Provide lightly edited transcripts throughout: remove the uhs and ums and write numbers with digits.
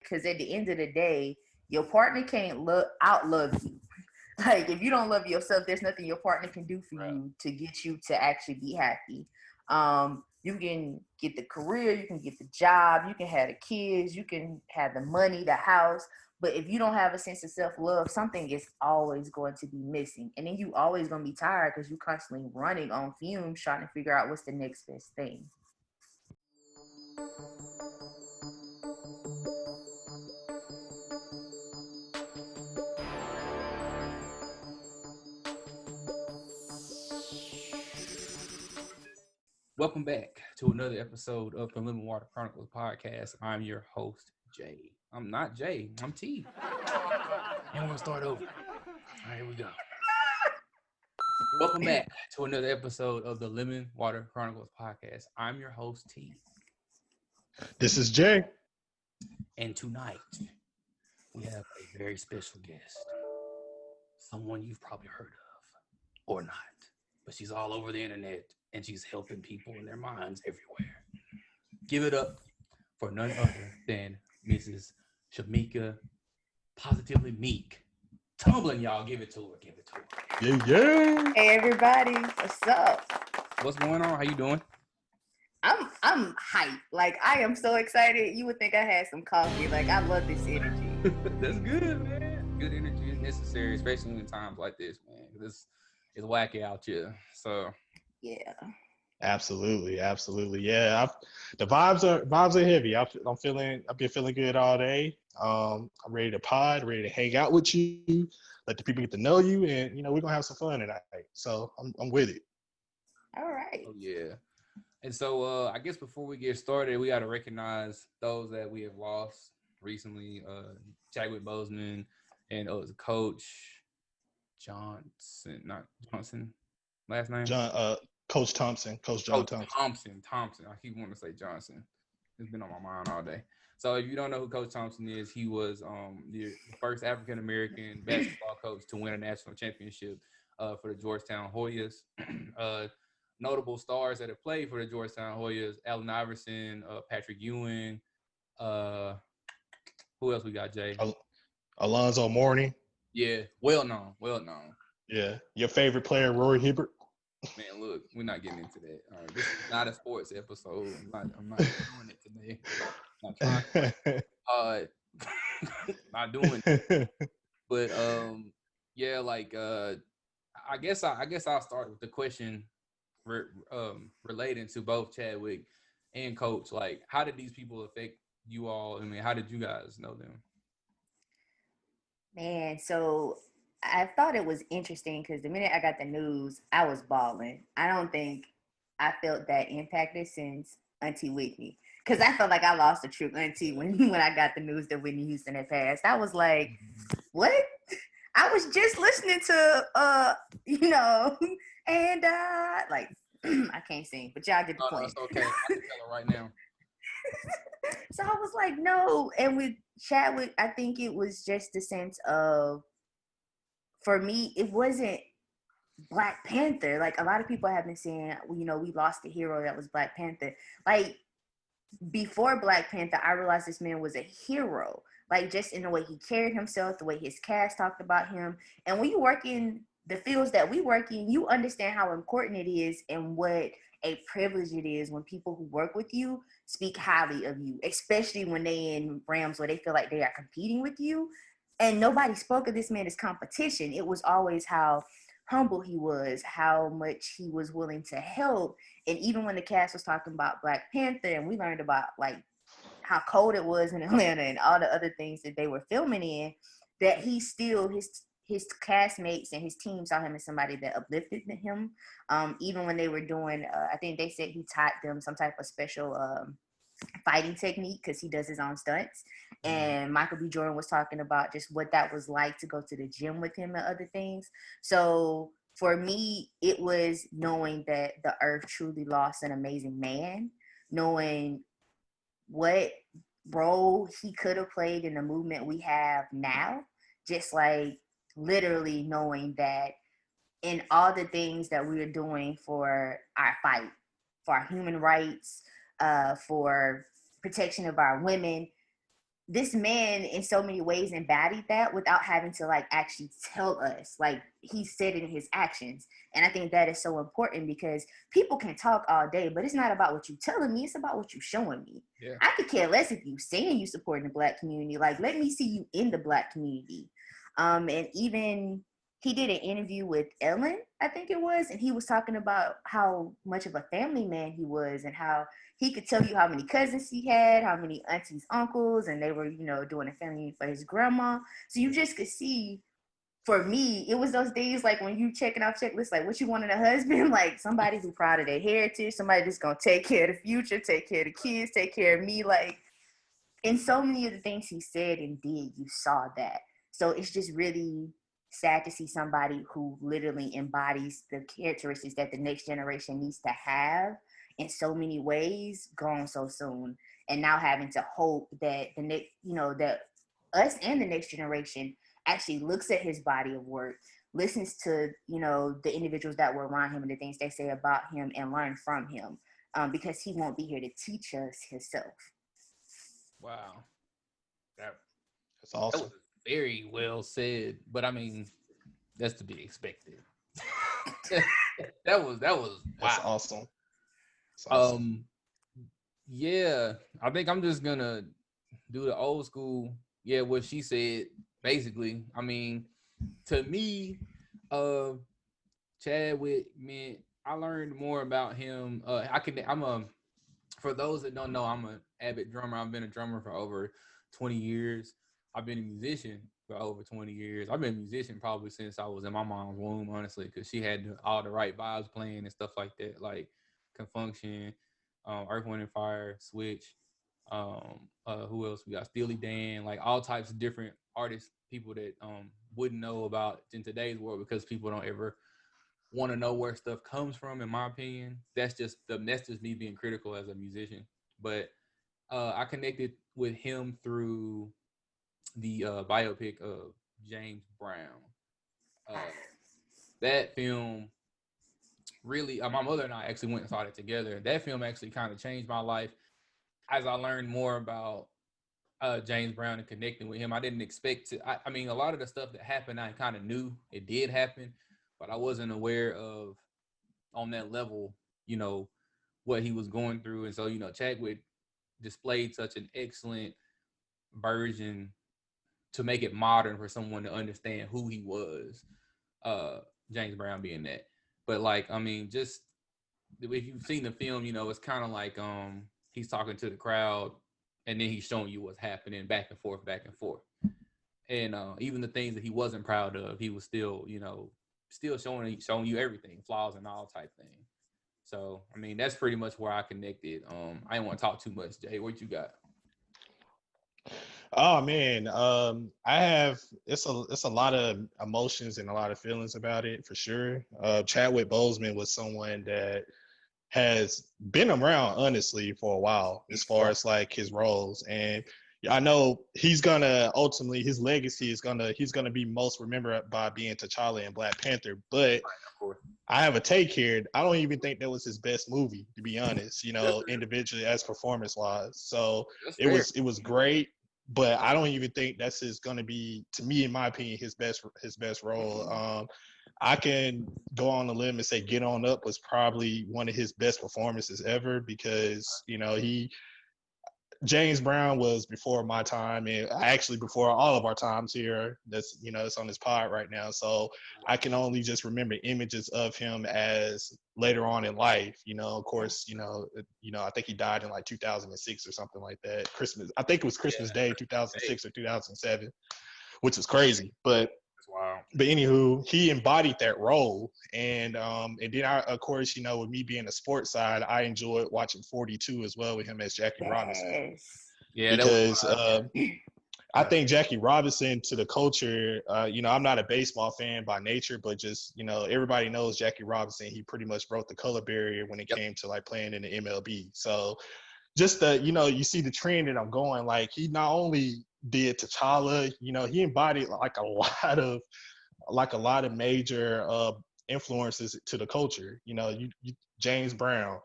because at the end of the day, your partner can't outlove you. Like, if you don't love yourself, there's nothing your partner can do for you to get you to actually be happy. You can get the career, you can get the job, you can have the kids, you can have the money, the house. But if you don't have a sense of self-love, something is always going to be missing. And then you always going to be tired because you're constantly running on fumes trying to figure out what's the next best thing. Welcome back to another episode of the Lemon Water Chronicles podcast. I'm your host, Jay. I'm not Jay, I'm T. And we're going to start over. All right, here we go. Welcome back to another episode of the Lemon Water Chronicles podcast. I'm your host, T. This is Jay. And tonight, we have a very special guest. Someone you've probably heard of, or not. But she's all over the internet, and she's helping people in their minds everywhere. Give it up for none other than Mrs. Chemyeeka, positively meek. Tumblin, y'all. Give it to her. Give it to her. Yeah. Hey, everybody. What's up? What's going on? How you doing? I'm hyped. Like, I am so excited. You would think I had some coffee. Like, I love this energy. That's good, man. Good energy is necessary, especially in times like this, man. This is wacky out here. So yeah. Absolutely. Yeah, the vibes are heavy. I've been feeling good all day. I'm ready to pod, ready to hang out with you, let the people get to know you, and we're gonna have some fun tonight. So I'm with it. All right. Oh yeah. And so I guess before we get started, we got to recognize those that we have lost recently. Chadwick Boseman and the coach Johnson, not Johnson, last name. Coach Thompson. Coach John Thompson. Thompson. I keep wanting to say Johnson. It's been on my mind all day. So if you don't know who Coach Thompson is, he was the first African-American basketball coach to win a national championship for the Georgetown Hoyas. Notable stars that have played for the Georgetown Hoyas: Allen Iverson, Patrick Ewing. Who else we got, Jay? Alonzo Mourning. Yeah, well known. Yeah, your favorite player, Roy Hibbert. Man, look, we're not getting into that. This is not a sports episode. I'm not doing it today. Not doing it. But yeah, like I guess I'll start with the question relating to both Chadwick and Coach. Like, how did these people affect you all? I mean, how did you guys know them? Man, so I thought it was interesting because the minute I got the news, I was bawling. I don't think I felt that impacted since Auntie Whitney, because I felt like I lost a true auntie when I got the news that Whitney Houston had passed. I was like, what? I was just listening to, and like, I can't sing, but y'all get the point. It's okay. I can tell her right now. So I was like, no. And with Chadwick, I think it was just the sense of, for me, it wasn't Black Panther. Like, a lot of people have been saying, we lost a hero that was Black Panther. Like, before Black Panther, I realized this man was a hero. Like, just in the way he carried himself, the way his cast talked about him. And when you work in the fields that we work in, you understand how important it is and what a privilege it is when people who work with you speak highly of you, especially when they in realms where they feel like they are competing with you. And nobody spoke of this man as competition. It was always how humble he was, how much he was willing to help. And even when the cast was talking about Black Panther, and we learned about like how cold it was in Atlanta and all the other things that they were filming in, that he still, his castmates and his team saw him as somebody that uplifted him. Even when they were doing, I think they said he taught them some type of special fighting technique because he does his own stunts. And Michael B. Jordan was talking about just what that was like to go to the gym with him and other things. So for me, it was knowing that the earth truly lost an amazing man, knowing what role he could have played in the movement we have now, just like literally knowing that in all the things that we are doing for our fight, for our human rights, for protection of our women, this man in so many ways embodied that without having to like actually tell us. Like he said it in his actions. And I think that is so important because people can talk all day, but it's not about what you're telling me, it's about what you're showing me. Yeah. I could care less if you saying you supporting the Black community. Like, let me see you in the Black community. And even he did an interview with Ellen, I think it was, and he was talking about how much of a family man he was and how he could tell you how many cousins he had, how many aunties, uncles, and they were, you know, doing a family for his grandma. So you just could see, for me, it was those days like when you checking off checklists, like what you want in a husband, like somebody who proud of their heritage, somebody that's gonna take care of the future, take care of the kids, take care of me. Like in so many of the things he said and did, you saw that. So it's just really sad to see somebody who literally embodies the characteristics that the next generation needs to have in so many ways gone so soon. And now having to hope that the next, you know, that us and the next generation actually looks at his body of work, listens to, you know, the individuals that were around him and the things they say about him and learn from him, because he won't be here to teach us himself. Wow. That's awesome. That was very well said, but I mean, that's to be expected. that was wow. That's awesome. That's awesome. Yeah, I think I'm just gonna do the old school. Yeah, what she said basically. I mean, to me, Chadwick meant I learned more about him. For those that don't know, I'm an avid drummer. I've been a drummer for over 20 years. I've been a musician for over 20 years. I've been a musician probably since I was in my mom's womb, honestly, because she had all the right vibes playing and stuff like that, like Confunction, Earth, Wind, and Fire, Switch. Who else? We got Steely Dan, like all types of different artists, people that wouldn't know about in today's world because people don't ever want to know where stuff comes from, in my opinion. That's just me being critical as a musician. But I connected with him through the biopic of James Brown. That film really, my mother and I actually went and saw it together. That film actually kind of changed my life as I learned more about James Brown and connecting with him. I didn't expect to. I mean, a lot of the stuff that happened, I kind of knew it did happen, but I wasn't aware of on that level, you know, what he was going through. And so, you know, Chadwick displayed such an excellent version to make it modern for someone to understand who he was, James Brown being that. But like, I mean, just if you've seen the film, you know, it's kind of like he's talking to the crowd and then he's showing you what's happening back and forth. And even the things that he wasn't proud of, he was still, you know, still showing you everything, flaws and all type thing. So, I mean, that's pretty much where I connected. I didn't want to talk too much. Jay, what you got? Oh man, I have it's a lot of emotions and a lot of feelings about it for sure. Chadwick Boseman was someone that has been around honestly for a while as far as like his roles, and I know he's gonna ultimately his legacy is he's gonna be most remembered by being T'Challa in Black Panther. But I have a take here. I don't even think that was his best movie, to be honest. You know, individually as performance wise. So it was great, but I don't even think that's gonna be, to me, in my opinion, his best role. I can go on the limb and say Get On Up was probably one of his best performances ever, because, you know, James Brown was before my time, and actually before all of our times here. That's, you know, it's on this pod right now. So I can only just remember images of him as later on in life. You know, of course, you know, I think he died in like 2006 or something like that. Christmas, I think it was Christmas Day, 2006 or 2007, which was crazy. But anywho, he embodied that role, and then of course, you know, with me being a sports side, I enjoyed watching 42 as well with him as Jackie Robinson. Yeah, because I think Jackie Robinson to the culture, you know, I'm not a baseball fan by nature, but just, you know, everybody knows Jackie Robinson. He pretty much broke the color barrier when it came to like playing in the MLB. So just you know, you see the trend that I'm going, like he not only did T'Challa, you know, he embodied like a lot of major influences to the culture. You know, you James Brown,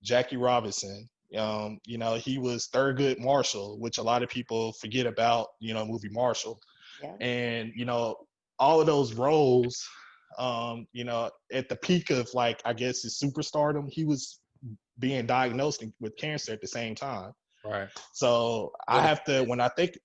Jackie Robinson, You know, he was Thurgood Marshall, which a lot of people forget about. You know, movie Marshall, Yeah. and you know, all of those roles. You know, at the peak of like I guess his superstardom, he was being diagnosed with cancer at the same time. Right. So I have to when I think,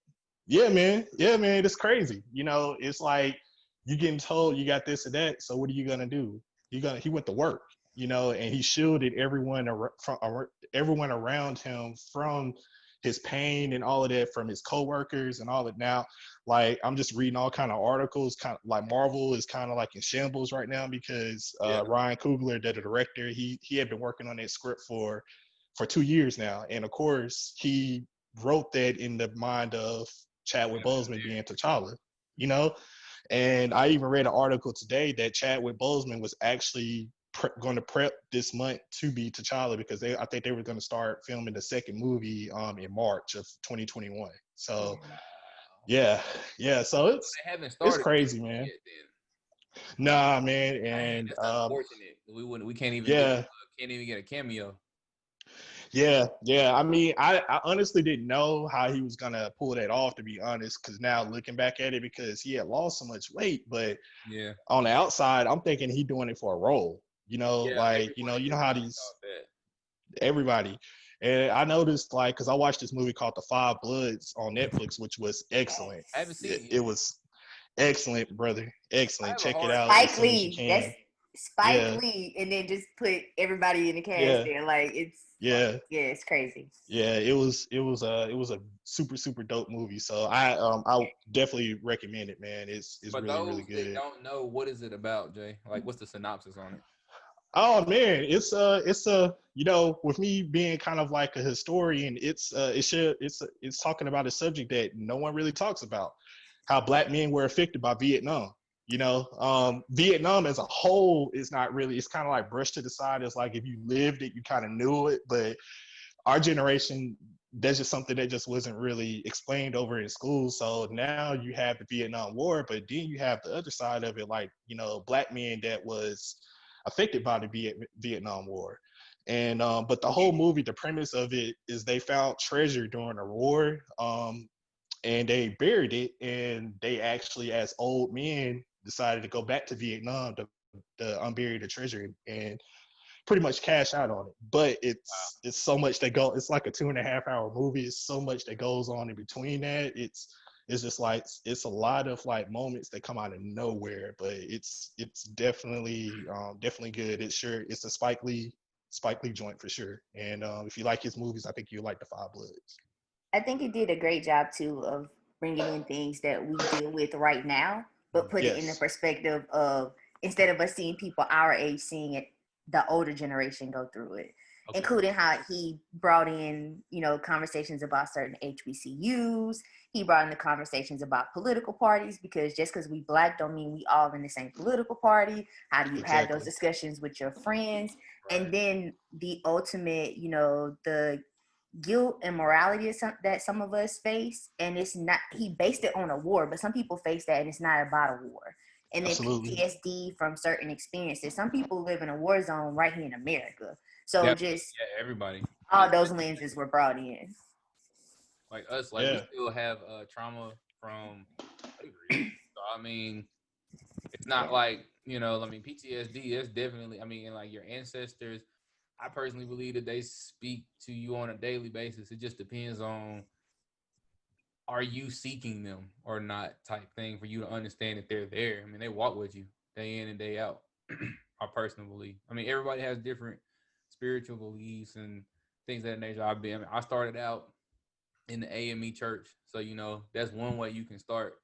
yeah, man, it's crazy. You know, it's like you getting told you got this and that. So what are you gonna do? He went to work, you know, and he shielded everyone around him from his pain and all of that from his coworkers and all that. Now, like I'm just reading all kind of articles, kind of like Marvel is kind of like in shambles right now because Ryan Coogler, the director, he had been working on that script for 2 years now, and of course he wrote that in the mind of Chadwick Boseman being T'Challa, you know. And I even read an article today that Chadwick Boseman was actually going to prep this month to be T'Challa because I think they were going to start filming the second movie in March of 2021. So yeah, so They haven't it's started crazy, man. yet, then. Nah, man, Dang, and that's unfortunate. We can't even yeah. get a cameo. Yeah. I mean, I honestly didn't know how he was gonna pull that off, to be honest. Because now looking back at it, because he had lost so much weight, but Yeah. on the outside, I'm thinking he doing it for a role. You know, Yeah, like you know how these thought everybody. And I noticed like because I watched this movie called The Five Bloods on Netflix, which was excellent. I haven't seen it It yet. was excellent, brother. I Excellent. have a Check it hard out time. as Spike soon as you Lee. That's can. Spike Yeah, Lee, and then just put everybody in the cast yeah, there. Like yeah. yeah, it's crazy. Yeah, it was a super dope movie. So I definitely recommend it, man. It's But really those that good. don't know, what is it about, Jay? Like, what's the synopsis on it? Oh man, it's you know, with me being kind of like a historian, it's talking about a subject that no one really talks about, how black men were affected by Vietnam. You know, Vietnam as a whole is not really. It's kind of like brushed to the side. It's like if you lived it, you kind of knew it, but our generation, that's just something that just wasn't really explained over in school. So now you have the Vietnam War, but then you have the other side of it, like, you know, black men that was affected by the Vietnam War. And but the whole movie, the premise of it is they found treasure during the war, and they buried it, and they actually, as old men, decided to go back to Vietnam to unbury the treasure and pretty much cash out on it. But it's so much that go. It's like a 2.5 hour movie. It's so much that goes on in between that. It's just like it's a lot of like moments that come out of nowhere. But it's definitely good. It's a Spike Lee joint for sure. And if you like his movies, I think you like The Five Bloods. I think it did a great job too of bringing in things that we deal with right now, but put it in the Yes. perspective of instead of us seeing people our age seeing it, the older generation go through it. Okay. Including how he brought in, conversations about certain HBCUs. He brought in the conversations about political parties because just because we black don't mean we all in the same political party. How do you have those Exactly. discussions with your friends? Right. And then the ultimate, the guilt and morality that some of us face, and it's not. He based it on a war, but some people face that, and it's not about a war. And then Absolutely. PTSD from certain experiences. Some people live in a war zone right here in America. So Yep. just Yeah, everybody. all those lenses were brought in. Like us, like we Yeah. still have trauma from slavery. So I mean, it's not Yeah. like, I mean, PTSD is definitely, I mean, and like your ancestors, I personally believe that they speak to you on a daily basis. It just depends on, are you seeking them or not, type thing, for you to understand that they're there. I mean, they walk with you day in and day out. I personally believe. I mean, everybody has different spiritual beliefs and things of that nature. I started out in the AME church, so that's one way you can start.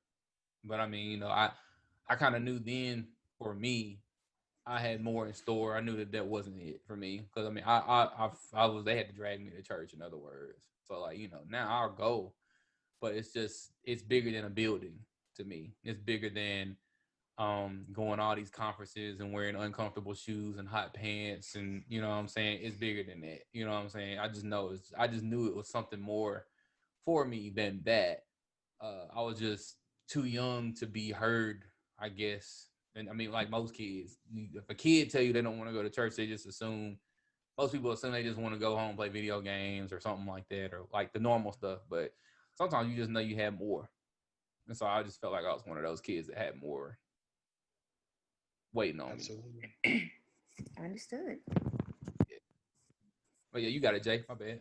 But I mean, I kind of knew then, for me, I had more in store. I knew that wasn't it for me, because I mean, I was, they had to drag me to church, in other words. So like, now I'll go, but it's bigger than a building to me. It's bigger than going all these conferences and wearing uncomfortable shoes and hot pants, and you know what I'm saying. It's bigger than that. You know what I'm saying. I just knew it was something more for me than that. I was just too young to be heard, I guess. And I mean, like most kids, if a kid tell you they don't want to go to church, they just assume most people assume they just want to go home, play video games or something like that, or like the normal stuff. But sometimes you just know you have more. And so I just felt like I was one of those kids that had more waiting on Absolutely. me. Understood. Yeah. But yeah, you got it, Jay. My bad.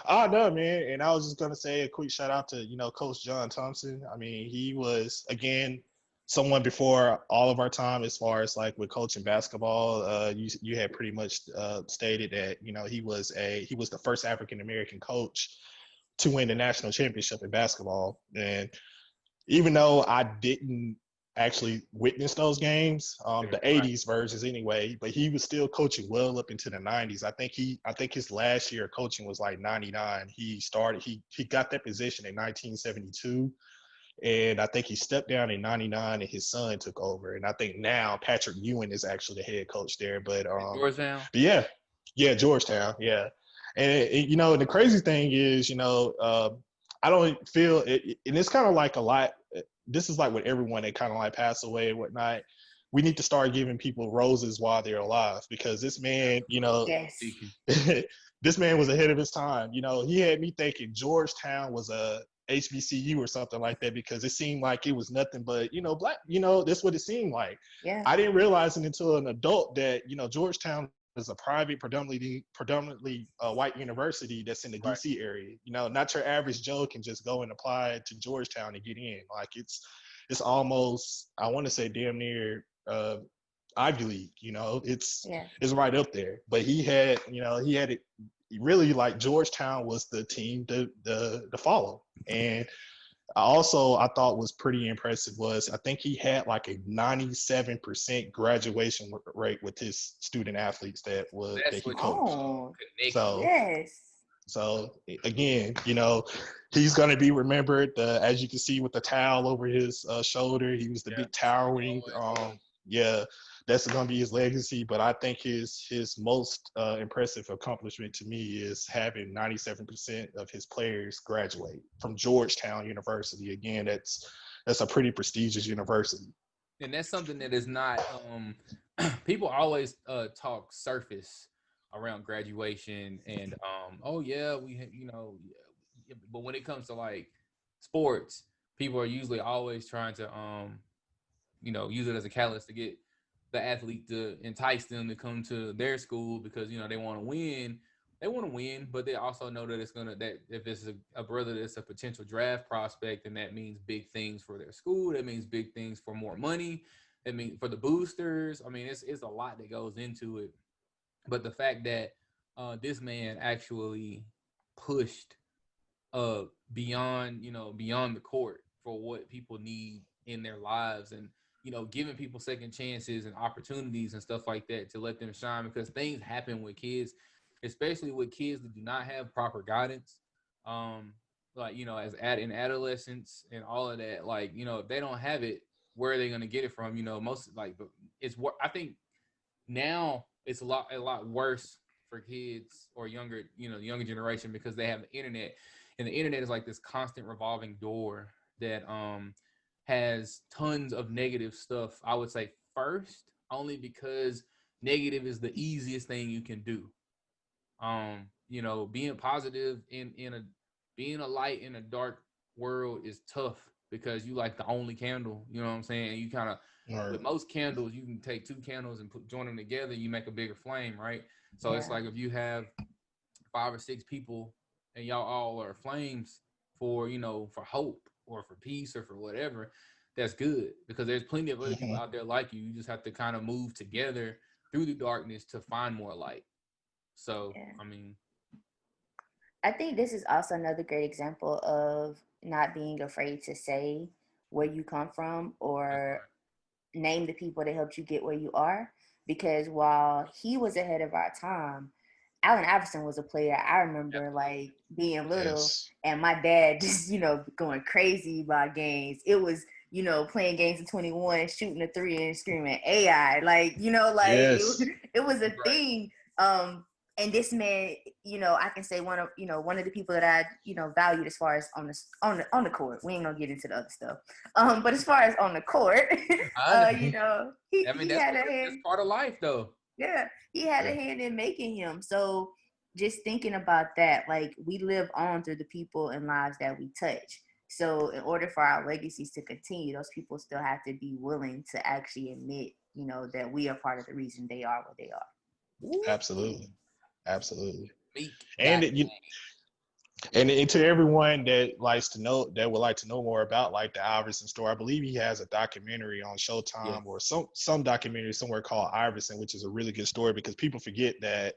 Oh no, man. And I was just gonna say a quick shout out to, Coach John Thompson. I mean, he was again someone before all of our time as far as like with coaching basketball. You had pretty much stated that, he was the first African American coach to win the national championship in basketball. And even though I didn't actually witness those games, the '80s versions anyway, but he was still coaching well up into the '90s. I think his last year of coaching was like '99. He got that position in 1972, and I think he stepped down in '99, and his son took over. And I think now Patrick Ewing is actually the head coach there. But Georgetown. but yeah, Georgetown, yeah. And the crazy thing is, I don't feel it, and it's kind of like a lot. This is like with everyone that kind of like pass away and whatnot. We need to start giving people roses while they're alive, because this man, Yes. this man was ahead of his time. He had me thinking Georgetown was a HBCU or something like that, because it seemed like it was nothing but, black, that's what it seemed like. Yeah. I didn't realize it until an adult that, Georgetown is a private, predominantly white university that's in the DC area. Not your average Joe can just go and apply to Georgetown and get in. Like it's almost, I want to say damn near Ivy League. It's right up there. But he had it really, like Georgetown was the team to follow. And I thought was pretty impressive was I think he had like a 97% graduation rate with his student athletes that he coached. So again, he's going to be remembered, as you can see with the towel over his shoulder. He was the big towering. That's going to be his legacy. But I think his most impressive accomplishment to me is having 97% of his players graduate from Georgetown University. Again, that's a pretty prestigious university. And that's something that is not, people always talk surface around graduation and, but when it comes to like sports, people are usually always trying to, use it as a catalyst to get the athlete to entice them to come to their school because, they want to win. They want to win, but they also know that that if it's a brother that's a potential draft prospect, then that means big things for their school. That means big things for more money. That means for the boosters. I mean, it's a lot that goes into it. But the fact that this man actually pushed beyond the court for what people need in their lives, and giving people second chances and opportunities and stuff like that to let them shine, because things happen with kids, especially with kids that do not have proper guidance. In adolescence and all of that, if they don't have it, where are they going to get it from? I think now it's a lot worse for kids or younger, the younger generation, because they have the internet, and the internet is like this constant revolving door that has tons of negative stuff. I would say first, only because negative is the easiest thing you can do. Being positive being a light in a dark world is tough, because you like the only candle, you know what I'm saying? And you kind of, with most candles, you can take two candles and join them together, you make a bigger flame, right? So it's like if you have 5 or 6 people and y'all all are flames for hope or for peace or for whatever, that's good, because there's plenty of other people out there like you. You just have to kind of move together through the darkness to find more light. So, I think this is also another great example of not being afraid to say where you come from or name the people that helped you get where you are. Because while he was ahead of our time, Allen Iverson was a player I remember like being little and my dad just, going crazy about games. It was, playing games of 21, shooting a 3 and screaming AI. It was a thing. And this man, I can say one of the people that I, valued as far as on the court. We ain't gonna get into the other stuff. But as far as on the court, he that's part of life though. Yeah, he had Yeah. a hand in making him. So just thinking about that, like we live on through the people and lives that we touch. So in order for our legacies to continue, those people still have to be willing to actually admit, that we are part of the reason they are what they are. Absolutely. Absolutely. Meek And got you, and to everyone that likes to know that would like to know more about like the Iverson story, I believe he has a documentary on yeah. Showtime or some documentary somewhere called Iverson, which is a really good story because people forget that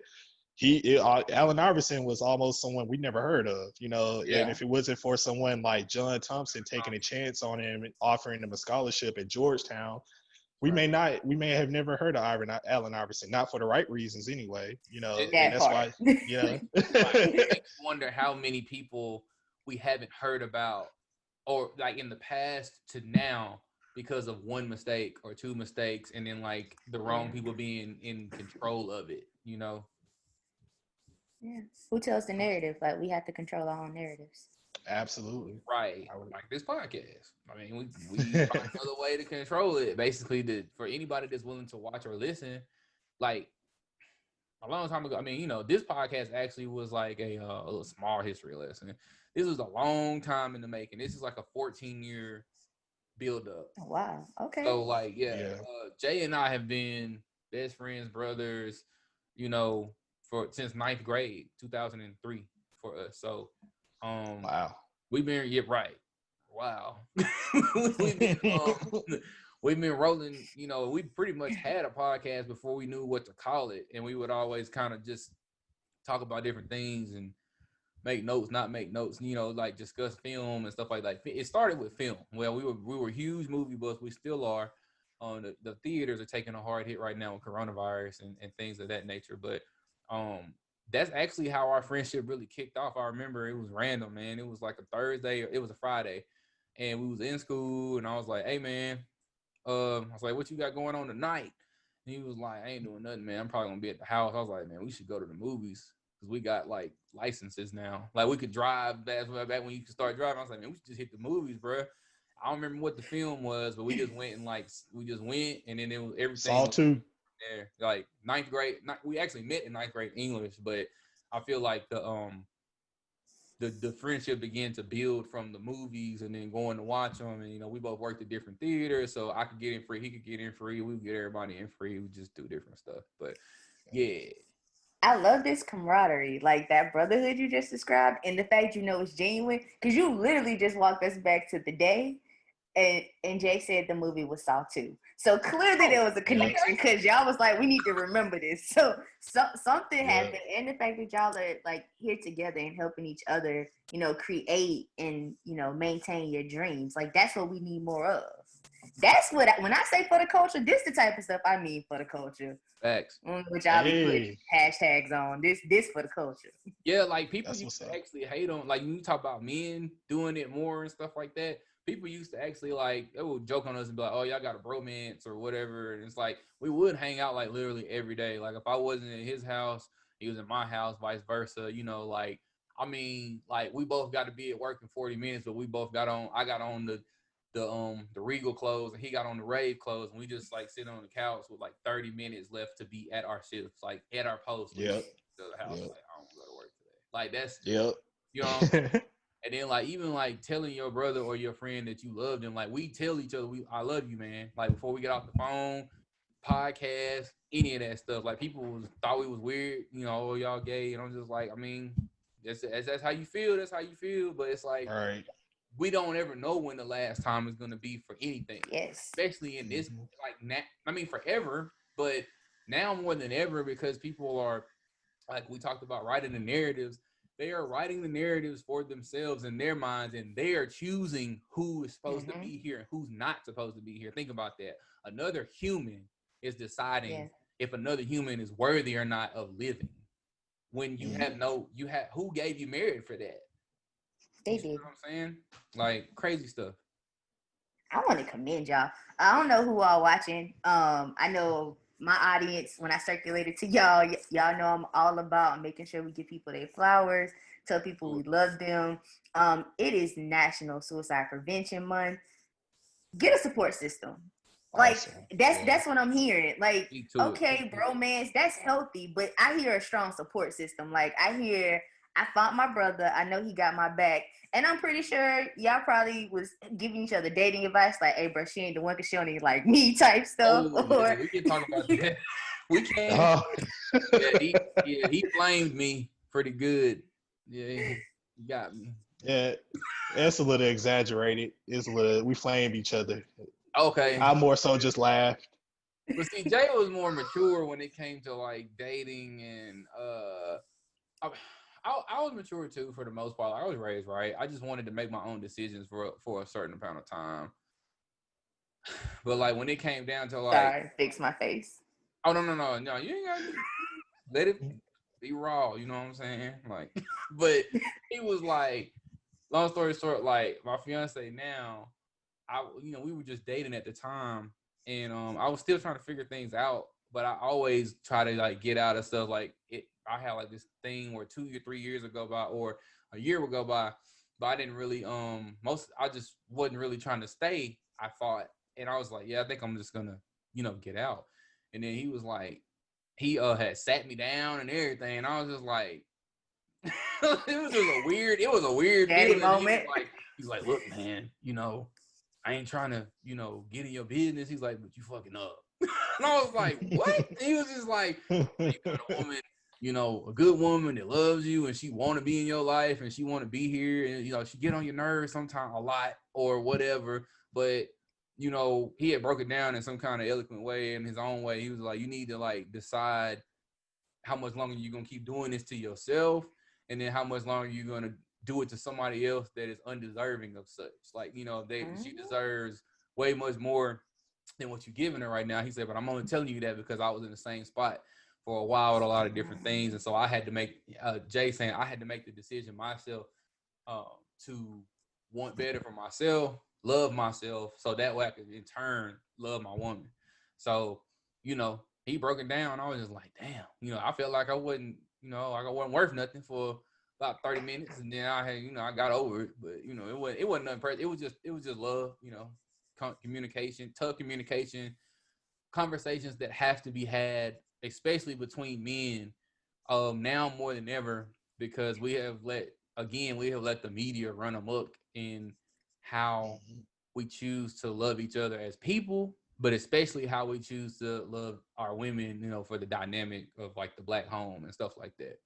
Allen Iverson was almost someone we never heard of, and Yeah. if it wasn't for someone like John Thompson taking a chance on him and offering him a scholarship at Georgetown, Right. we may have never heard of Allen Iverson, not for the right reasons anyway, and That that's part. why, yeah. Right. It makes you wonder how many people we haven't heard about, or like in the past to now, because of one mistake or two mistakes, and then like the wrong Yeah. people being in control of it. Yeah. Who tells the narrative? Like we have to control our own narratives. Absolutely. Right. I would, Like this podcast. I mean, we find another way to control it. Basically, for anybody that's willing to watch or listen, like a long time ago. I mean, this podcast actually was like a little small history lesson. This was a long time in the making. This is like a 14-year build up. Oh, wow. Okay. So like, yeah, yeah. Jay and I have been best friends, brothers, you know, for since ninth grade, 2003 for us. So, Wow. we've been right. Wow, we've been we've been rolling. We pretty much had a podcast before we knew what to call it, and we would always kind of just talk about different things and make notes, not make notes, like discuss film and stuff like that. It started with film. Well, we were huge movie buffs. We still are. The theaters are taking a hard hit right now with coronavirus and things of that nature. But that's actually how our friendship really kicked off. I remember it was random, man. It was like a Thursday, or it was a Friday, and we was in school, and I was like, "Hey, man," I was like, "What you got going on tonight?" And he was like, "I ain't doing nothing, man. I'm probably gonna be at the house." I was like, "Man, we should go to the movies because we got like licenses now. Like we could drive back when you could start driving." I was like, "Man, we should just hit the movies, bro." I don't remember what the film was, but we just went and we just went, and then it was everything Saw was too. there. Like ninth grade, we actually met in ninth grade English, but I feel like the friendship began to build from the movies and then going to watch them. And we both worked at different theaters, so I could get in free, he could get in free, we would get everybody in free. We just do different stuff. But yeah, I love this camaraderie, like that brotherhood you just described, and the fact it's genuine. Because you literally just walked us back to the day, and Jay said the movie was Saw 2. So clearly there was a Yeah. connection because y'all was like, we need to remember this. So something Yeah. happened, and the fact that y'all are like here together and helping each other, create and maintain your dreams. Like that's what we need more of. That's what when I say for the culture, this the type of stuff I mean for the culture. facts. Which I'll be putting Hey, hashtags on. This for the culture. Yeah, like people that's used what's to up. actually hate on, like when you talk about men doing it more and stuff like that. People used to actually like they would joke on us and be like, "Oh, y'all got a bromance or whatever." And it's like we would hang out like literally every day. Like if I wasn't in his house, he was in my house, vice versa. Like I mean, like we both got to be at work in 40 minutes, but we both got on. I got on the Regal clothes and he got on the rave clothes, and we just like sitting on the couch with like 30 minutes left to be at our shifts, like at our post when we Yep. go to the house. Yep. Like I don't go to work today. Like that's you know what I'm saying? Yep. And then like even like telling your brother or your friend that you love them, like we tell each other, I love you, man. Like before we get off the phone, podcast, any of that stuff. Like people thought we was weird, oh y'all gay, and I'm just like, I mean, that's how you feel. That's how you feel. But it's like All right. we don't ever know when the last time is gonna be for anything, Yes. especially in this Mhm. like now. I mean, forever, but now more than ever because people are like we talked about writing the narratives. They are writing the narratives for themselves in their minds, and they are choosing who is supposed to be here and who's not supposed to be here. Think about that. Another human is deciding Yeah. if another human is worthy or not of living. When you Mhm. have who gave you merit for that? They You see did. what I'm saying? Like crazy stuff. I want to commend y'all. I don't know who all watching. I know my audience when I circulated to y'all. Y'all know I'm all about making sure we give people their flowers, tell people we love them. It is National Suicide Prevention Month. Get a support system. Like Awesome. that's what I'm hearing. Like, Speak to it. okay, bromance, that's healthy, but I hear a strong support system. Like I hear I found my brother, I know he got my back. And I'm pretty sure y'all probably was giving each other dating advice, like, hey bro, she ain't the one because she don't even like me type stuff. Oh, Or yeah, we can talk about that. We can. Oh. He blamed me pretty good. Yeah, he got me. Yeah, it's a little exaggerated. It's a little. We flamed each other. Okay. I more so just laughed. But see, Jay was more mature when it came to like dating and I was mature too for the most part. Like, I was raised right. I just wanted to make my own decisions for a certain amount of time. But like when it came down to like, sorry, fix my face. oh no, you ain't gotta let it be raw. You know what I'm saying? Like, but he was like, long story short, like my fiance now, we were just dating at the time, and I was still trying to figure things out. But I always try to like get out of stuff. Like I had like this thing where 2 or 3 years would go by, or a year would go by, but I didn't really I just wasn't really trying to stay. I thought, and I was like, yeah, I think I'm just gonna get out. And then he was like, he had sat me down and everything, and I was just like, it was a weird Daddy feeling. moment. He's like, look, man, I ain't trying to, get in your business. He's like, but you fucking up. And I was like, what? And he was just like, you got a woman, a good woman that loves you and she want to be in your life and she want to be here. And, she get on your nerves sometimes a lot or whatever. But, he had broke it down in some kind of eloquent way, in his own way. He was like, you need to like decide how much longer you're going to keep doing this to yourself. And then how much longer you're going to do it to somebody else that is undeserving of such. Like, she deserves way much more than what you're giving her right now. He said, but I'm only telling you that because I was in the same spot for a while with a lot of different things. And so I had to make, Jay saying, I had to make the decision myself to want better for myself, love myself, so that way I could in turn love my woman. So, he broke it down. I was just like, damn, I felt like I wasn't, like I wasn't worth nothing for about 30 minutes. And then I had, I got over it, but it wasn't nothing personal. It was just love, communication, tough communication, conversations that have to be had, especially between men, now more than ever, because we have let the media run amok in how we choose to love each other as people, but especially how we choose to love our women, for the dynamic of like the Black home and stuff like that.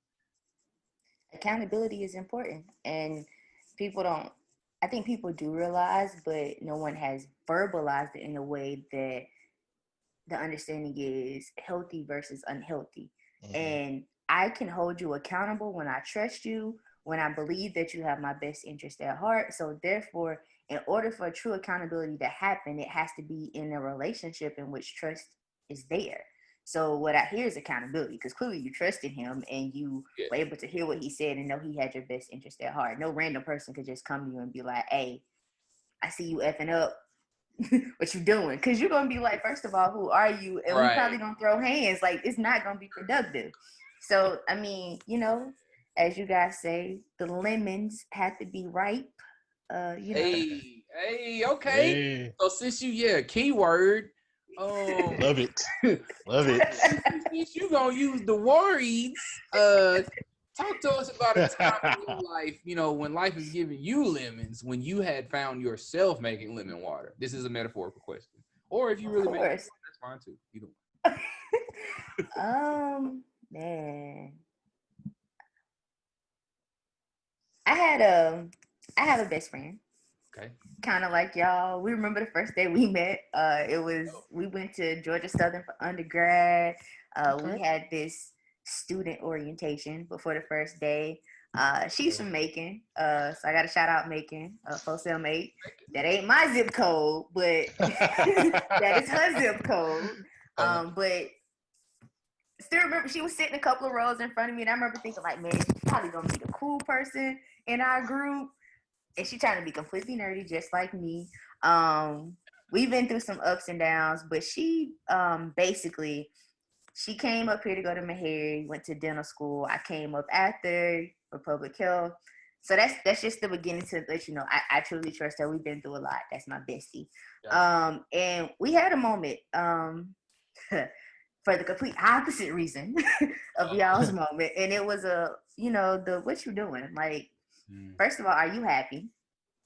Accountability is important, and I think people do realize, but no one has verbalized it in a way that the understanding is healthy versus unhealthy. And I can hold you accountable when I trust you, when I believe that you have my best interest at heart. So therefore, in order for true accountability to happen, it has to be in a relationship in which trust is there. So what I hear is accountability, because clearly you trusted him and you were able to hear what he said and know he had your best interest at heart. No random person could just come to you and be like, hey, I see you effing up. What you doing? Because you're gonna be like, first of all, who are you? And we probably gonna throw hands. Like, it's not gonna be productive. So I mean, as you guys say, the lemons have to be ripe. Hey, okay. Hey. So since keyword. Love it. Love it. Since you gonna use the words, talk to us about a time in your life, when life is giving you lemons, when you had found yourself making lemon water. This is a metaphorical question. Or if you really make it, that's fine too. Either way. Man. I have a best friend. Okay. Kind of like y'all. We remember the first day we met. We went to Georgia Southern for undergrad. We had this student orientation before the first day. She's from Macon, so I got to shout out Macon, 478. That ain't my zip code, but that is her zip code. But still remember, she was sitting a couple of rows in front of me, and I remember thinking, like, man, she's probably gonna be the cool person in our group, and she's trying to be completely nerdy, just like me. We've been through some ups and downs, but she basically, she came up here to go to Meharry, went to dental school. I came up after for public health. So that's just the beginning to let you know I truly trust her. We've been through a lot. That's my bestie. Gotcha. And we had a moment for the complete opposite reason of y'all's moment, and it was the what you doing? Like, first of all, are you happy?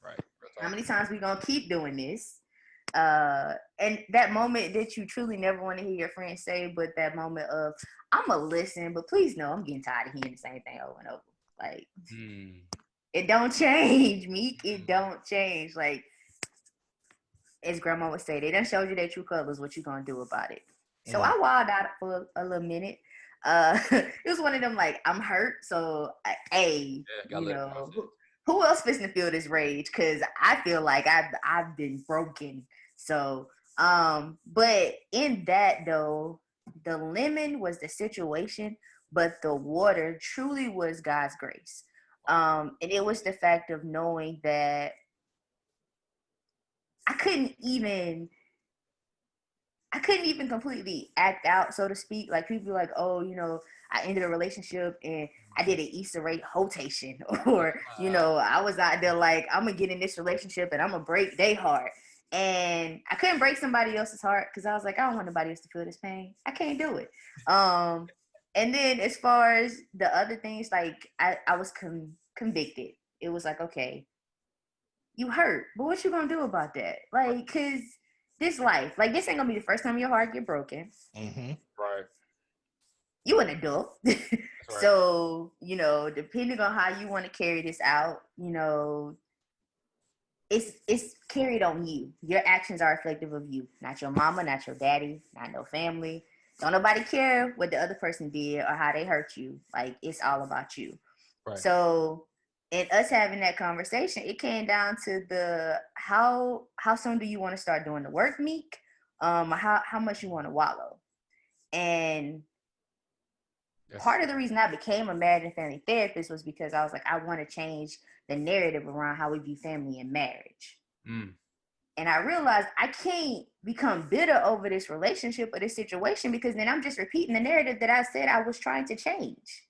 Right. How many times we gonna keep doing this? And that moment that you truly never want to hear your friends say, but that moment of I'ma listen, but please know I'm getting tired of hearing the same thing over and over. Like, it don't change, Meek. It don't change. Like, as grandma would say, they done showed you their true colors. What you gonna do about it? So I wilded out for a little minute. It was one of them like I'm hurt, so who else fits to feel this rage? Because I feel like I've been broken. So, but in that though, the lemon was the situation, but the water truly was God's grace. And it was the fact of knowing that I couldn't even completely act out, so to speak. Like, people be like, oh, I ended a relationship and I did an Easter egg rotation, or, I was out there like, I'm gonna get in this relationship and I'm gonna break their heart. And I couldn't break somebody else's heart because I was like, I don't want nobody else to feel this pain. I can't do it. And then as far as the other things, like I was convicted. It was like, okay, you hurt, but what you gonna do about that? Like, cause this life, like, this ain't gonna be the first time your heart get broken. Right. You an adult. Right. So, depending on how you want to carry this out, it's carried on you. Your actions are reflective of you, not your mama, not your daddy, not no family. Don't nobody care what the other person did or how they hurt you. Like, it's all about you. Right. So, in us having that conversation, it came down to the how soon do you want to start doing the work, Meek? How much you want to wallow. And part of the reason I became a marriage and family therapist was because I was like, I want to change the narrative around how we view family and marriage. And I realized I can't become bitter over this relationship or this situation, because then I'm just repeating the narrative that I said I was trying to change.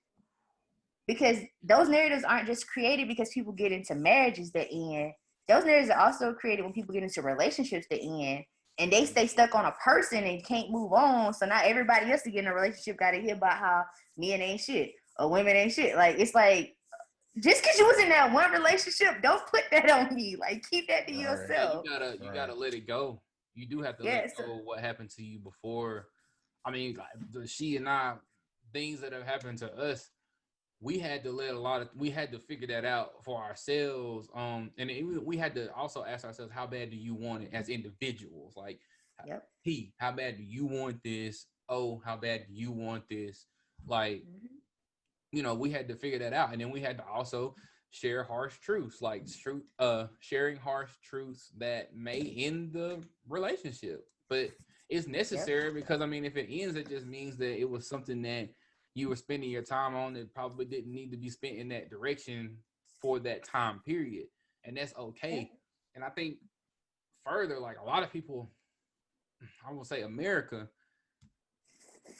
Because those narratives aren't just created because people get into marriages that end. Those narratives are also created when people get into relationships that end, and they stay stuck on a person and can't move on. So now everybody else to get in a relationship got to hear about how men ain't shit or women ain't shit. Like, it's like, just because you was in that one relationship, don't put that on me. Like, keep that to yourself. Yeah, you gotta let it go. You do have to let go what happened to you before. I mean, she and I, things that have happened to us, we had to figure that out for ourselves. We had to also ask ourselves, how bad do you want it as individuals? Like, how bad do you want this? Oh, how bad do you want this? Like, we had to figure that out. And then we had to also share harsh truths, like sharing harsh truths that may end the relationship. But it's necessary because, I mean, if it ends, it just means that it was something that you were spending your time on that probably didn't need to be spent in that direction for that time period. And that's okay. And I think further, like, a lot of people, I won't say America,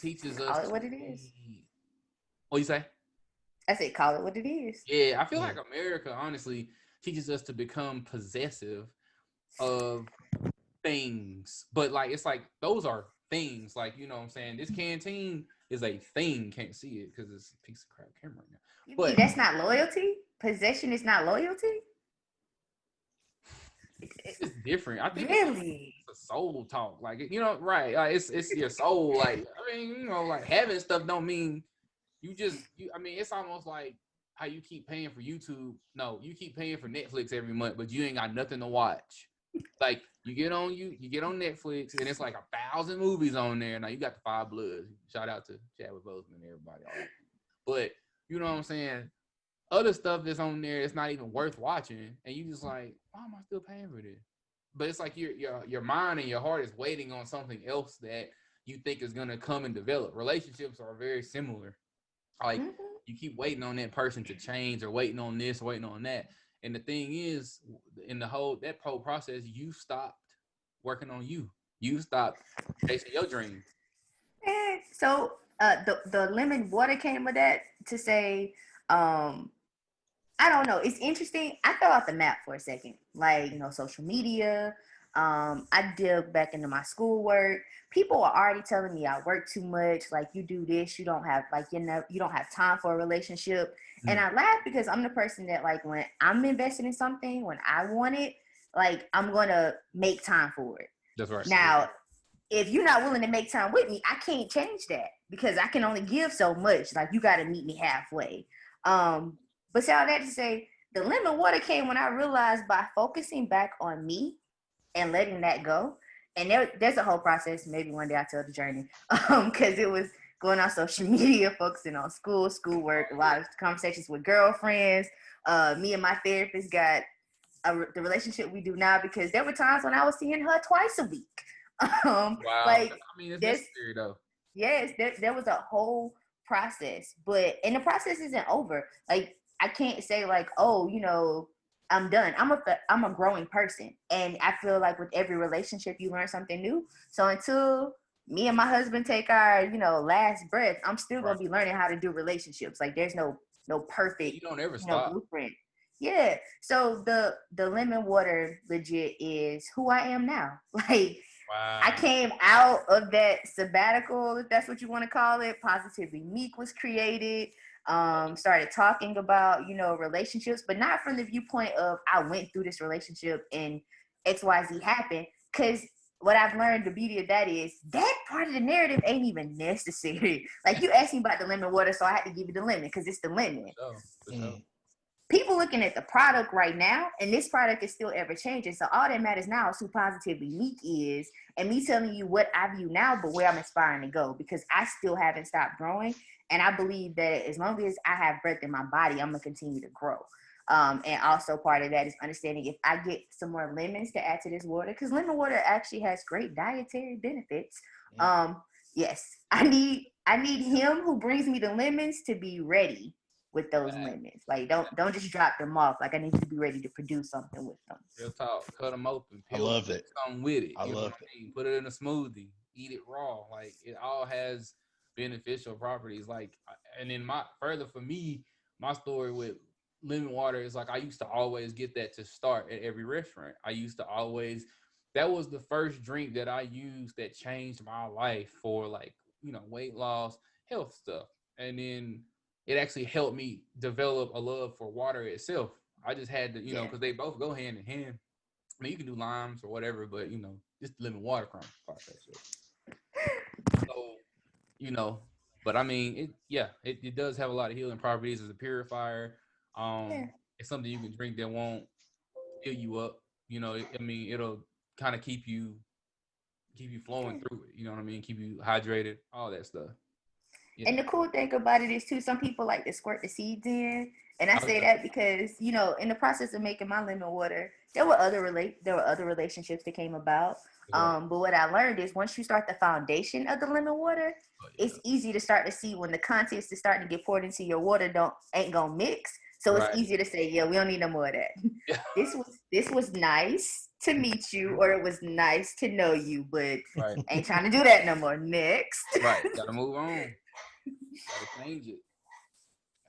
teaches us. Call it what it is. What you say? I say, call it what it is. Yeah, I feel like America, honestly, teaches us to become possessive of things. But, like, it's like, those are things. Like, you know what I'm saying? This canteen is a thing. Can't see it because it's a piece of crap camera right now. But that's not loyalty? Possession is not loyalty? It's different. I think really? It's a soul talk. Like, right. Like, it's your soul. Like, I mean, like, having stuff don't mean I mean, it's almost like how you keep paying for YouTube. No, you keep paying for Netflix every month, but you ain't got nothing to watch. Like, you get on Netflix and it's like 1,000 movies on there. Now you got the Five Bloods. Shout out to Chadwick Boseman and everybody. But you know what I'm saying? Other stuff that's on there, it's not even worth watching, and you just like, why am I still paying for this? But it's like your mind and your heart is waiting on something else that you think is gonna come and develop. Relationships are very similar. Like, you keep waiting on that person to change, or waiting on this, waiting on that. And the thing is, in that whole process, you stopped working on you. You stopped chasing your dreams. So the lemon water came with that to say, I don't know. It's interesting. I fell off the map for a second. Like, social media. I dug back into my schoolwork. People are already telling me I work too much. Like, you do this, you don't have you don't have time for a relationship. And I laugh because I'm the person that, like, when I'm invested in something, when I want it, like, I'm gonna make time for it. That's right. Now, if you're not willing to make time with me, I can't change that because I can only give so much. Like, you got to meet me halfway. But see, all that to say, the lemon water came when I realized by focusing back on me and letting that go. And there's a whole process. Maybe one day I'll tell the journey. Because it was going on social media, focusing on schoolwork, a lot of conversations with girlfriends. Me and my therapist got the relationship we do now because there were times when I was seeing her twice a week. Wow. Like, I mean, it's necessary though. Yes, there was a whole process, and the process isn't over. Like, I can't say like, oh, I'm done. I'm a growing person, and I feel like with every relationship you learn something new. So until me and my husband take our last breath, I'm still gonna be learning how to do relationships. Like, there's no perfect You don't ever stop. blueprint. Yeah. So the lemon water legit is who I am now. Like, wow. I came out of that sabbatical, if that's what you want to call it. Positively Meek was created. Started talking about, relationships, but not from the viewpoint of I went through this relationship and XYZ happened. Because what I've learned, the beauty of that is that part of the narrative ain't even necessary. Like, you asked me about the lemon water, so I had to give you the lemon because it's the lemon. For sure. People looking at the product right now, and this product is still ever changing. So all that matters now is who Positively Meek is, and me telling you what I view now, but where I'm aspiring to go, because I still haven't stopped growing. And I believe that as long as I have breath in my body, I'm going to continue to grow. And also part of that is understanding if I get some more lemons to add to this water, because lemon water actually has great dietary benefits. Yes, I need him who brings me the lemons to be ready with those lemons. Like, don't just drop them off. Like, I need to be ready to produce something with them. Real talk. Cut them open. I love it. Something with it. I love it. I mean? Put it in a smoothie. Eat it raw. Like, it all has beneficial properties. Like, and then for me, my story with lemon water is like I used to always get that to start at every restaurant. I used to always. That was the first drink that I used that changed my life for, like, weight loss, health stuff, and then it actually helped me develop a love for water itself. I just had to, because they both go hand in hand. I mean, you can do limes or whatever, but just lemon water process. So, but I mean, it does have a lot of healing properties as a purifier. It's something you can drink that won't fill you up. I mean, it'll kind of keep you flowing through it. You know what I mean? Keep you hydrated, all that stuff. Yeah. And the cool thing about it is too, some people like to squirt the seeds in, and I say that because in the process of making my lemon water, there were other relationships that came about. But what I learned is once you start the foundation of the lemon water, it's easy to start to see when the contents is starting to get poured into your water ain't gonna mix. So it's easier to say, yeah, we don't need no more of that. This was nice to meet you, or it was nice to know you, but ain't trying to do that no more. Next. Right. Gotta move on. Gotta change it.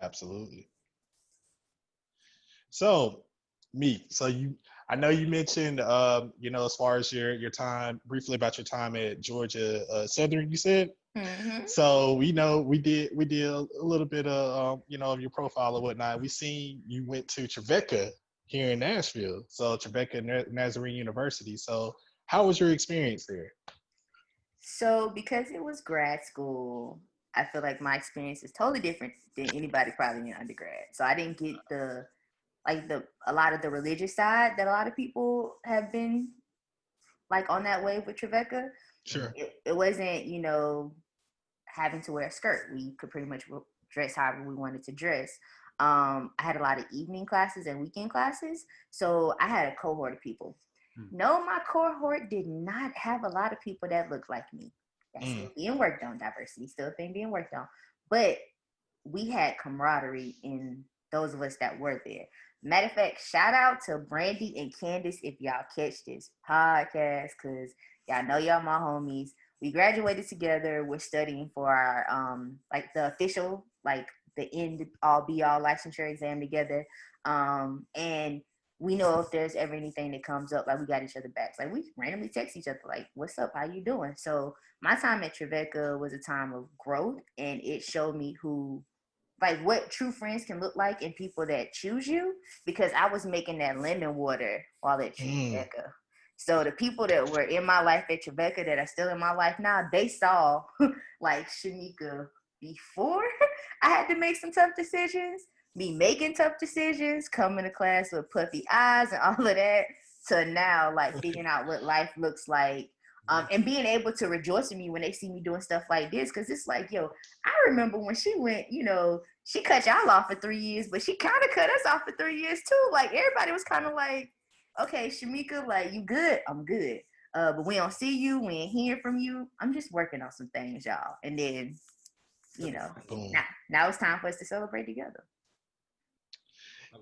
Absolutely. So, Meek, I know you mentioned, as far as your time, briefly about your time at Georgia Southern, you said. Mm-hmm. So we did a little bit of of your profile or whatnot. We seen you went to Chemyeeka here in Nashville, so Chemyeeka Nazarene University. So how was your experience there? So because it was grad school, I feel like my experience is totally different than anybody probably in undergrad. So I didn't get a lot of the religious side that a lot of people have been like on that wave with Chemyeeka. Sure. It wasn't, having to wear a skirt. We could pretty much dress however we wanted to dress. I had a lot of evening classes and weekend classes. So I had a cohort of people. No, my cohort did not have a lot of people that looked like me. That's still being worked on. Diversity still thing being worked on. But we had camaraderie in those of us that were there. Matter of fact, shout out to Brandy and Candace if y'all catch this podcast, because y'all know y'all my homies. We graduated together. We're studying for our the official, the end all be all licensure exam together. And we know if there's ever anything that comes up, like we got each other backs. Like we randomly text each other, like, "What's up? How you doing?" So my time at Chemyeeka was a time of growth, and it showed me who, like, what true friends can look like and people that choose you. Because I was making that lemon water while at Chemyeeka. So the people that were in my life at Chemyeeka that are still in my life now, they saw like Chemyeeka before I had to make some tough decisions, me making tough decisions, coming to class with puffy eyes and all of that, to now like figuring out what life looks like. And being able to rejoice with me when they see me doing stuff like this. Cause it's like, yo, I remember when she went, she cut y'all off for 3 years, but she kind of cut us off for 3 years too. Like everybody was kind of like, okay, Chemyeeka, like you good? I'm good. But we don't see you, we ain't hearing from you. I'm just working on some things, y'all. And then, now it's time for us to celebrate together.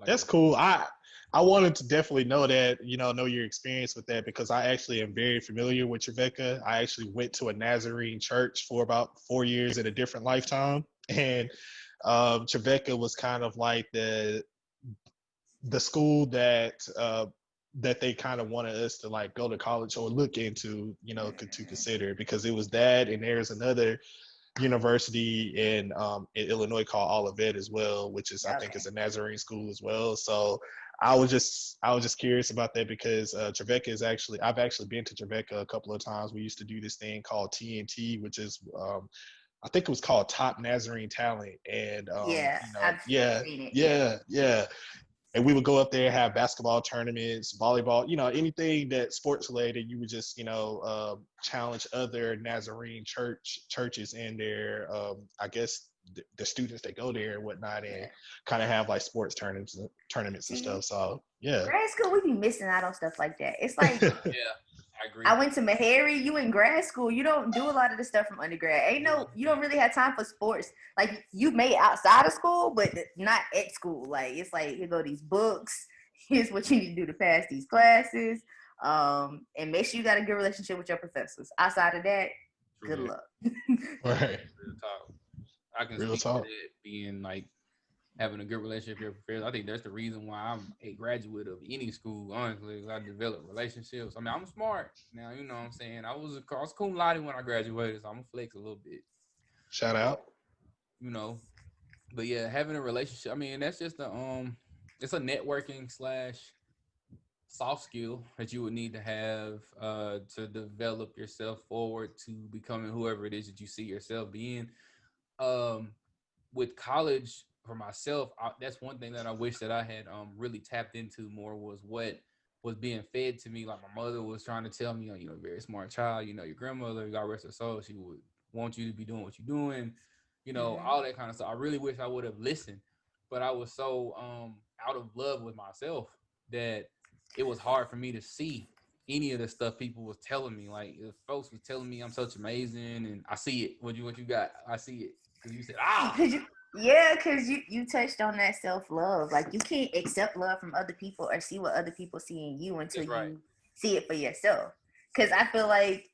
That's cool. I wanted to definitely know that, know your experience with that, because I actually am very familiar with Chemyeeka. I actually went to a Nazarene church for about 4 years in a different lifetime. And Chemyeeka was kind of like the school that they kind of wanted us to like go to college or look into, to consider, because it was that, and there's another university in Illinois called Olivet as well, which is, I think, is a Nazarene school as well. So I was just curious about that, because Chemyeeka is actually, I've actually been to Chemyeeka a couple of times. We used to do this thing called TNT, which is I think it was called Top Nazarene Talent, and I've seen it. Yeah. And we would go up there, have basketball tournaments, volleyball, anything that sports related. You would just, challenge other Nazarene churches in their, I guess, the students that go there and whatnot, and kind of have like sports tournaments and stuff. So yeah. Grad school, we be missing out on stuff like that. It's like, yeah, I agree. I went to Meharry. You in grad school, you don't do a lot of the stuff from undergrad. You don't really have time for sports. Like you made outside of school, but not at school. Like it's like, here go these books. Here's what you need to do to pass these classes. And make sure you got a good relationship with your professors. Outside of that, good luck. Right. Real talk. I can speak to that being like having a good relationship with your professors. I think that's the reason why I'm a graduate of any school, honestly, because I developed relationships. I mean, I'm smart now, you know what I'm saying? I was cum laude when I graduated, so I'm gonna flex a little bit. Shout out. But yeah, having a relationship, I mean, that's just it's a networking / soft skill that you would need to have to develop yourself forward to becoming whoever it is that you see yourself being. With college, for myself, that's one thing that I wish that I had really tapped into more, was what was being fed to me. Like my mother was trying to tell me, very smart child, your grandmother, God rest her soul, she would want you to be doing what you're doing, all that kind of stuff. I really wish I would have listened, but I was so out of love with myself that it was hard for me to see any of the stuff people was telling me. Like if folks was telling me I'm such amazing, and I see it. What you got? I see it. Because you said, because you touched on that self-love. Like you can't accept love from other people or see what other people see in you until you see it for yourself. Because I feel like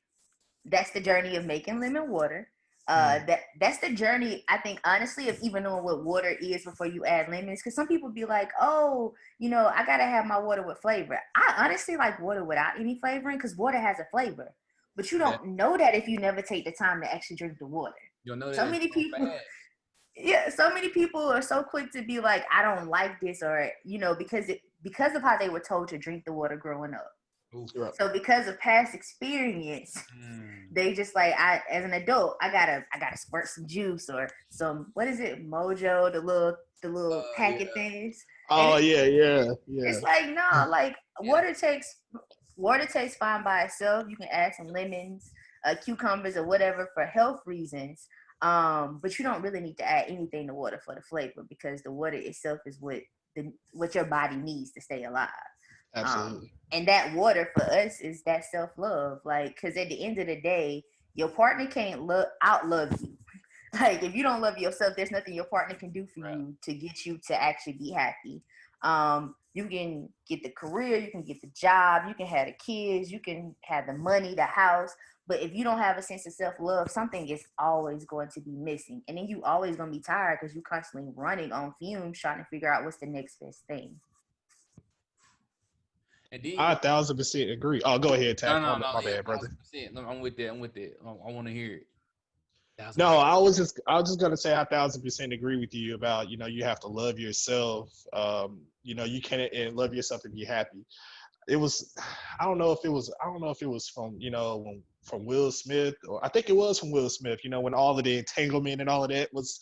that's the journey of making lemon water. That's the journey, I think, honestly, of even knowing what water is before you add lemons. Because some people be like, oh, I gotta have my water with flavor. I honestly like water without any flavoring, because water has a flavor. But you don't know that if you never take the time to actually drink the water. You'll know that so many people so many people are so quick to be like, I don't like this, or because of how they were told to drink the water growing up. Right. So because of past experience, they just like, as an adult, I gotta squirt some juice or some, what is it, Mojo, the little packet things. Oh yeah. It's like, no, like water tastes fine by itself. You can add some lemons, cucumbers, or whatever for health reasons. But you don't really need to add anything to water for the flavor, because the water itself is what your body needs to stay alive. Absolutely. And that water for us is that self-love. Like, because at the end of the day, your partner can't outlove you. Like, if you don't love yourself, there's nothing your partner can do for you to get you to actually be happy. You can get the career, you can get the job, you can have the kids, you can have the money, the house. But if you don't have a sense of self-love, something is always going to be missing. And then you always going to be tired because you're constantly running on fumes trying to figure out what's the next best thing. And then I 1,000% agree. Oh, go ahead, Tack. no, My yeah, bad, brother. 1,000%. I'm with that. I want to hear it. No, I was just gonna say I 1,000% agree with you about, you have to love yourself. You can't and love yourself and be happy. It was, I don't know if it was from, from Will Smith, or I think it was from Will Smith, when all of the entanglement and all of that was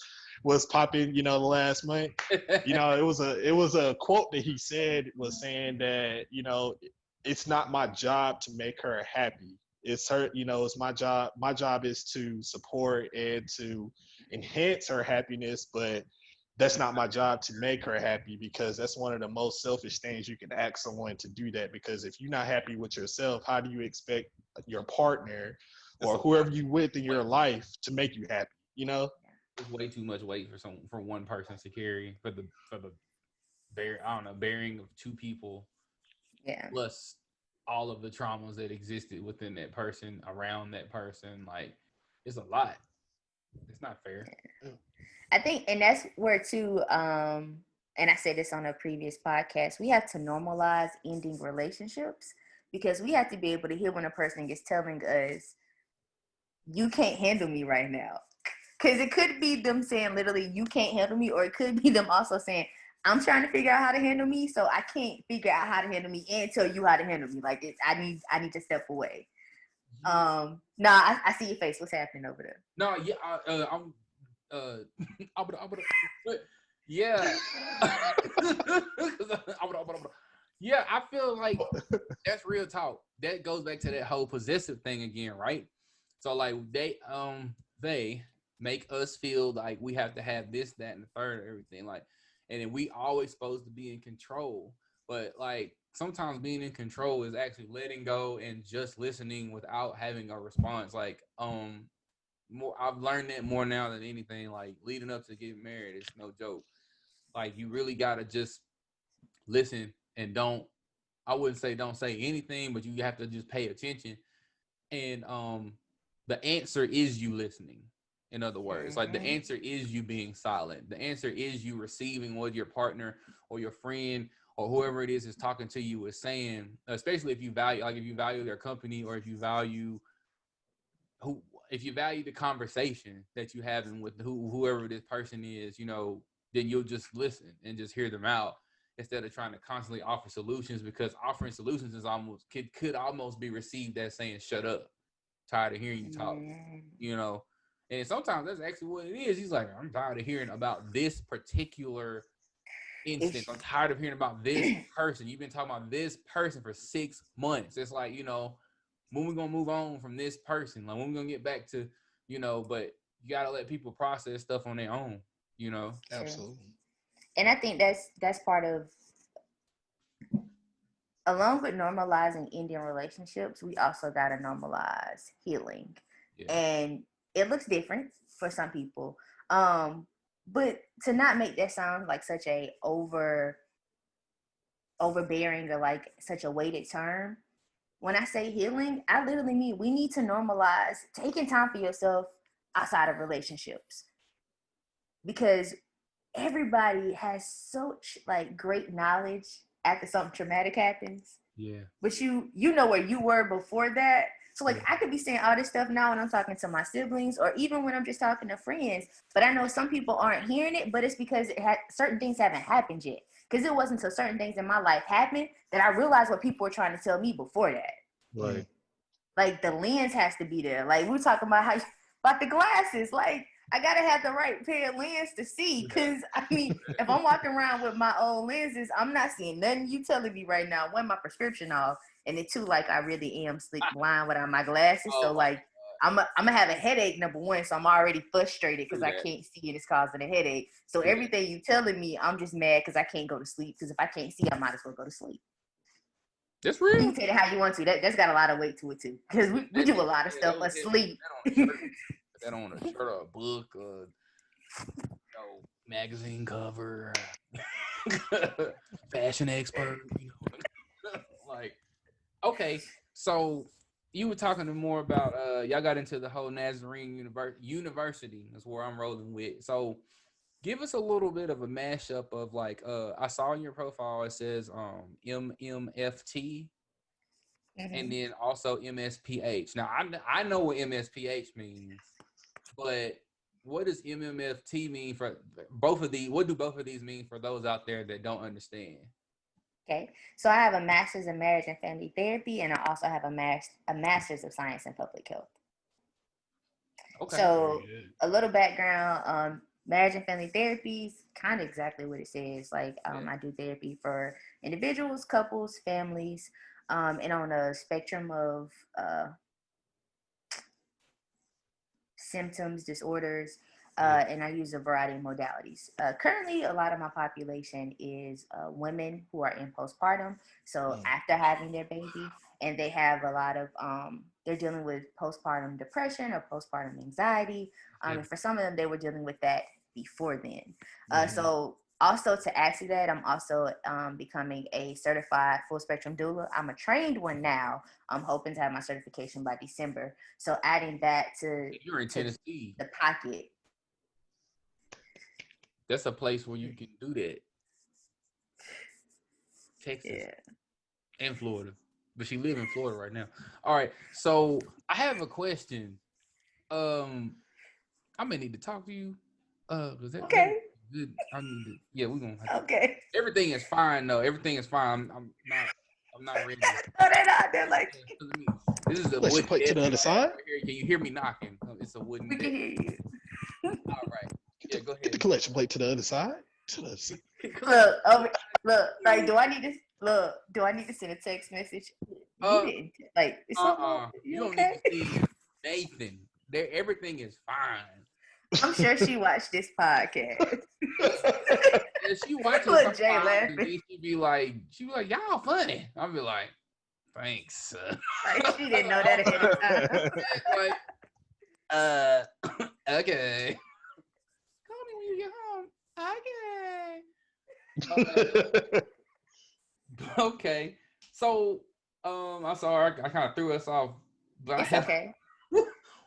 popping, the last month. It was a quote that he said, was saying that, it's not my job to make her happy. It's her, it's my job. My job is to support and to enhance her happiness, but that's not my job to make her happy, because that's one of the most selfish things you can ask someone to do that. Because if you're not happy with yourself, how do you expect your partner or whoever you with in your life to make you happy? It's way too much weight for one person to carry for the bearing of two people. Yeah. Plus all of the traumas that existed within that person, around that person. Like, it's a lot. It's not fair. I think, and that's where too, and I said this on a previous podcast, we have to normalize ending relationships, because we have to be able to hear when a person is telling us, you can't handle me right now. Because it could be them saying literally, you can't handle me, or it could be them also saying, I'm trying to figure out how to handle me, so I can't figure out how to handle me and tell you how to handle me. Like, I need to step away. I see your face. What's happening over there? No, yeah, yeah. Yeah, I feel like that's real talk. That goes back to that whole possessive thing again, right? So like they make us feel like we have to have this, that, and the third, everything, like, and then we always supposed to be in control. But like, sometimes being in control is actually letting go and just listening without having a response. Like, more, I've learned that more now than anything. Like, leading up to getting married, it's no joke. Like, you really gotta just listen and I wouldn't say don't say anything, but you have to just pay attention. And the answer is you listening. In other words, like, the answer is you being silent. The answer is you receiving what your partner or your friend or whoever it is talking to you is saying, especially if you value their company, or if you value the conversation that you having with whoever this person is, then you'll just listen and just hear them out, instead of trying to constantly offer solutions, because offering solutions is could almost be received as saying, shut up, tired of hearing you talk, and sometimes that's actually what it is. He's like, I'm tired of hearing about this particular instance. I'm tired of hearing about this person. You've been talking about this person for 6 months. It's like, when we gonna move on from this person? Like, when we gonna get back to, but you gotta let people process stuff on their own, Absolutely. And I think that's part of, along with normalizing ending relationships, we also gotta normalize healing. Yeah. And it looks different for some people. But to not make that sound like such a overbearing or like such a weighted term, when I say healing, I literally mean we need to normalize taking time for yourself outside of relationships, because everybody has such like great knowledge after something traumatic happens. Yeah. But you know where you were before that. So like, I could be saying all this stuff now when I'm talking to my siblings, or even when I'm just talking to friends, but I know some people aren't hearing it, but it's because certain things haven't happened yet. Because it wasn't until certain things in my life happened that I realized what people were trying to tell me before that. Right. Like, the lens has to be there. Like, we were talking about about the glasses. Like, I gotta have the right pair of lenses to see. Because I mean, if I'm walking around with my old lenses, I'm not seeing nothing you telling me right now. One, my prescription off, and then two, like, I really am sleep blind without my glasses. So like, I'm gonna have a headache, number one. So I'm already frustrated because I can't see it. It's causing a headache. So everything you telling me, I'm just mad because I can't go to sleep. Because if I can't see, I might as well go to sleep. That's real. You can take it how you want to. That's got a lot of weight to it too. Because we do a lot of stuff asleep. That on a shirt or a book or magazine cover, fashion expert. Like, okay, so you were talking to more about y'all got into the whole Nazarene University. That's where I'm rolling with. So give us a little bit of a mashup of like I saw in your profile it says MMFT and Mm-hmm. then also MSPH. Now I know what MSPH means, but what does MMFT mean for both of these? What do both of these mean for those out there that don't understand? Okay, so I have a master's in marriage and family therapy, and I also have a master's of science in public health. Okay. Very So good. a little background, marriage and family therapy is kind of exactly what it says. Like Yeah. I do therapy for individuals, couples, families, and on a spectrum of symptoms, disorders, Yeah. and I use a variety of modalities. Currently, a lot of my population is women who are in postpartum. So Mm. after having their baby, and they have a lot of, they're dealing with postpartum depression or postpartum anxiety. Yeah. And for some of them, they were dealing with that before then. Mhm. So also to add to that, I'm also becoming a certified full spectrum doula. I'm a trained one now. I'm hoping to have my certification by December. So adding that You're in to Tennessee. the pocket. That's a place where you can do that. Texas Yeah. and Florida. But she live in Florida right now. All right. So I have a question. I may need to talk to you. Cause that Okay. good. I need to. Yeah, we're gonna have to. Okay. Everything is fine though. Everything is fine. I'm not ready. No, they're not. They're like, This is a Place your wooden plate to desk the we other don't have side. right here. Can you hear me knocking? It's a wooden we desk. can hear you. All right. Yeah, go Get the ahead. collection plate to the other side. To the other side. Look, look. Like, do I need to look? Do I need to send a text message? You Uh, didn't. Like, is something wrong? You You don't need okay? to see Nathan. There, everything is fine. I'm sure she watched this podcast. Yeah, she watches Look, sometimes, Jay and laughing. then she be like, y'all funny. I'll be like, thanks. Like she didn't know that ahead of time. like, okay. Call me when you get home. Okay. Okay. So, I'm sorry, I kind of threw us off, but I It's have. okay.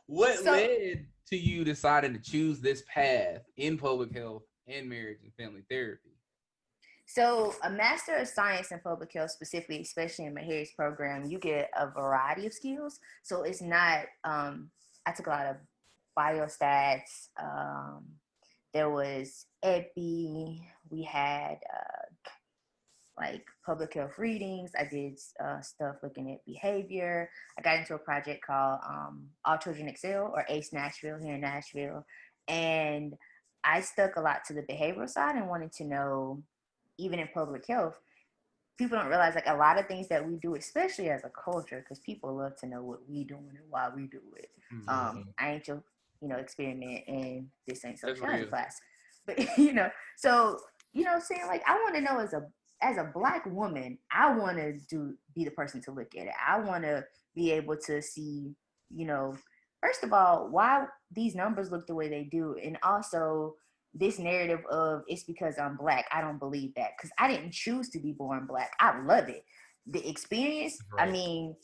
What So, led to you deciding to choose this path in public health and marriage and family therapy? So a Master of Science in Public Health, specifically, especially in my Harry's program, you get a variety of skills. So it's not, I took a lot of biostats. There was EPI. We had like public health readings. I did stuff looking at behavior. I got into a project called All Children Excel, or ACE Nashville here in Nashville. And I stuck a lot to the behavioral side and wanted to know, even in public health, people don't realize like a lot of things that we do, especially as a culture, because people love to know what we doing and why we do it. Mm-hmm. I ain't your, experiment, and this ain't That's sociology real. class. But so saying, like, I want to know, as a black woman, I want to be the person to look at it. I want to be able to see, first of all, why these numbers look the way they do, and also this narrative of it's because I'm black. I don't believe that, because I didn't choose to be born black. I love it. The experience, I Right. mean,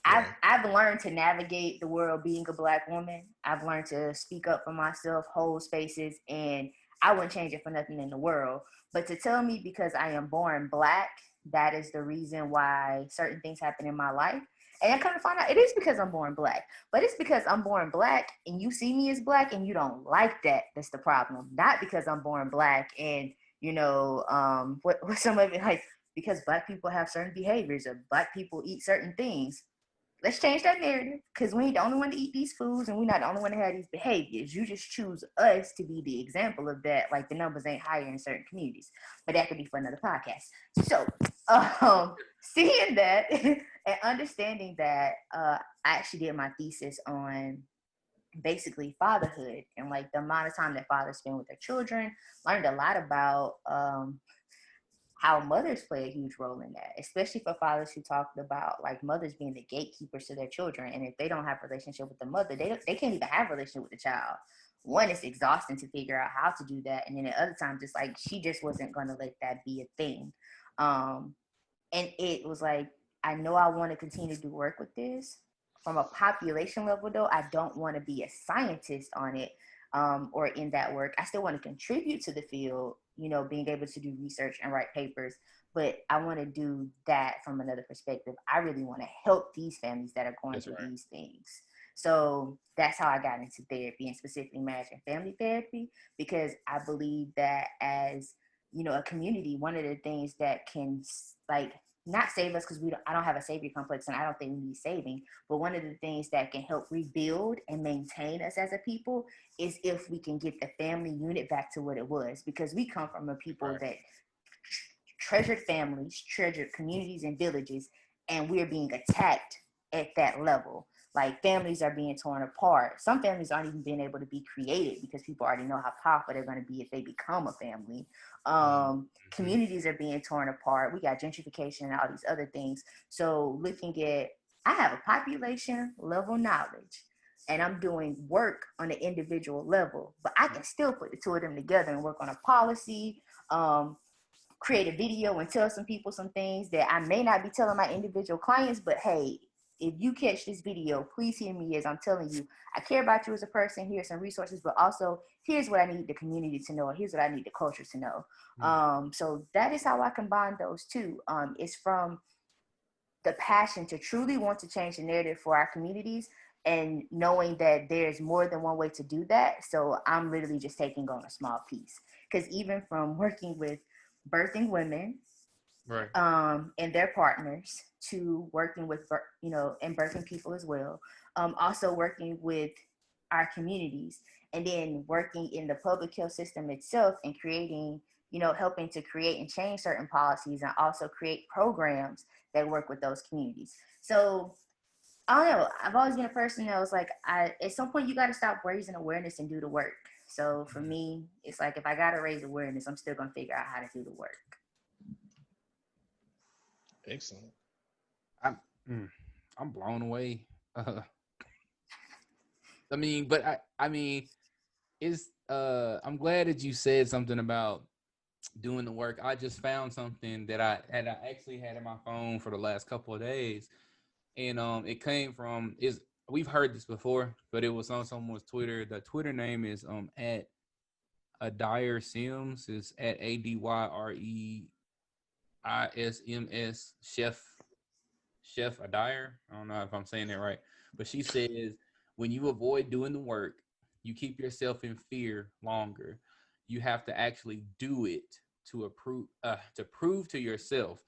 Right. I've learned to navigate the world being a black woman. I've learned to speak up for myself, hold spaces, and I wouldn't change it for nothing in the world. But to tell me because I am born black, that is the reason why certain things happen in my life. And I kind of find out it is because I'm born black, but it's because I'm born black and you see me as black and you don't like that. That's the problem. Not because I'm born black and what some of it, like, because black people have certain behaviors or black people eat certain things. Let's change that narrative, because we ain't the only one to eat these foods and we're not the only one to have these behaviors. You just choose us to be the example of that. Like, the numbers ain't higher in certain communities, but that could be for another podcast. So seeing that and understanding that, I actually did my thesis on basically fatherhood and like the amount of time that fathers spend with their children. Learned a lot about how mothers play a huge role in that, especially for fathers who talked about like mothers being the gatekeepers to their children. And if they don't have a relationship with the mother, they can't even have a relationship with the child. One, it's exhausting to figure out how to do that. And then at other times, it's like she just wasn't going to let that be a thing. And it was like, I know I want to continue to do work with this. From a population level, though, I don't want to be a scientist on it, or in that work. I still want to contribute to the field, being able to do research and write papers, but I want to do that from another perspective. I really want to help these families that are going through these things. So that's how I got into therapy, and specifically marriage and family therapy, because I believe that as, a community, one of the things that can, like, not save us, because I don't have a savior complex and I don't think we need saving, but one of the things that can help rebuild and maintain us as a people is if we can get the family unit back to what it was, because we come from a people that treasured families, treasured communities and villages, and we're being attacked at that level. Like, families are being torn apart. Some families aren't even being able to be created because people already know how powerful they're going to be if they become a family. Communities are being torn apart. We got gentrification and all these other things. So I have a population level knowledge, and I'm doing work on an individual level, but I can still put the two of them together and work on a policy, create a video and tell some people some things that I may not be telling my individual clients, but hey, if you catch this video, please hear me as I'm telling you, I care about you as a person. Here's some resources, but also here's what I need the community to know, or here's what I need the culture to know. So that is how I combine those two. It's from the passion to truly want to change the narrative for our communities, and knowing that there's more than one way to do that. So I'm literally just taking on a small piece, because even from working with birthing women, and their partners, to working with, and birthing people as well. Also working with our communities, and then working in the public health system itself, and creating, helping to create and change certain policies, and also create programs that work with those communities. So I don't know. I've always been a person that was like, at some point you got to stop raising awareness and do the work. So for me, it's like, if I got to raise awareness, I'm still going to figure out how to do the work. Excellent. I'm blown away. I mean, but I mean, it's I'm glad that you said something about doing the work. I just found something that I actually had in my phone for the last couple of days, and it came from we've heard this before, but it was on someone's Twitter. The Twitter name is at Adair Sims, is at ADYREISMS Chef Adair. I don't know if I'm saying that right, but she says, when you avoid doing the work, you keep yourself in fear longer. You have to actually do it to prove to yourself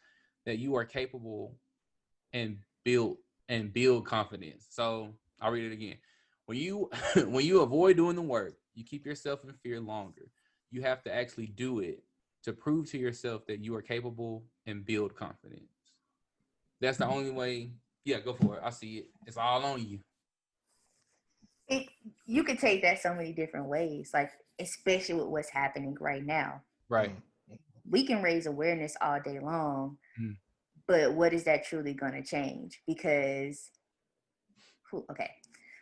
that you are capable and build confidence. So I'll read it again. When you avoid doing the work, you keep yourself in fear longer. You have to actually do it to prove to yourself that you are capable and build confidence. That's the only way. Yeah, go for it. I see it. It's all on you. You could take that so many different ways, like, especially with what's happening right now. Right. We can raise awareness all day long, but what is that truly going to change? Because, okay,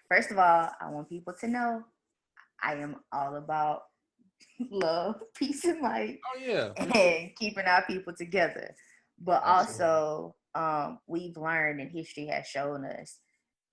first of all, I want people to know I am all about love, peace, and light. Oh, yeah. And keeping our people together. But also, we've learned, and history has shown us,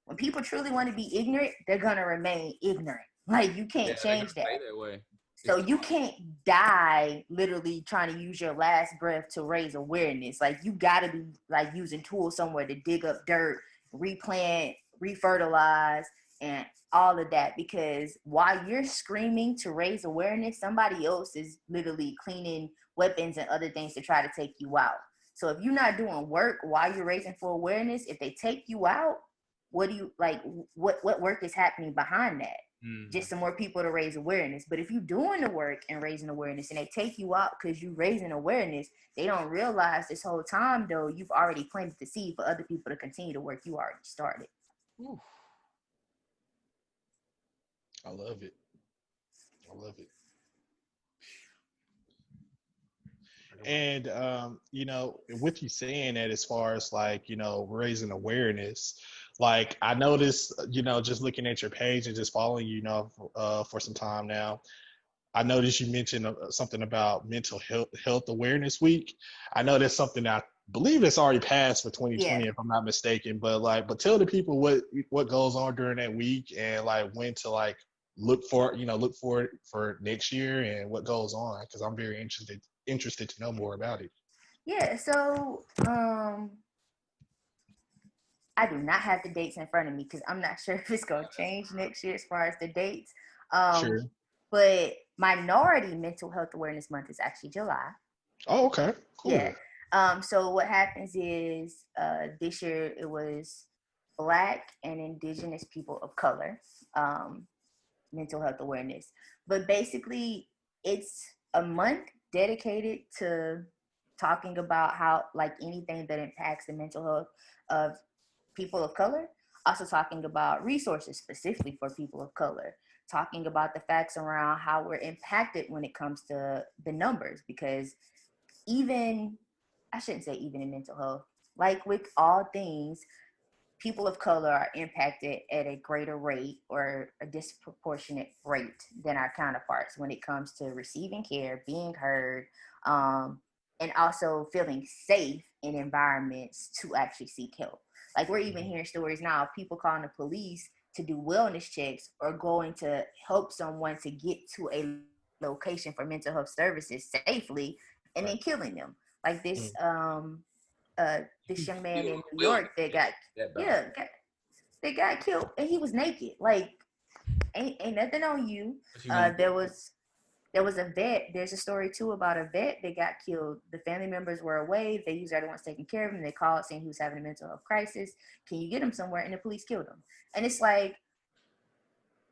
when people truly want to be ignorant, they're going to remain ignorant. Like, you can't change that. Stay that way. So you can't die literally trying to use your last breath to raise awareness. Like, you got to be like using tools somewhere to dig up dirt, replant, refertilize, and all of that. Because while you're screaming to raise awareness, somebody else is literally cleaning weapons and other things to try to take you out. So if you're not doing work while you're raising for awareness, if they take you out, what do you like? What work is happening behind that? Just some more people to raise awareness. But if you're doing the work and raising awareness, and they take you out because you're raising awareness, they don't realize this whole time, though, you've already planted the seed for other people to continue the work you already started. Ooh. I love it. And with you saying that, as far as like, raising awareness, like, I noticed, just looking at your page and just following you, for some time now, I noticed you mentioned something about Mental Health Awareness Week. I know that's something that believe it's already passed for Yeah. 2020 if I'm not mistaken. But tell the people what goes on during that week and like when to like look for it for next year and what goes on because I'm very interested to know more about it. Yeah. So I do not have the dates in front of me because I'm not sure if it's gonna change next year as far as the dates. Um, Sure. but Minority Mental Health Awareness Month is actually July. Oh, okay. Yeah. Cool. So what happens is this year it was Black and Indigenous people of color mental health awareness. But basically, it's a month dedicated to talking about how, like, anything that impacts the mental health of people of color. Also, talking about resources specifically for people of color. Talking about the facts around how we're impacted when it comes to the numbers, because even I shouldn't say even in mental health, like with all things, people of color are impacted at a greater rate or a disproportionate rate than our counterparts when it comes to receiving care, being heard, and also feeling safe in environments to actually seek help. Like we're even hearing stories now of people calling the police to do wellness checks or going to help someone to get to a location for mental health services safely and then Right. killing them. Like Mm. this You young man feel in the New wilderness York that got that bad. yeah got, they got killed and he was naked. Like ain't nothing on you. But you want to There was a vet. There's a story too about a vet that got killed. The family members were away. They usually are the ones taking care of him. They called saying he was having a mental health crisis. Can you get him somewhere? And the police killed him. And it's like,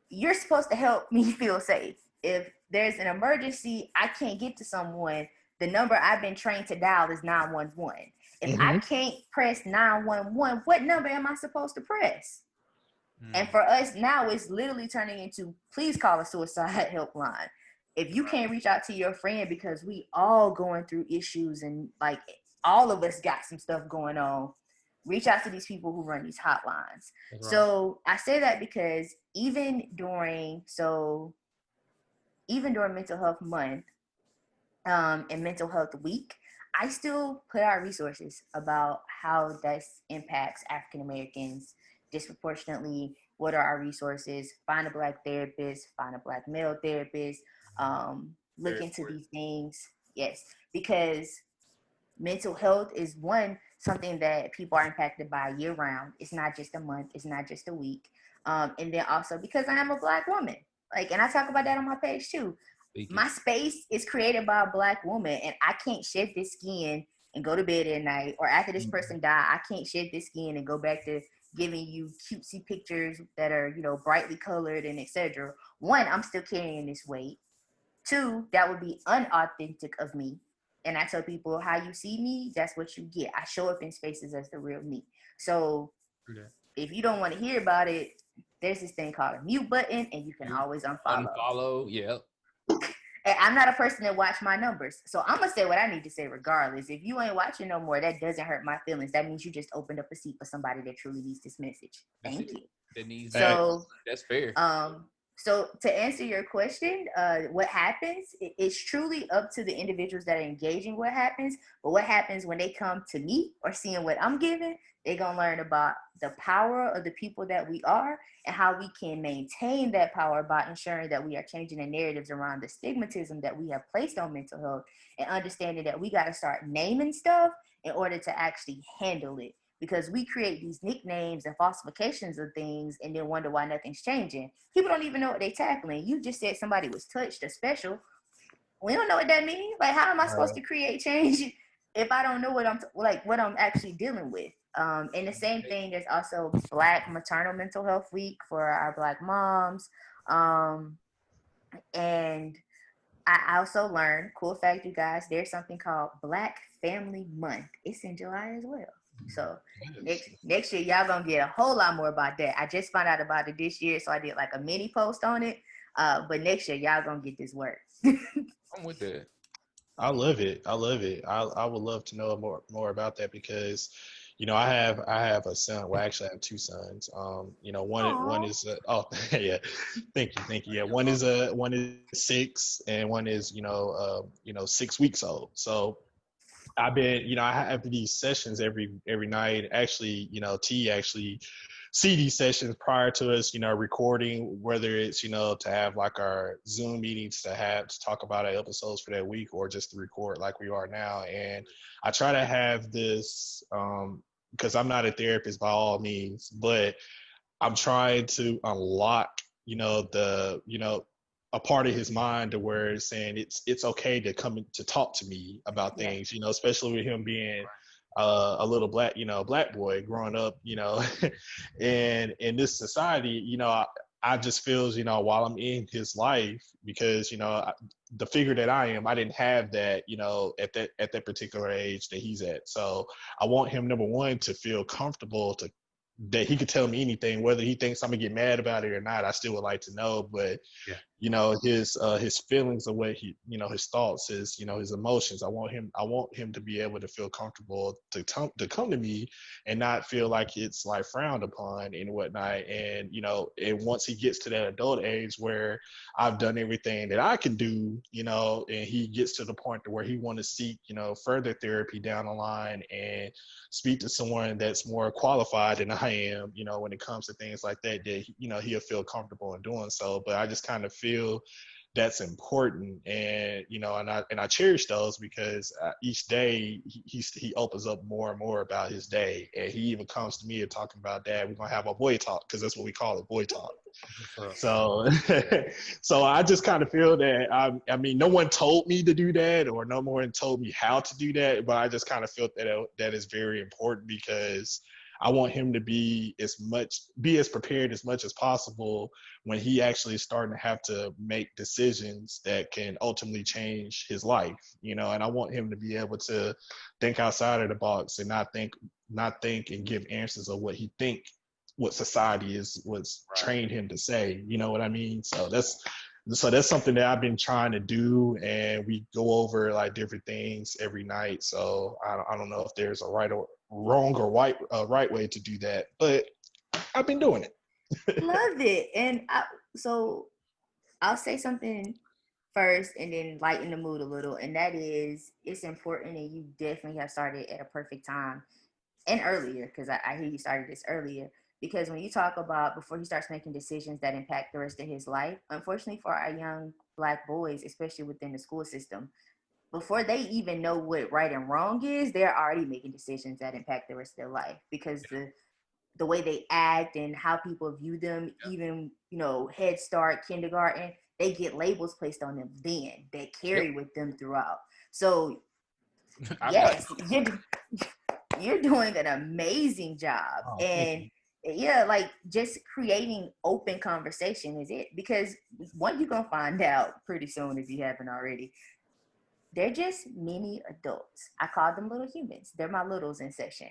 you're supposed to help me feel safe. If there's an emergency, I can't get to someone. The number I've been trained to dial is 911. If I Mm-hmm. can't press 911, what number am I supposed to press? And mm, for us now, it's literally turning into please call a suicide helpline. If you can't reach out to your friend because we all going through issues and like all of us got some stuff going on, reach out to these people who run these hotlines. that's right. So I say that because even during mental health month and mental health week, I still put out resources about how this impacts African Americans disproportionately. What are our resources? Find a Black therapist, find a Black male therapist, look Very into important. these things. Yes, because mental health is something that people are impacted by year round. It's not just a month, it's not just a week. And then also because I am a Black woman, like, and I talk about that on my page too. Speak it. My space is created by a Black woman, and I can't shed this skin and go to bed at night, or after this person die, I can't shed this skin and go back to giving you cutesy pictures that are, brightly colored and etc. One, I'm still carrying this weight. Two, that would be unauthentic of me. And I tell people, how you see me, that's what you get. I show up in spaces as the real me. So Do that. if you don't want to hear about it, there's this thing called a mute button, and you can You always unfollow. unfollow. Yeah. And I'm not a person that watch my numbers. So I'm gonna say what I need to say regardless. If you ain't watching no more, that doesn't hurt my feelings. That means you just opened up a seat for somebody that truly needs this message. That's Thank it. you. That needs that. Facts. So That's fair. Um, so to answer your question, what happens? It's truly up to the individuals that are engaging what happens. But what happens when they come to me or seeing what I'm giving, they're gonna learn about the power of the people that we are and how we can maintain that power by ensuring that we are changing the narratives around the stigmatism that we have placed on mental health and understanding that we got to start naming stuff in order to actually handle it, because we create these nicknames and falsifications of things and then wonder why nothing's changing. People don't even know what they're tackling. You just said somebody was touched or special. We don't know what that means. Like, how am I supposed to create change if I don't know what I'm actually dealing with? And the same thing, there's also Black Maternal Mental Health Week for our Black moms. And I also learned, cool fact, you guys, there's something called Black Family Month. It's in July as well. So Yes. next year, y'all gonna get a whole lot more about that. I just found out about it this year, so I did like a mini post on it. But next year, y'all gonna get this work. I'm with that. I love it. I love it. I would love to know more about that because, I have a son. Well, actually, I have two sons. One Aww. is yeah, thank you. Yeah, one is 6 and one is 6 weeks old. So I've been, I have these sessions every night. Actually, T actually see these sessions prior to us, recording, whether it's, to have like our Zoom meetings to talk about our episodes for that week, or just to record like we are now. And I try to have this, because I'm not a therapist by all means, but I'm trying to unlock, a part of his mind to where it's saying it's okay to come to talk to me about Yeah. things, especially with him being a little black boy growing up, and in this society, I just feels, while I'm in his life, because, the figure that I am, I didn't have that, at that particular age that he's at. So I want him, number one, to feel comfortable that he could tell me anything, whether he thinks I'm gonna get mad about it or not. I still would like to know, but Yeah. His feelings, the way he, his thoughts, his emotions. I want him to be able to feel comfortable to come to me and not feel like it's like frowned upon and whatnot. And and once he gets to that adult age where I've done everything that I can do, and he gets to the point to where he want to seek, further therapy down the line and speak to someone that's more qualified than I am, when it comes to things like that, he'll feel comfortable in doing so. But I just kind of feel that's important, and I cherish those, because each day he opens up more and more about his day, and he even comes to me and talking about, Dad, we're gonna have a boy talk, because that's what we call it, boy talk. So so I just kind of feel that I mean, no one told me to do that, or no one told me how to do that, but I just kind of felt that is very important, because I want him to be as prepared as much as possible when he actually is starting to have to make decisions that can ultimately change his life, and I want him to be able to think outside of the box and not think and give answers of what society was trained him to say. You know what I mean? So that's something that I've been trying to do, and we go over like different things every night. So I don't know if there's a right or wrong or right way to do that, but I've been doing it. Love it. And so I'll say something first and then lighten the mood a little. And that is, it's important, and you definitely have started at a perfect time and earlier, because I hear you started this earlier. Because when you talk about before he starts making decisions that impact the rest of his life, unfortunately for our young Black boys, especially within the school system, before they even know what right and wrong is, they're already making decisions that impact the rest of their life, because the way they act and how people view them, even, Head Start, kindergarten, they get labels placed on them then that carry with them throughout. So yes, you're doing an amazing job. Oh, And yeah, like, just creating open conversation is it, because one, you're gonna find out pretty soon, if you haven't already, they're just mini adults. I call them little humans. They're my littles in section.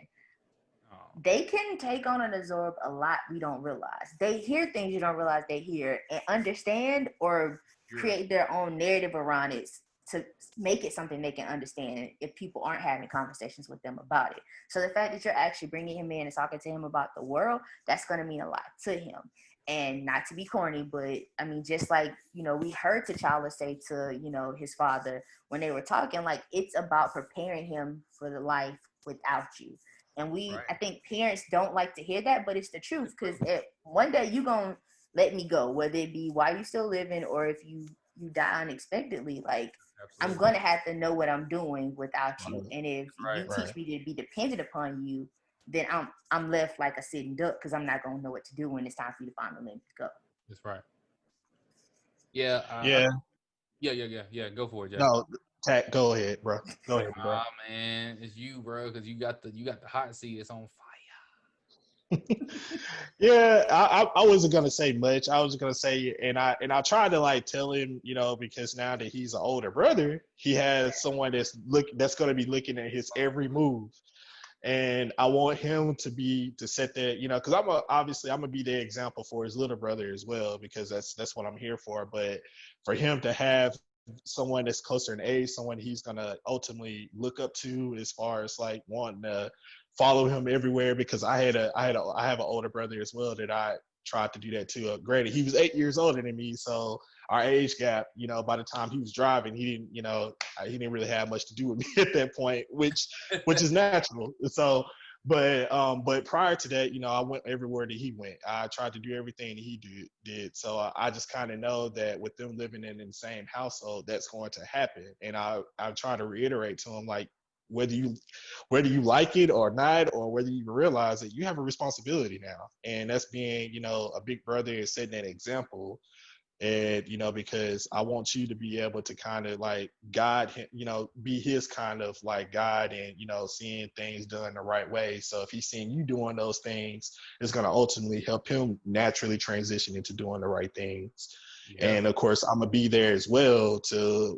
They can take on and absorb a lot we don't realize. They hear things you don't realize they hear, and understand or create their own narrative around it to make it something they can understand if people aren't having conversations with them about it. So the fact that you're actually bringing him in and talking to him about the world, that's going to mean a lot to him. And not to be corny, but I mean, just like, we heard T'Challa say to, his father when they were talking, like, it's about preparing him for the life without you. And I think parents don't like to hear that, but it's the truth, because one day you're going to let me go, whether it be while you still living or if you die unexpectedly. Like, I'm going to have to know what I'm doing without you. And if you teach me to be dependent upon you, then I'm left like a sitting duck, because I'm not going to know what to do when it's time for you to finally let me go. That's right. Yeah. Yeah. Go for it, Jay. No, go ahead, bro. Go ahead, bro. Man, it's you, bro, because you got the hot seat. It's on fire. Yeah, I wasn't gonna say much. I was gonna say, and I tried to like tell him, because now that he's an older brother, he has someone that's gonna be looking at his every move, and I want him to set that, because I'm gonna be the example for his little brother as well, because that's what I'm here for. But for him to have someone that's closer in age, someone he's gonna ultimately look up to, as far as like wanting to follow him everywhere, because I have an older brother as well that tried to do that too. Granted, he was 8 years older than me, so our age gap, by the time he was driving, he didn't really have much to do with me at that point, which is natural. So, but prior to that, I went everywhere that he went. I tried to do everything that he did. So I just kind of know that with them living in the same household, that's going to happen. And I try to reiterate to him, like, whether you like it or not, or whether you realize that you have a responsibility now, and that's being, a big brother and setting that example. And because I want you to be able to kind of like guide him, be his kind of like guide, and seeing things done the right way. So if he's seeing you doing those things, it's going to ultimately help him naturally transition into doing the right things. Yeah. And of course, I'm gonna be there as well to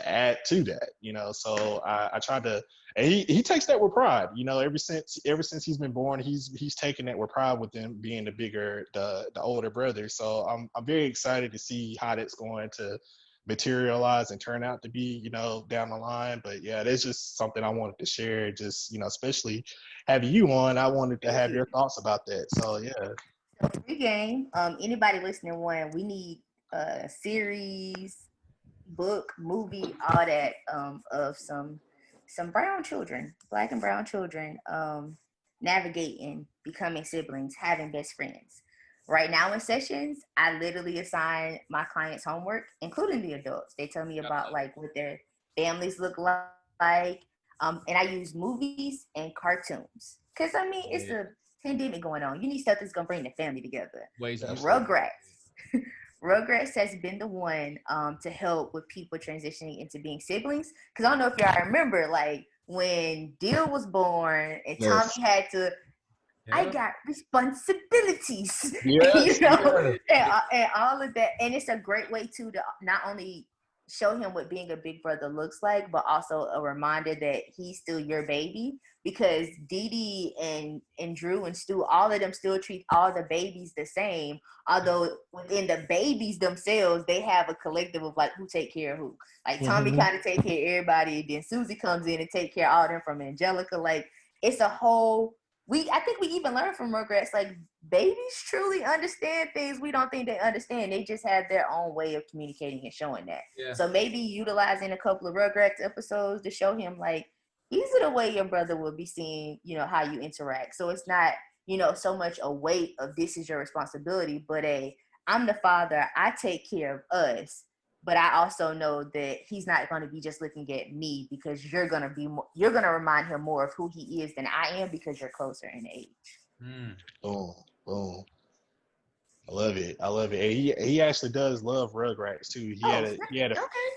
add to that. So I try to, and he takes that with pride. Ever since he's been born, he's taken that with pride with him being the older brother. So I'm very excited to see how that's going to materialize and turn out to be, down the line. But yeah, that's just something I wanted to share. Just especially having you on, I wanted to have your thoughts about that. So yeah. Free game. Anybody listening, we need series, book, movie, all that of some brown children, Black and brown children, navigating, becoming siblings, having best friends. Right now in sessions, I literally assign my clients homework, including the adults. They tell me about like what their families look like, and I use movies and cartoons because it's a pandemic going on. You need stuff that's gonna bring the family together. Rugrats. Rugrats has been the one to help with people transitioning into being siblings. Because I don't know if y'all remember, like when Dill was born and Tommy had to, I got responsibilities, yes, and all of that. And it's a great way to not only show him what being a big brother looks like, but also a reminder that he's still your baby. Because Dee Dee and Drew and Stu, all of them still treat all the babies the same. Although within the babies themselves, they have a collective of like who take care of who. Like Tommy kind of take care of everybody, and then Susie comes in and take care of all them from Angelica. Like it's a whole. I think we even learned from Rugrats, like babies truly understand things we don't think they understand. They just have their own way of communicating and showing that. Yeah. So maybe utilizing a couple of Rugrats episodes to show him like, these are the way your brother will be seeing, how you interact. So it's not, so much a weight of this is your responsibility, but I'm the father, I take care of us. But I also know that he's not going to be just looking at me because you're going to remind him more of who he is than I am because you're closer in age. Boom. I love it. And he actually does love Rugrats too.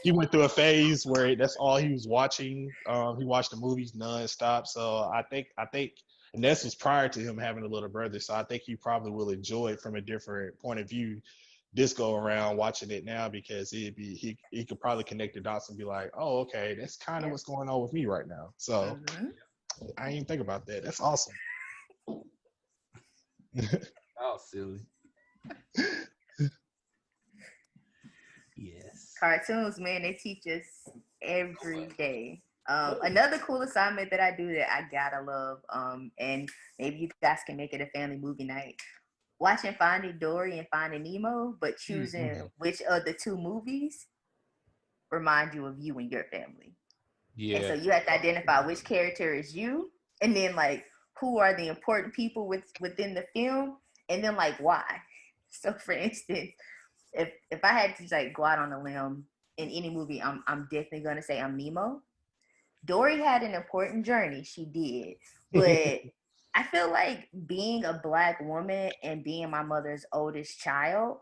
He went through a phase where that's all he was watching. He watched the movies nonstop. So I think, and this was prior to him having a little brother. So I think he probably will enjoy it from a different point of view this go around watching it now, because he could probably connect the dots and be like, oh, okay, that's kind of what's going on with me right now. So I didn't even think about that. That's awesome. Oh, silly. Yes. Cartoons, man, they teach us every day. Another cool assignment that I do that I gotta love, and maybe you guys can make it a family movie night. Watching Finding Dory and Finding Nemo, but choosing which of the two movies remind you of you and your family. Yeah. And so you have to identify which character is you, and then like who are the important people within the film, and then like why. So for instance, if I had to like go out on a limb in any movie, I'm definitely gonna say I'm Nemo. Dory had an important journey, she did, but I feel like being a Black woman and being my mother's oldest child,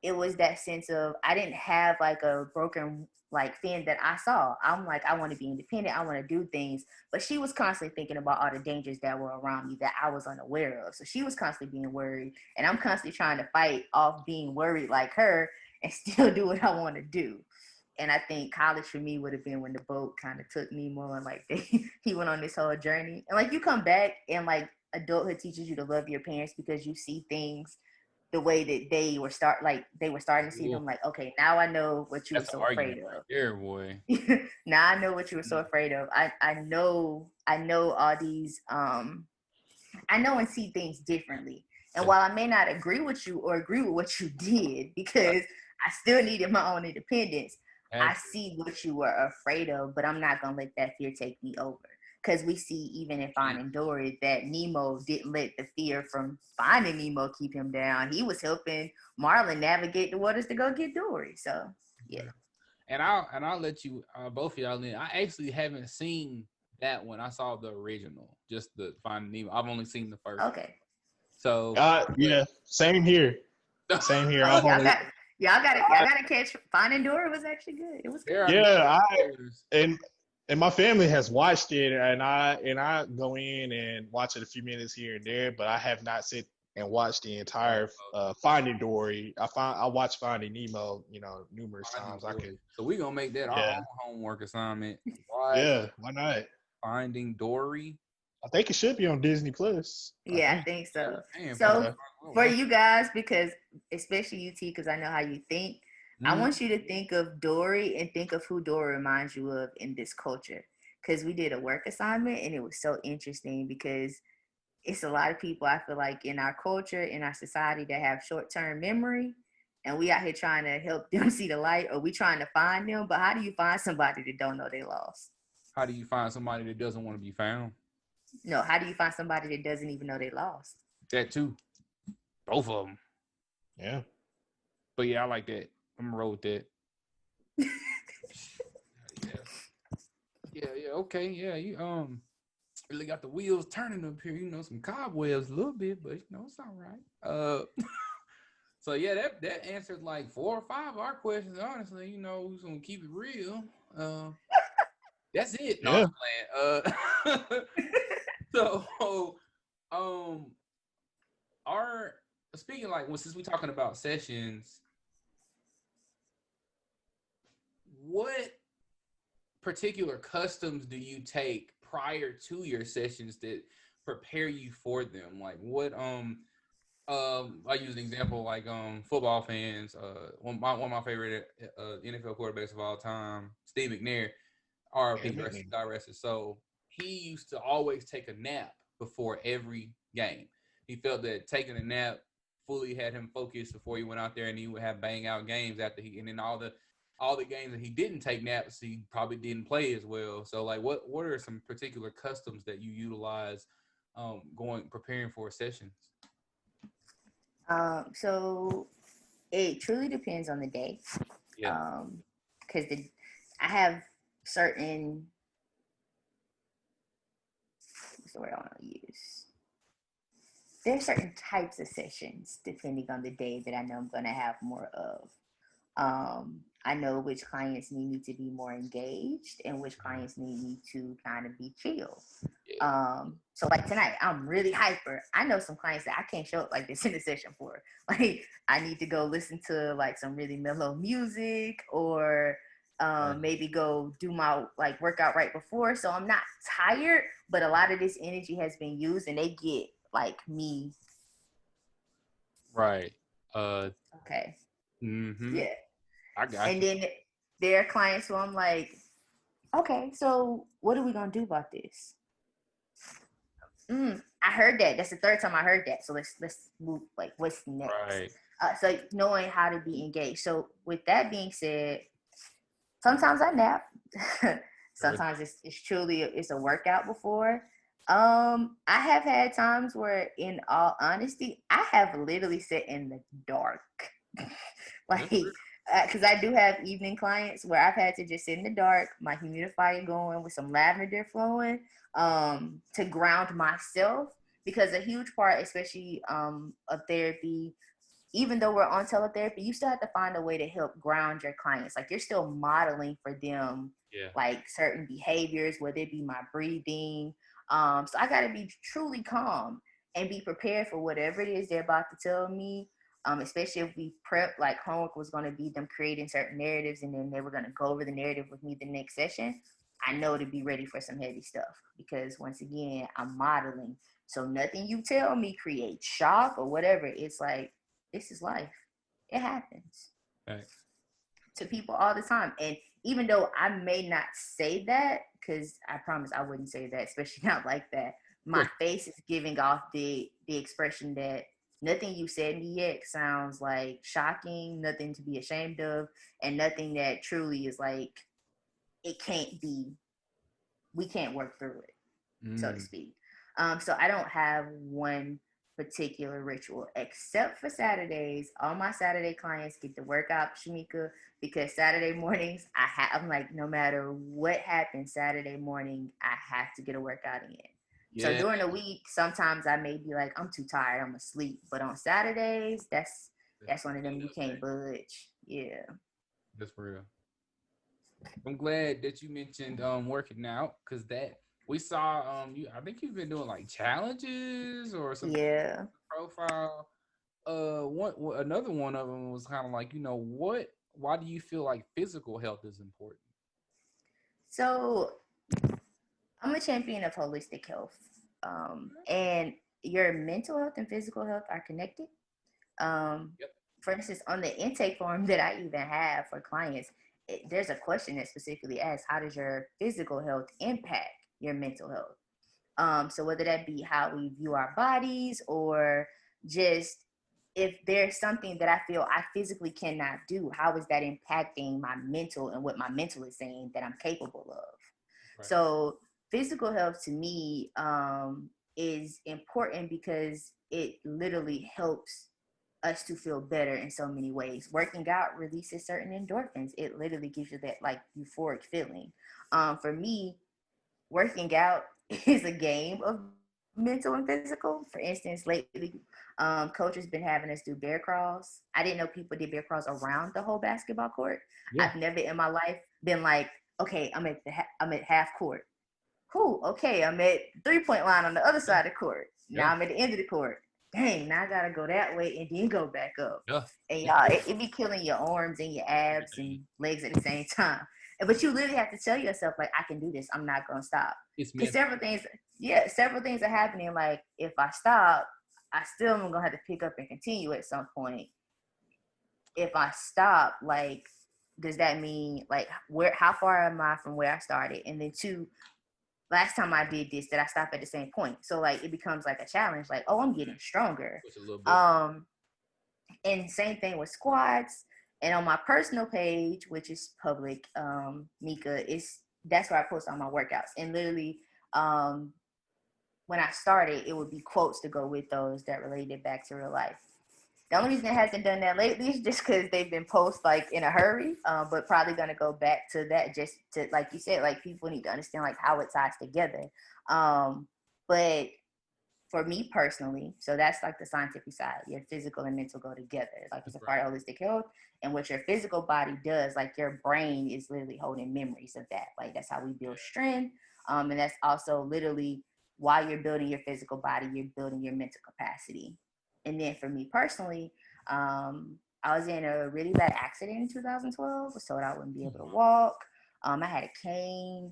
it was that sense of I didn't have like a broken like Finn that I saw. I'm like, I want to be independent. I want to do things. But she was constantly thinking about all the dangers that were around me that I was unaware of. So she was constantly being worried. And I'm constantly trying to fight off being worried like her and still do what I want to do. And I think college for me would have been when the boat kind of took Nemo and like he went on this whole journey. And like you come back and like adulthood teaches you to love your parents because you see things the way that they were starting to see them. Like, okay, now I know what you were so afraid of. Here, boy. Now I know what you were so afraid of. I know all these. I know and see things differently. And while I may not agree with you or agree with what you did, because I still needed my own independence, I see what you were afraid of, but I'm not going to let that fear take me over. Because we see, even in Finding Dory, that Nemo didn't let the fear from finding Nemo keep him down. He was helping Marlin navigate the waters to go get Dory. So, yeah. And I'll let you both of y'all in. I actually haven't seen that one. I saw the original, just the Finding Nemo. I've only seen the first. Okay. So yeah, same here. Same here. Oh, y'all gotta catch Finding Dory was actually good. It was good. Yeah, and my family has watched it, and I go in and watch it a few minutes here and there, but I have not sit and watched the entire Finding Dory. I watched Finding Nemo, numerous times. So we're gonna make that our own homework assignment. Yeah, why not? Finding Dory. I think it should be on Disney Plus. Yeah, I think so. Damn, so for you guys, because especially you, T, because I know how you think, I want you to think of Dory and think of who Dory reminds you of in this culture. Because we did a work assignment and it was so interesting because it's a lot of people, I feel like, in our culture, in our society that have short-term memory, and we out here trying to help them see the light, or we trying to find them. But how do you find somebody that don't know they lost? How do you find somebody that doesn't want to be found? No, how do you find somebody that doesn't even know they lost? That too. Both of them. Yeah. But yeah, I like that. I'm gonna roll with that. Yeah, okay, yeah. You really got the wheels turning up here. Some cobwebs a little bit, but it's all right. So yeah, that answered like 4 or 5 of our questions. Honestly, we're gonna keep it real. That's it. No, I'm playing. So, speaking since we're talking about sessions, what particular customs do you take prior to your sessions that prepare you for them? Like what? I use an example like football fans. One of my favorite NFL quarterbacks of all time, Steve McNair. RP, God rest his soul. He used to always take a nap before every game. He felt that taking a nap fully had him focused before he went out there, and he would have bang out games after and then all the games that he didn't take naps, he probably didn't play as well. So like, what are some particular customs that you utilize preparing for sessions? So it truly depends on the day. Yeah. Because I have certain, what's the word I want to use? There are certain types of sessions depending on the day that I know I'm going to have more of. I know which clients need me to be more engaged and which clients need me to kind of be chill. So like tonight, I'm really hyper. I know some clients that I can't show up like this in the session for. Like I need to go listen to like some really mellow music or maybe go do my like workout right before. So I'm not tired, but a lot of this energy has been used and they get like me. Right. Okay. Mm-hmm. Yeah. I got and you. Then there are clients who I'm like, okay, so what are we gonna do about this? I heard that. That's the third time I heard that. So let's move. Like, what's next? Right. So knowing how to be engaged. So with that being said, sometimes I nap. Sometimes it's truly it's a workout before. I have had times where, in all honesty, I have literally sat in the dark, like. Because I do have evening clients where I've had to just sit in the dark, my humidifier going with some lavender flowing, to ground myself. Because a huge part, especially of therapy, even though we're on teletherapy, you still have to find a way to help ground your clients. Like you're still modeling for them, like certain behaviors, whether it be my breathing. So I got to be truly calm and be prepared for whatever it is they're about to tell me. Especially if we prep, like homework was going to be them creating certain narratives and then they were going to go over the narrative with me the next session. I know to be ready for some heavy stuff because once again, I'm modeling. So nothing you tell me creates shock or whatever. It's like, this is life. It happens to people all the time. And even though I may not say that, because I promise I wouldn't say that, especially not like that, my face is giving off the expression that, nothing you said to me yet sounds like shocking, nothing to be ashamed of, and nothing that truly is like, it can't be, we can't work through it, so to speak. So I don't have one particular ritual except for Saturdays. All my Saturday clients get to work out Chemyeeka, because Saturday mornings I'm like, no matter what happens Saturday morning, I have to get a workout in. So Yeah, during the week, sometimes I may be like, I'm too tired, I'm asleep. But on Saturdays, that's one of them you can't budge. Yeah. That's real. I'm glad that you mentioned working out, because that we saw you. I think you've been doing like challenges or some Yeah. profile. Another one of them was kind of like, what? Why do you feel like physical health is important? So I'm a champion of holistic health, and your mental health and physical health are connected. Yep. For instance, on the intake form that I even have for clients, there's a question that specifically asks, how does your physical health impact your mental health? So whether that be how we view our bodies, or just if there's something that I feel I physically cannot do, how is that impacting my mental and what my mental is saying that I'm capable of? Right. So physical health to me is important because it literally helps us to feel better in so many ways. Working out releases certain endorphins. It literally gives you that like euphoric feeling. For me, working out is a game of mental and physical. For instance, lately, coach has been having us do bear crawls. I didn't know people did bear crawls around the whole basketball court. Yeah. I've never in my life been like, okay, I'm at half court. Cool. Okay, I'm at 3-point line on the other side of the court. Now I'm at the end of the court. Dang, now I gotta go that way and then go back up. Yeah. And y'all, it be killing your arms and your abs and legs at the same time. But you literally have to tell yourself, like, I can do this. I'm not gonna stop. It's Because mental. several things are happening. Like, if I stop, I still am gonna have to pick up and continue at some point. If I stop, like, does that mean like how far am I from where I started? And then two, last time I did this, did I stop at the same point? So like it becomes like a challenge, like, oh, I'm getting stronger. It's a little bit. And same thing with squats. And on my personal page, which is public, Mika, that's where I post all my workouts. And literally, when I started, it would be quotes to go with those that related back to real life. The only reason it hasn't done that lately is just because they've been post like in a hurry, but probably gonna go back to that just to, like you said, like people need to understand like how it ties together. But for me personally, so that's like the scientific side. Your physical and mental go together. Like it's a part of holistic health, and what your physical body does, like your brain is literally holding memories of that. Like that's how we build strength, and that's also literally while you're building your physical body, you're building your mental capacity. And then for me personally, I was in a really bad accident in 2012. Was told I wouldn't be able to walk. I had a cane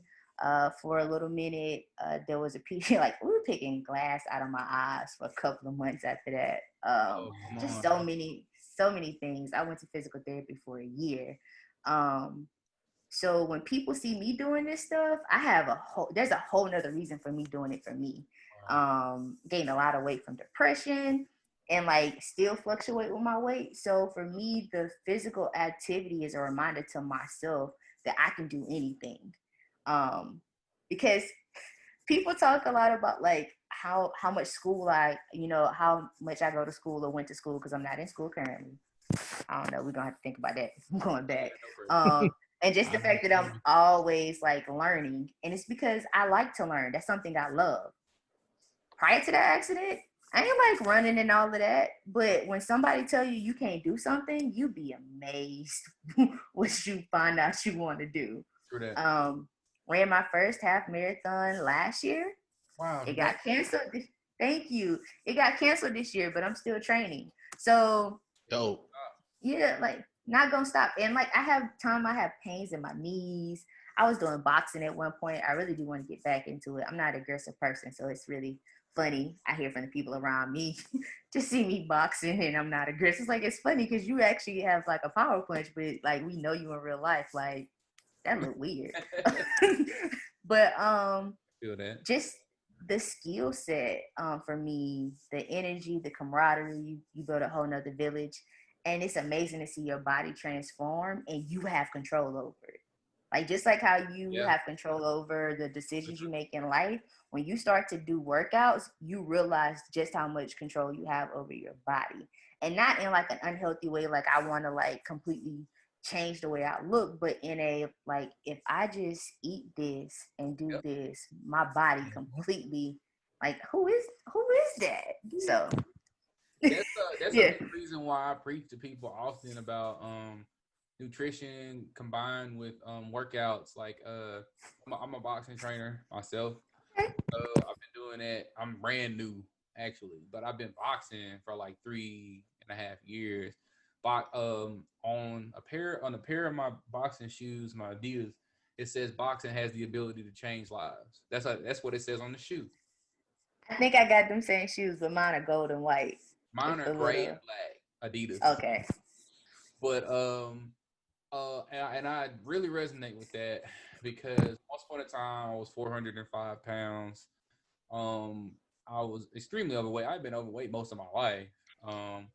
for a little minute. There was a piece like we were picking glass out of my eyes for a couple of months after that. Just so many things. I went to physical therapy for a year. So when people see me doing this stuff, there's a whole nother reason for me doing it for me. Gained a lot of weight from depression and like still fluctuate with my weight. So for me, the physical activity is a reminder to myself that I can do anything. Because people talk a lot about like how much school how much I go to school or went to school, because I'm not in school currently. I don't know. We're gonna have to think about that. I'm going back. And just the fact that I'm always like learning, and it's because I like to learn. That's something I love. Prior to that accident, I ain't like running and all of that. But when somebody tell you you can't do something, you be amazed what you find out you want to do. True that. Ran my first half marathon last year. Wow. It got canceled. Thank you. It got canceled this year, but I'm still training. So Dope. yeah, like not gonna stop. And like I have pains in my knees. I was doing boxing at one point. I really do want to get back into it. I'm not an aggressive person, so it's really funny. I hear from the people around me to see me boxing and I'm not aggressive. It's like it's funny because you actually have like a power punch, but like we know you in real life. Like that look weird. But Feel that. just the skill set, for me, the energy, the camaraderie, you build a whole nother village, and it's amazing to see your body transform and you have control over it. Like just like how you Yeah. have control over the decisions you make in life, when you start to do workouts, you realize just how much control you have over your body. And not in like an unhealthy way, like I want to like completely change the way I look, but in a like if I just eat this and do Yep. this, my body completely like who is that? So That's a yeah. big reason why I preach to people often about nutrition combined with workouts. Like I'm a boxing trainer myself. I've been doing that. I'm brand new actually, but I've been boxing for like 3.5 years. On a pair of my boxing shoes, my Adidas, it says boxing has the ability to change lives. That's what it says on the shoe. I think I got them same shoes, but mine are gold and white with Mine are the gray little and black Adidas, okay. but and I really resonate with that because once upon a time I was 405 pounds. Um, I was extremely overweight. I've been overweight most of my life. Um,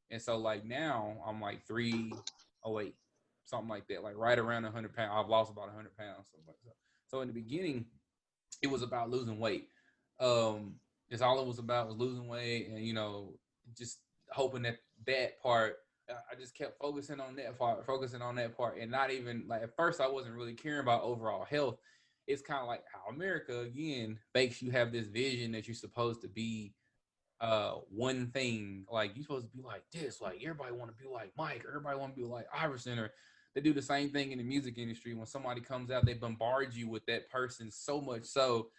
and so like now I'm like 308, something like that, like right around 100 pounds. I've lost about 100 pounds, something like that. So in the beginning, it was about losing weight. It's all it was about was losing weight, and just hoping that part. I just kept focusing on that part, and not even like at first I wasn't really caring about overall health. It's kind of like how America again makes you have this vision that you're supposed to be one thing. Like you're supposed to be like this. Like everybody want to be like Mike. Everybody want to be like Iverson. Or they do the same thing in the music industry. When somebody comes out, they bombard you with that person so much so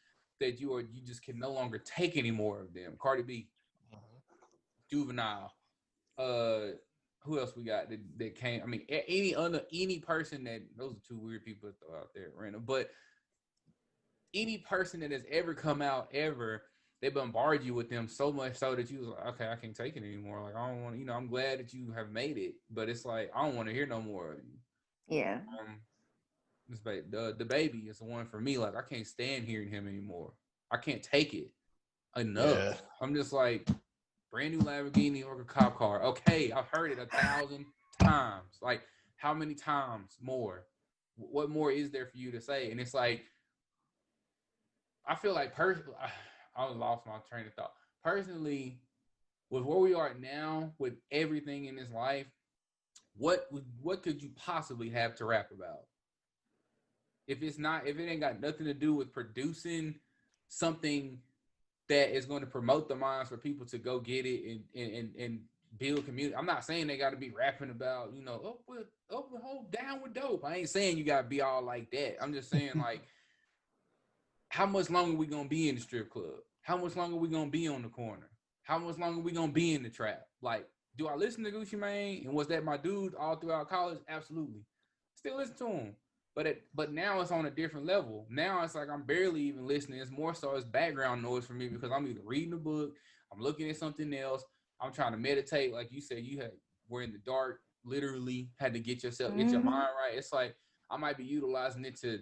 that you just can no longer take any more of them. Cardi B, Juvenile, who else we got that came? I mean, any person that those are two weird people to throw out there random, but any person that has ever come out ever, they bombard you with them so much so that you was like, okay, I can't take it anymore. Like I don't want, I'm glad that you have made it, but it's like I don't want to hear no more of you. Yeah. The baby is the one for me. Like I can't stand hearing him anymore. I can't take it enough. Yeah. I'm just like brand new Lamborghini or a cop car. Okay, I've heard it 1,000 times. Like how many times more? What more is there for you to say? And it's like I feel like I lost my train of thought. Personally, with where we are now, with everything in this life, what could you possibly have to rap about? If it ain't got nothing to do with producing something that is going to promote the minds for people to go get it and build community. I'm not saying they got to be rapping about, down with dope. I ain't saying you got to be all like that. I'm just saying like, how much longer we gonna be in the strip club? How much longer we gonna be on the corner? How much longer we gonna be in the trap? Like, do I listen to Gucci Mane? And was that my dude all throughout college? Absolutely. Still listen to him. But now it's on a different level. Now it's like I'm barely even listening. It's more so it's background noise for me because I'm either reading a book, I'm looking at something else, I'm trying to meditate. Like you said, we're in the dark, literally had to get your mind right. It's like I might be utilizing it to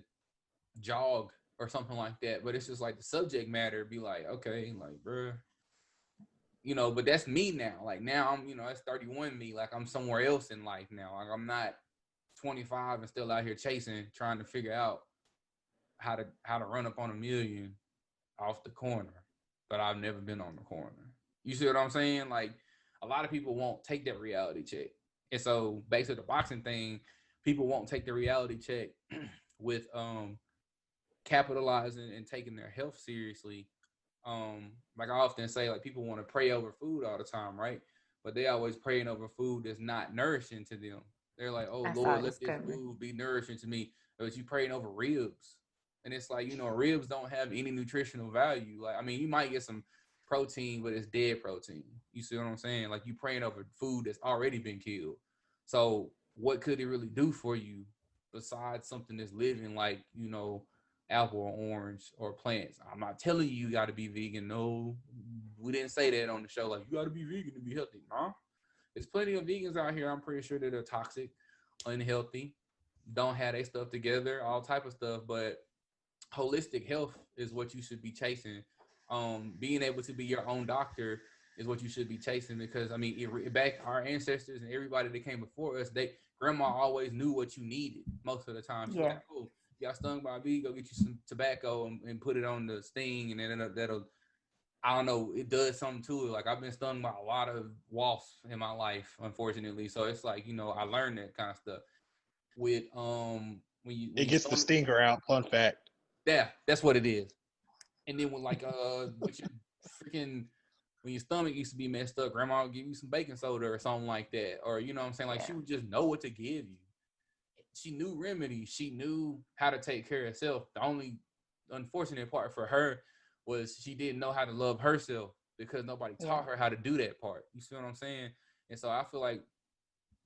jog or something like that, but it's just like the subject matter be like, okay, like, bruh, but that's me now. Like now I'm, that's 31 me. Like I'm somewhere else in life now. Like I'm not 25 and still out here chasing, trying to figure out how to run up on 1,000,000 off the corner, but I've never been on the corner. You see what I'm saying? Like a lot of people won't take that reality check. And so back to the boxing thing, people won't take the reality check with capitalizing and taking their health seriously. Like I often say, like people want to pray over food all the time, right? But they always praying over food that's not nourishing to them. They're like, oh I saw Lord, this let this coming. food be nourishing to me. But you praying over ribs. And it's like, ribs don't have any nutritional value. Like, I mean, you might get some protein, but it's dead protein. You see what I'm saying? Like you praying over food that's already been killed. So what could it really do for you besides something that's living like, apple or orange or plants? I'm not telling you got to be vegan. No, we didn't say that on the show. Like you got to be vegan to be healthy. No, there's plenty of vegans out here. I'm pretty sure that are toxic, unhealthy, don't have their stuff together, all type of stuff. But holistic health is what you should be chasing. being able to be your own doctor is what you should be chasing, because I mean, back our ancestors and everybody that came before us, grandma always knew what you needed most of the time. She's Yeah. like, oh, you got stung by a bee, go get you some tobacco and put it on the sting, and then that'll, I don't know, it does something to it. Like, I've been stung by a lot of wasps in my life, unfortunately. So it's like, you know, I learned that kind of stuff with It gets the stinger out. Fun fact. Yeah, that's what it is. And then with like with your freaking, when your stomach used to be messed up, grandma would give you some baking soda or something like that, or you know what I'm saying, like she would just know what to give you. She knew remedies. She knew how to take care of herself. The only unfortunate part for her was she didn't know how to love herself because nobody taught her how to do that part. You see what I'm saying? And so I feel like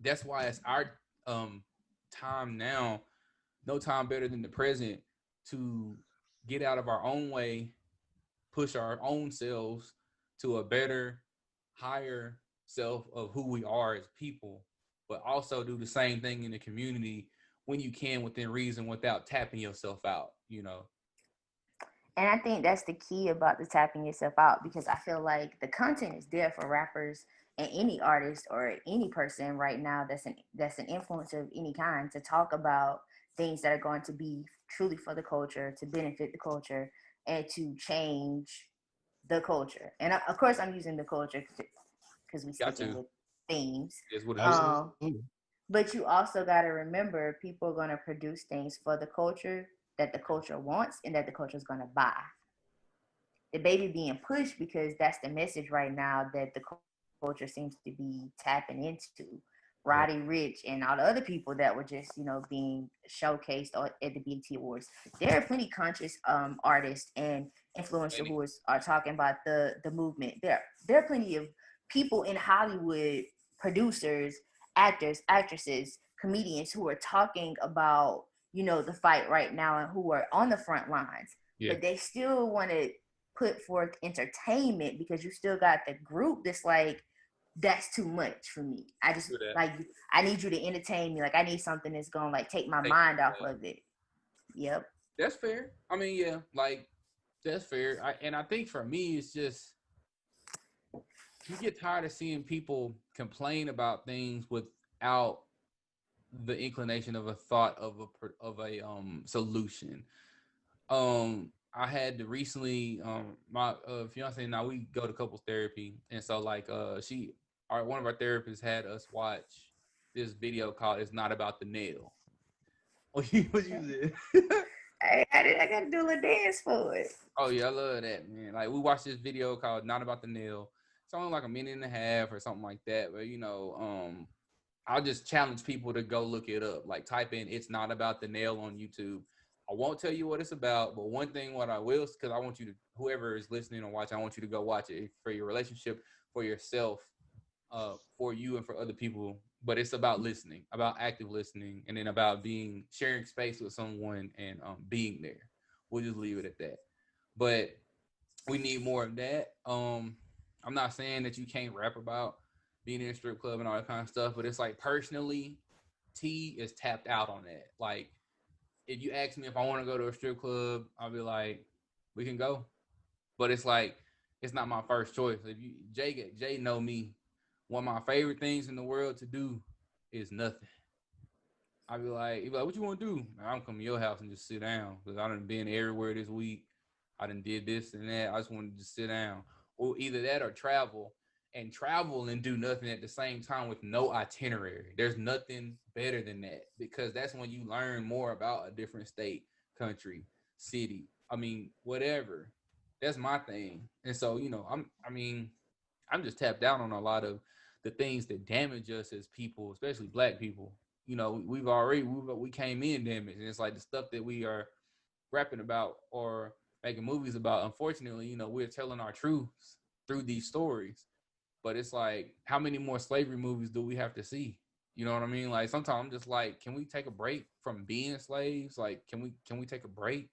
that's why it's our time now, no time better than the present, to get out of our own way, push our own selves to a better, higher self of who we are as people, but also do the same thing in the community when you can, within reason, without tapping yourself out, you know. And I think that's the key about the tapping yourself out, because I feel like the content is there for rappers and any artist or any person right now that's an influencer of any kind, to talk about things that are going to be truly for the culture, to benefit the culture, and to change the culture. And of course, I'm using the culture because we sticking with themes. But you also got to remember, people are going to produce things for the culture that the culture wants and that the culture is going to buy. The baby being pushed because that's the message right now that the culture seems to be tapping into. Roddy Ricch and all the other people that were just, you know, being showcased at the BET Awards. There are plenty conscious artists and influencers who are talking about the movement. There are plenty of people in Hollywood, producers, actors, actresses, comedians, who are talking about, you know, the fight right now and who are on the front lines. But they still want to put forth entertainment because you still got the group that's like, that's too much for me. I just like, I need you to entertain me. Like, I need something that's gonna like take my mind off of it. Yep. That's fair. I mean, yeah, like that's fair. I think for me, it's just, you get tired of seeing people complain about things without the inclination of a thought of a solution. I had to recently, my fiance and I, we go to couples therapy, and so like one of our therapists had us watch this video called "It's Not About the Nail." What you did? I gotta do a dance for it. Oh yeah, I love that, man. Like, we watched this video called "Not About the Nail." It's only like a minute and a half or something like that, but you know, I'll just challenge people to go look it up. Like, type in "It's Not About the Nail" on YouTube. I won't tell you what it's about, but one thing what I will, because I want you to, whoever is listening or watching, I want you to go watch it for your relationship, for yourself, for you and for other people. But it's about listening, about active listening, and then about sharing space with someone and being there. We'll just leave it at that. But we need more of that. I'm not saying that you can't rap about being in a strip club and all that kind of stuff, but it's like, personally, T is tapped out on that. Like, if you ask me if I want to go to a strip club, I'll be like, we can go. But it's like, it's not my first choice. If you Jay know me, one of my favorite things in the world to do is nothing. I'll be like, what you want to do? I'm coming to your house and just sit down, because I done been everywhere this week. I done did this and that. I just want to just sit down. Or either that or travel and do nothing at the same time with no itinerary. There's nothing better than that, because that's when you learn more about a different state, country, city. I mean, whatever. That's my thing. And so, you know, I'm just tapped out on a lot of the things that damage us as people, especially Black people. You know, we came in damaged, and it's like the stuff that we are rapping about or making movies about. Unfortunately, you know, we're telling our truths through these stories. But it's like, how many more slavery movies do we have to see? You know what I mean? Like, sometimes I'm just like, can we take a break from being slaves? Like, can we take a break?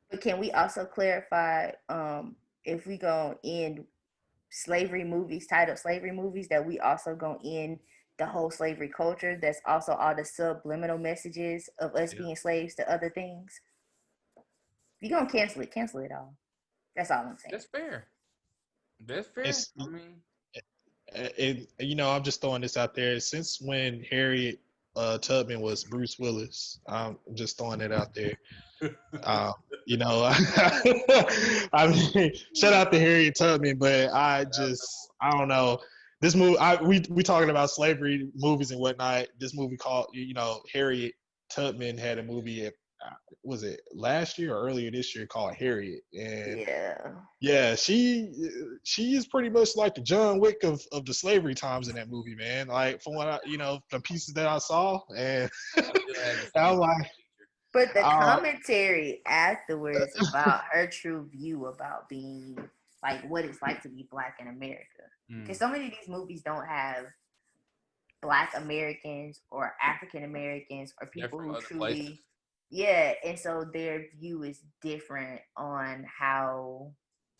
But can we also clarify, if we gonna end slavery movies, titled slavery movies, that we also gonna end the whole slavery culture? That's also all the subliminal messages of us being slaves to other things. If you're gonna cancel it all. That's all I'm saying. That's fair. That's fair. It's I mean, I'm just throwing this out there. Since when Harriet Tubman was Bruce Willis, I'm just throwing it out there. Um, you know, I mean, shout out to Harriet Tubman, but I don't know. This movie, we talking about slavery movies and whatnot. This movie called, Harriet Tubman had a movie. Was it last year or earlier this year called Harriet? And Yeah. yeah, she is pretty much like the John Wick of the slavery times in that movie, man. Like from what the pieces that I saw, and I was like, But the uh, commentary afterwards about her true view about being like what it's like to be Black in America, because so many of these movies don't have Black Americans or African Americans or people who truly, places. yeah, and so their view is different on how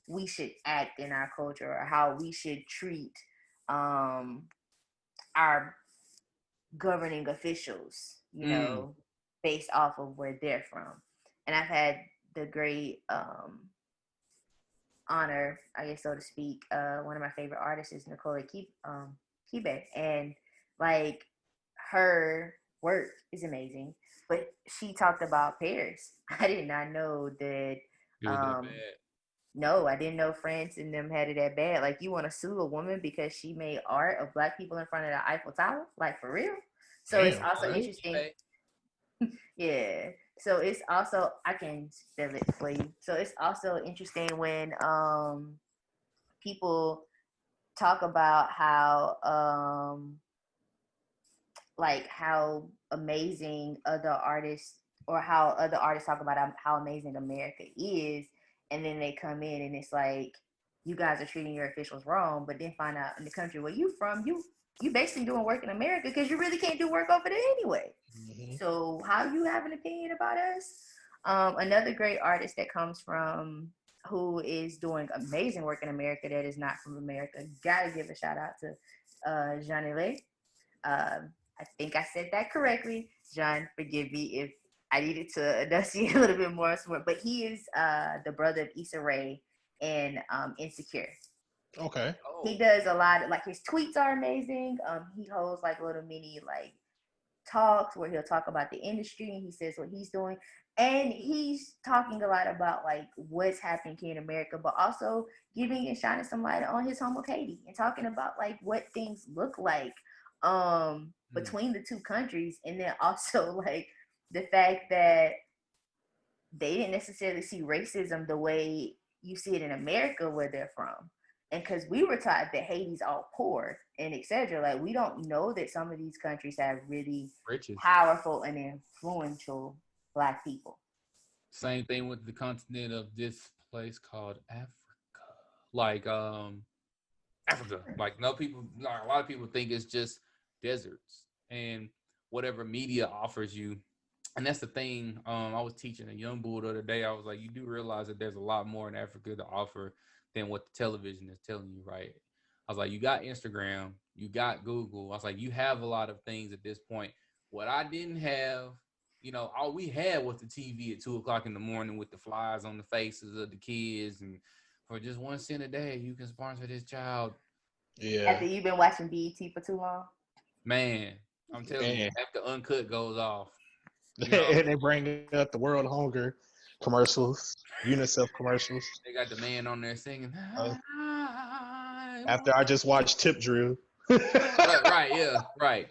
we should act in our culture or how we should treat our governing officials, based off of where they're from. And I've had the great honor, I guess so to speak. One of my favorite artists is Nicola Kibe, and like her work is amazing. But she talked about Paris. I did not know that. It was that bad. No, I didn't know France and them had it that bad. Like, you want to sue a woman because she made art of Black people in front of the Eiffel Tower? Like, for real? So it's also interesting. Yeah. So it's also, I can spell it for you. So it's also interesting when people talk about how how amazing other artists, or how other artists talk about how amazing America is, and then they come in and it's like, you guys are treating your officials wrong, but then find out in the country where you from, you basically doing work in America because you really can't do work over there anyway. Mm-hmm. So how you have an opinion about us? Another great artist that comes from, who is doing amazing work in America that is not from America, gotta give a shout out to Jean. I think I said that correctly. John, forgive me if I needed to enunciate a little bit more. But he is the brother of Issa Rae in Insecure. Okay. He does a lot of, like, his tweets are amazing. He holds like little mini like talks where he'll talk about the industry and he says what he's doing. And he's talking a lot about like what's happening here in America, but also giving and shining some light on his home with Haiti and talking about like what things look like between the two countries. And then also like the fact that they didn't necessarily see racism the way you see it in America where they're from. And because we were taught that Haiti's all poor and etc., like we don't know that some of these countries have really powerful and influential Black people. Same thing with the continent of this place called Africa. Like Africa. Like no people, like, a lot of people think it's just deserts and whatever media offers you. And that's the thing. I was teaching a young bull the other day. I was like, you do realize that there's a lot more in Africa to offer than what the television is telling you, right? I was like, you got Instagram, you got Google. I was like, you have a lot of things at this point. What I didn't have, all we had was the TV at 2:00 in the morning with the flies on the faces of the kids. And for just 1 cent a day, you can sponsor this child. Yeah. After you've been watching BET for too long? Man, I'm telling you, after Uncut goes off. And they bring up the World Hunger commercials, UNICEF commercials. They got the man on there singing. After I just watched Tip Drill. right, yeah, right.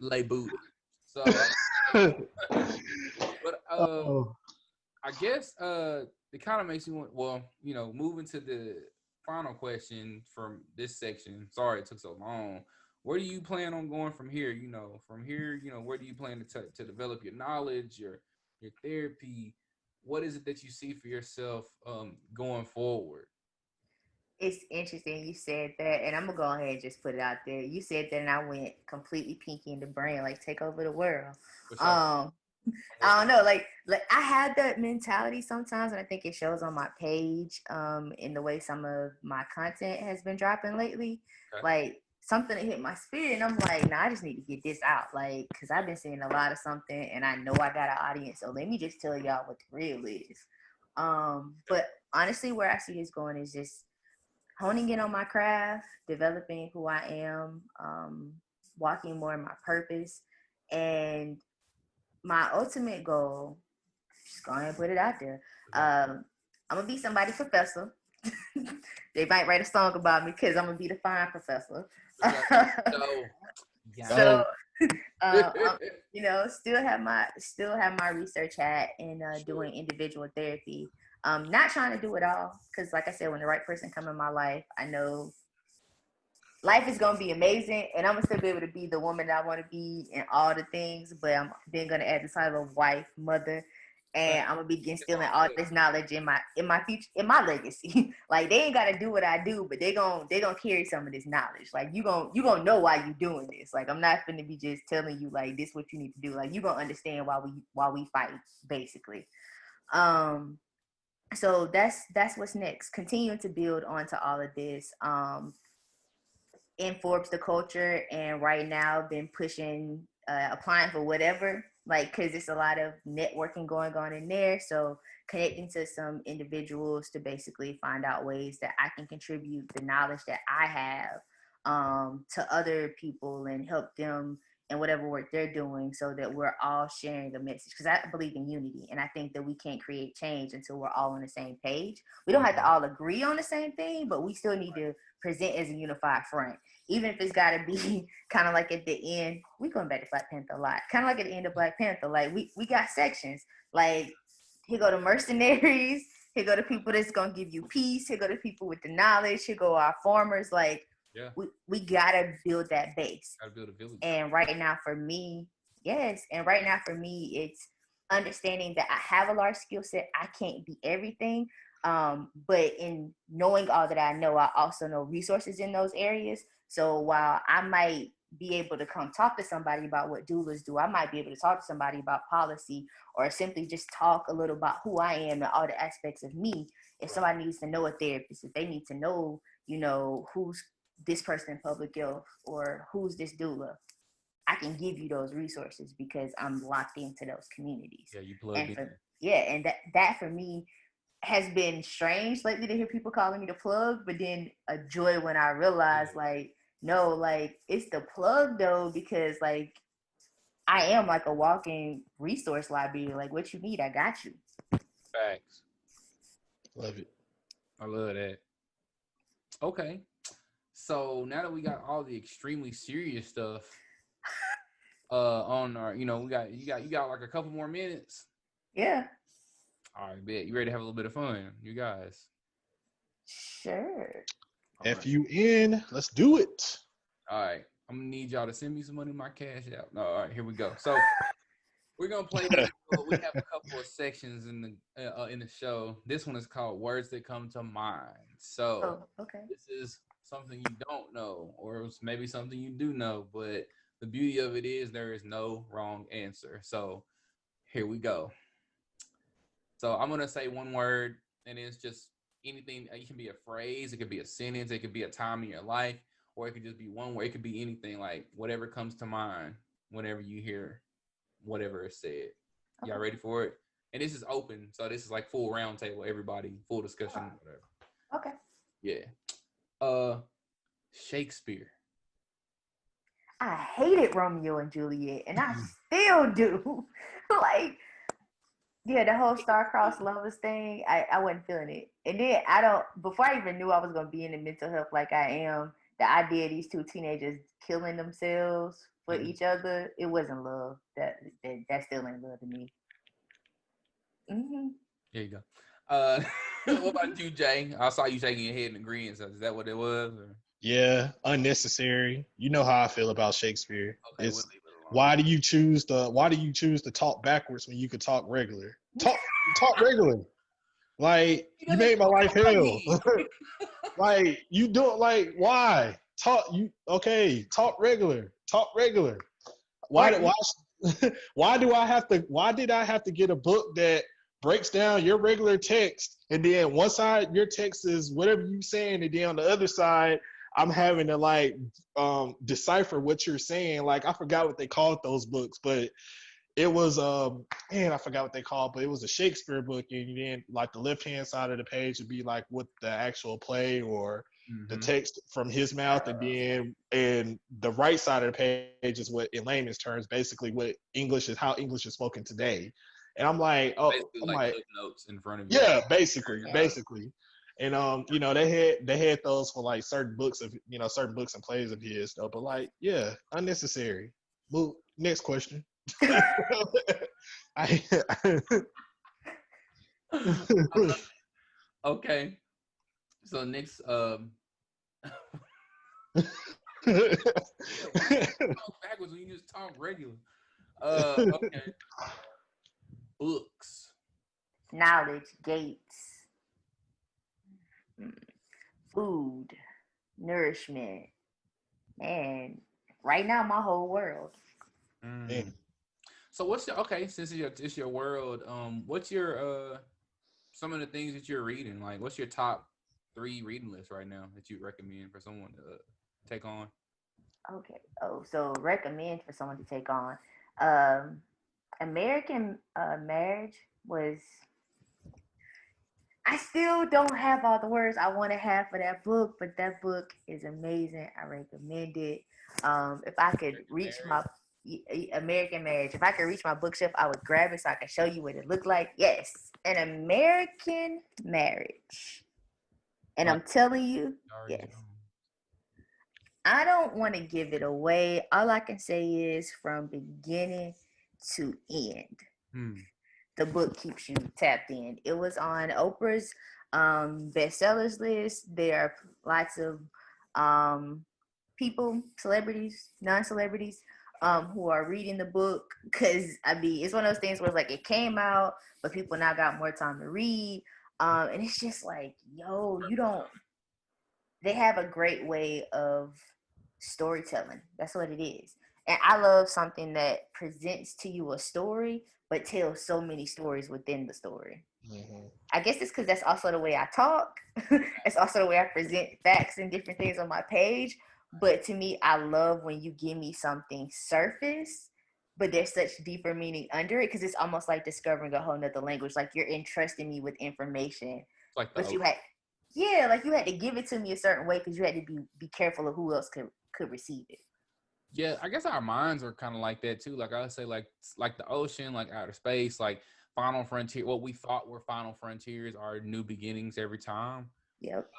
Lay booty. So, but I guess it kind of makes you want. Well, moving to the final question from this section. Sorry it took so long. Where do you plan on going from here? From here, where do you plan to develop your knowledge, your therapy? What is it that you see for yourself going forward? It's interesting you said that, and I'm gonna go ahead and just put it out there. You said that, and I went completely Pinky in the brain, like take over the world. I don't know, like I had that mentality sometimes, and I think it shows on my page, in the way some of my content has been dropping lately. Okay. Like something that hit my spirit, and I'm like, nah, I just need to get this out, like, because I've been seeing a lot of something, and I know I got an audience, so let me just tell y'all what the real is. But honestly, where I see this going is just honing in on my craft, developing who I am, walking more in my purpose, and my ultimate goal. Just go ahead and put it out there. I'm gonna be somebody professor. They might write a song about me because I'm gonna be the fine professor. So, still have my research hat and doing individual therapy. Not trying to do it all because, like I said, when the right person come in my life, I know life is gonna be amazing, and I'm gonna still be able to be the woman that I want to be and all the things. But I'm then gonna add the title of wife, mother, and I'm gonna be instilling all this knowledge in my future, in my legacy. Like they ain't gotta do what I do, but they gonna carry some of this knowledge. Like you gonna know why you doing this. Like I'm not gonna be just telling you like this what you need to do. Like you gonna understand why we fight basically. So that's what's next. Continuing to build onto all of this. In Forbes the culture, and right now been pushing applying for whatever, like because it's a lot of networking going on in there, so connecting to some individuals to basically find out ways that I can contribute the knowledge that I have to other people and help them in whatever work they're doing, so that we're all sharing a message, because I believe in unity, and I think that we can't create change until we're all on the same page. We don't have to all agree on the same thing, but we still need to present as a unified front, even if it's got to be kind of like at the end. We going back to Black Panther a lot, kind of like at the end of Black Panther, like we got sections, like here go the mercenaries, here go the people that's gonna give you peace, here go the people with the knowledge, here go our farmers. Like we gotta build that base. Gotta build a village. And right now for me, it's understanding that I have a large skill set. I can't be everything. But in knowing all that I know, I also know resources in those areas. So while I might be able to come talk to somebody about what doulas do, I might be able to talk to somebody about policy, or simply just talk a little about who I am and all the aspects of me. If somebody needs to know a therapist, if they need to know, who's this person in public health or who's this doula, I can give you those resources because I'm locked into those communities. Yeah, you plug in. And that for me has been strange lately to hear people calling me the plug, but then a joy when I realized no, like it's the plug though, because like I am like a walking resource library. Like what you need, I got you. Facts. Love it. I love that. Okay. So now that we got all the extremely serious stuff on our, you got like a couple more minutes. Yeah. All right, bet. You ready to have a little bit of fun, you guys? Sure. If you in, let's do it. All right. I'm gonna need y'all to send me some money in my cash out. No, all right, here we go. So we're gonna play this. We have a couple of sections in the show. This one is called Words That Come to Mind. So okay. This is something you don't know, or maybe something you do know, but the beauty of it is there is no wrong answer. So here we go. So I'm going to say one word, and it's just anything. It can be a phrase, it could be a sentence, it could be a time in your life, or it could just be one word. It could be anything, like whatever comes to mind whenever you hear whatever is said. Y'all ready for it? And this is open, so this is like full round table, everybody, full discussion, whatever. Okay. Yeah. Shakespeare. I hated Romeo and Juliet, and I still do. Like, yeah, the whole star-crossed lovers thing, I wasn't feeling it. And then before I even knew I was going to be in the mental health like I am, the idea of these two teenagers killing themselves for each other, it wasn't love. That still ain't love to me. Mm-hmm. There you go. What about you, Jay? I saw you shaking your head in agreement. So is that what it was? Or? Yeah, unnecessary. You know how I feel about Shakespeare. Okay, why do you choose to talk backwards when you could talk regular? Talk regular. Like you made my life hell. Like you do it. Like why talk regular? Talk regular. Why did I have to get a book that breaks down your regular text, and then one side your text is whatever you saying, and then on the other side I'm having to decipher what you're saying. Like I forgot what they called those books, but it was man, I forgot what they called, but it was a Shakespeare book, and then like the left hand side of the page would be like what the actual play or the text from his mouth, and then and the right side of the page is what, in layman's terms, basically what English is, how English is spoken today. And I'm like, oh, Basically, I'm like like, clip notes in front of you. yeah, basically, Yeah. basically. And you know, they had those for like certain books of, you know, certain books and plays of his though. But like, yeah, unnecessary. Move next question. I, Okay. So next, talk backwards when you just talk regular. Okay. Books. Knowledge, gates, food, nourishment, and right now my whole world. Man. So what's your, okay, since it's your world, what's your some of the things that you're reading? Like, what's your top 3 reading list right now that you recommend for someone to take on? Okay. Oh, so recommend for someone to take on. American Marriage was. I still don't have all the words I want to have for that book, but that book is amazing. I recommend it. If I could reach my American Marriage, if I could reach my bookshelf, I would grab it so I could show you what it looked like. Yes, an American Marriage, and I'm telling you, yes. I don't want to give it away. All I can say is from beginning to end, the book keeps you tapped in. It was on Oprah's bestsellers list. There are lots of people, celebrities, non-celebrities, who are reading the book because I mean it's one of those things where it's like it came out, but people now got more time to read, and it's just like, yo, you don't. They have a great way of storytelling. That's what it is. And I love something that presents to you a story, but tells so many stories within the story. Mm-hmm. I guess it's because that's also the way I talk. It's also the way I present facts and different things on my page. But to me, I love when you give me something surface, but there's such deeper meaning under it because it's almost like discovering a whole nother language. Like you're entrusting me with information, It's like but you had, yeah, like you had to give it to me a certain way because you had to be careful of who else could receive it. Yeah, I guess our minds are kind of like that too. Like I would say, like the ocean, like outer space, like Final Frontier. What we thought were Final Frontiers are new beginnings every time. Yep.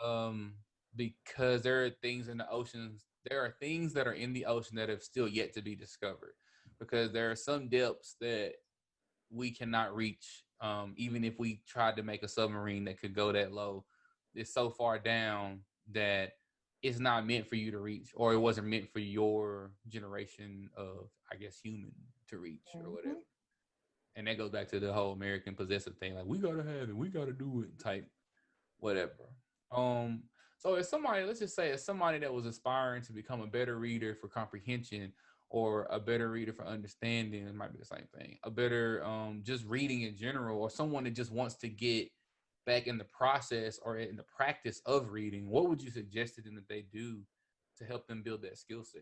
Because there are things in the oceans. There are things that are in the ocean that have still yet to be discovered. Because there are some depths that we cannot reach, even if we tried to make a submarine that could go that low. It's so far down that it's not meant for you to reach, or it wasn't meant for your generation of, I guess, human to reach or whatever. And that goes back to the whole American possessive thing, like we gotta have it, we gotta do it type, whatever. So as somebody, let's just say, as somebody that was aspiring to become a better reader for comprehension, or a better reader for understanding, it might be the same thing. A better just reading in general, or someone that just wants to get back in the process or in the practice of reading, what would you suggest to them that they do to help them build that skill set?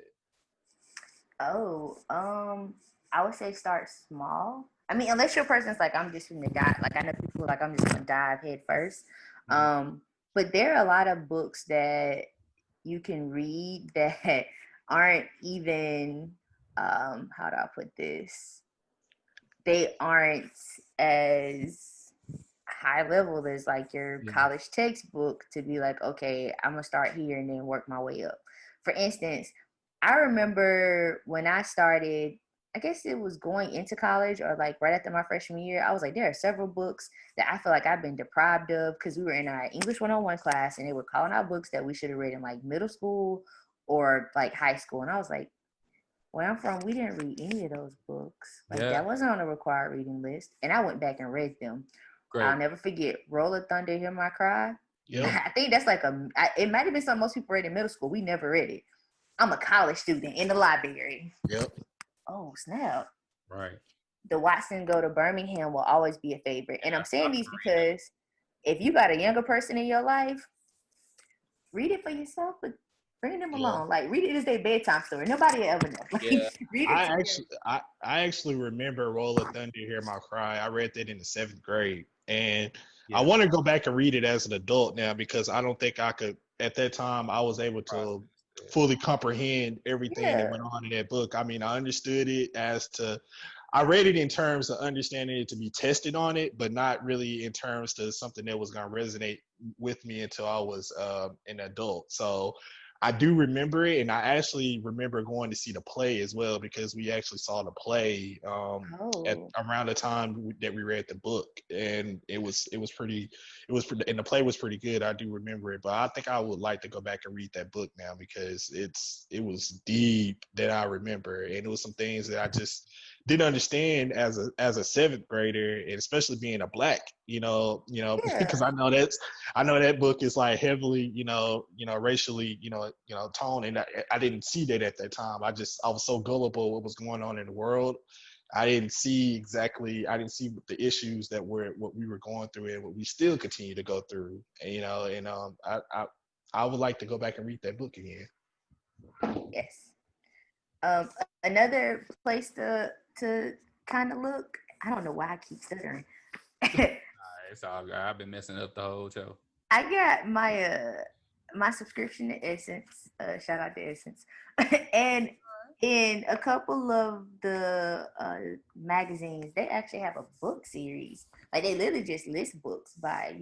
Oh, I would say start small. I mean, unless your person's like, I'm just gonna dive. Like I know people like I'm just gonna dive head first. But there are a lot of books that you can read that aren't even how do I put this? They aren't as high level as like your college textbook to be like, okay, I'm gonna start here and then work my way up. For instance, I remember when I started, I guess it was going into college or like right after my freshman year, I was like, there are several books that I feel like I've been deprived of because we were in our English 101 class and they were calling out books that we should have read in like middle school or like high school. And I was like, where I'm from, we didn't read any of those books. Like that wasn't on a required reading list. And I went back and read them. Great. I'll never forget Roll of Thunder, Hear My Cry. Yep. I think that's like it might have been something most people read in middle school. We never read it. I'm a college student in the library. Yep. Oh, snap. Right. The Watson Go to Birmingham will always be a favorite. And I'm saying these because if you got a younger person in your life, read it for yourself, but Bring them Yeah. along. Like read it as their bedtime story. Nobody will ever know. Like, Yeah. read it to them. I actually remember Roll of Thunder, Hear My Cry. I read that in the 7th grade, and I Yeah. want to go back and read it as an adult now because I don't think I could. At that time, I was able Process. to Yeah. fully comprehend everything that Yeah. went on in that book. I mean, I understood it as to. I read it in terms of understanding it to be tested on it, but not really in terms to something that was going to resonate with me until I was an adult. So I do remember it, and I actually remember going to see the play as well because we actually saw the play at Oh. around the time that we read the book, and and the play was pretty good. I do remember it, but I think I would like to go back and read that book now because it was deep that I remember, and it was some things that I just didn't understand as a 7th grader, and especially being a black, because Yeah. I know that book is like heavily, racially, toned, and I didn't see that at that time. I was so gullible what was going on in the world. I didn't see the issues that were what we were going through and what we still continue to go through. I would like to go back and read that book again. Yes. Another place to kind of look. I don't know why I keep stuttering. It's all good. I've been messing up the whole show. I got my subscription to Essence. Shout out to Essence. And in a couple of the magazines, they actually have a book series. Like they literally just list books by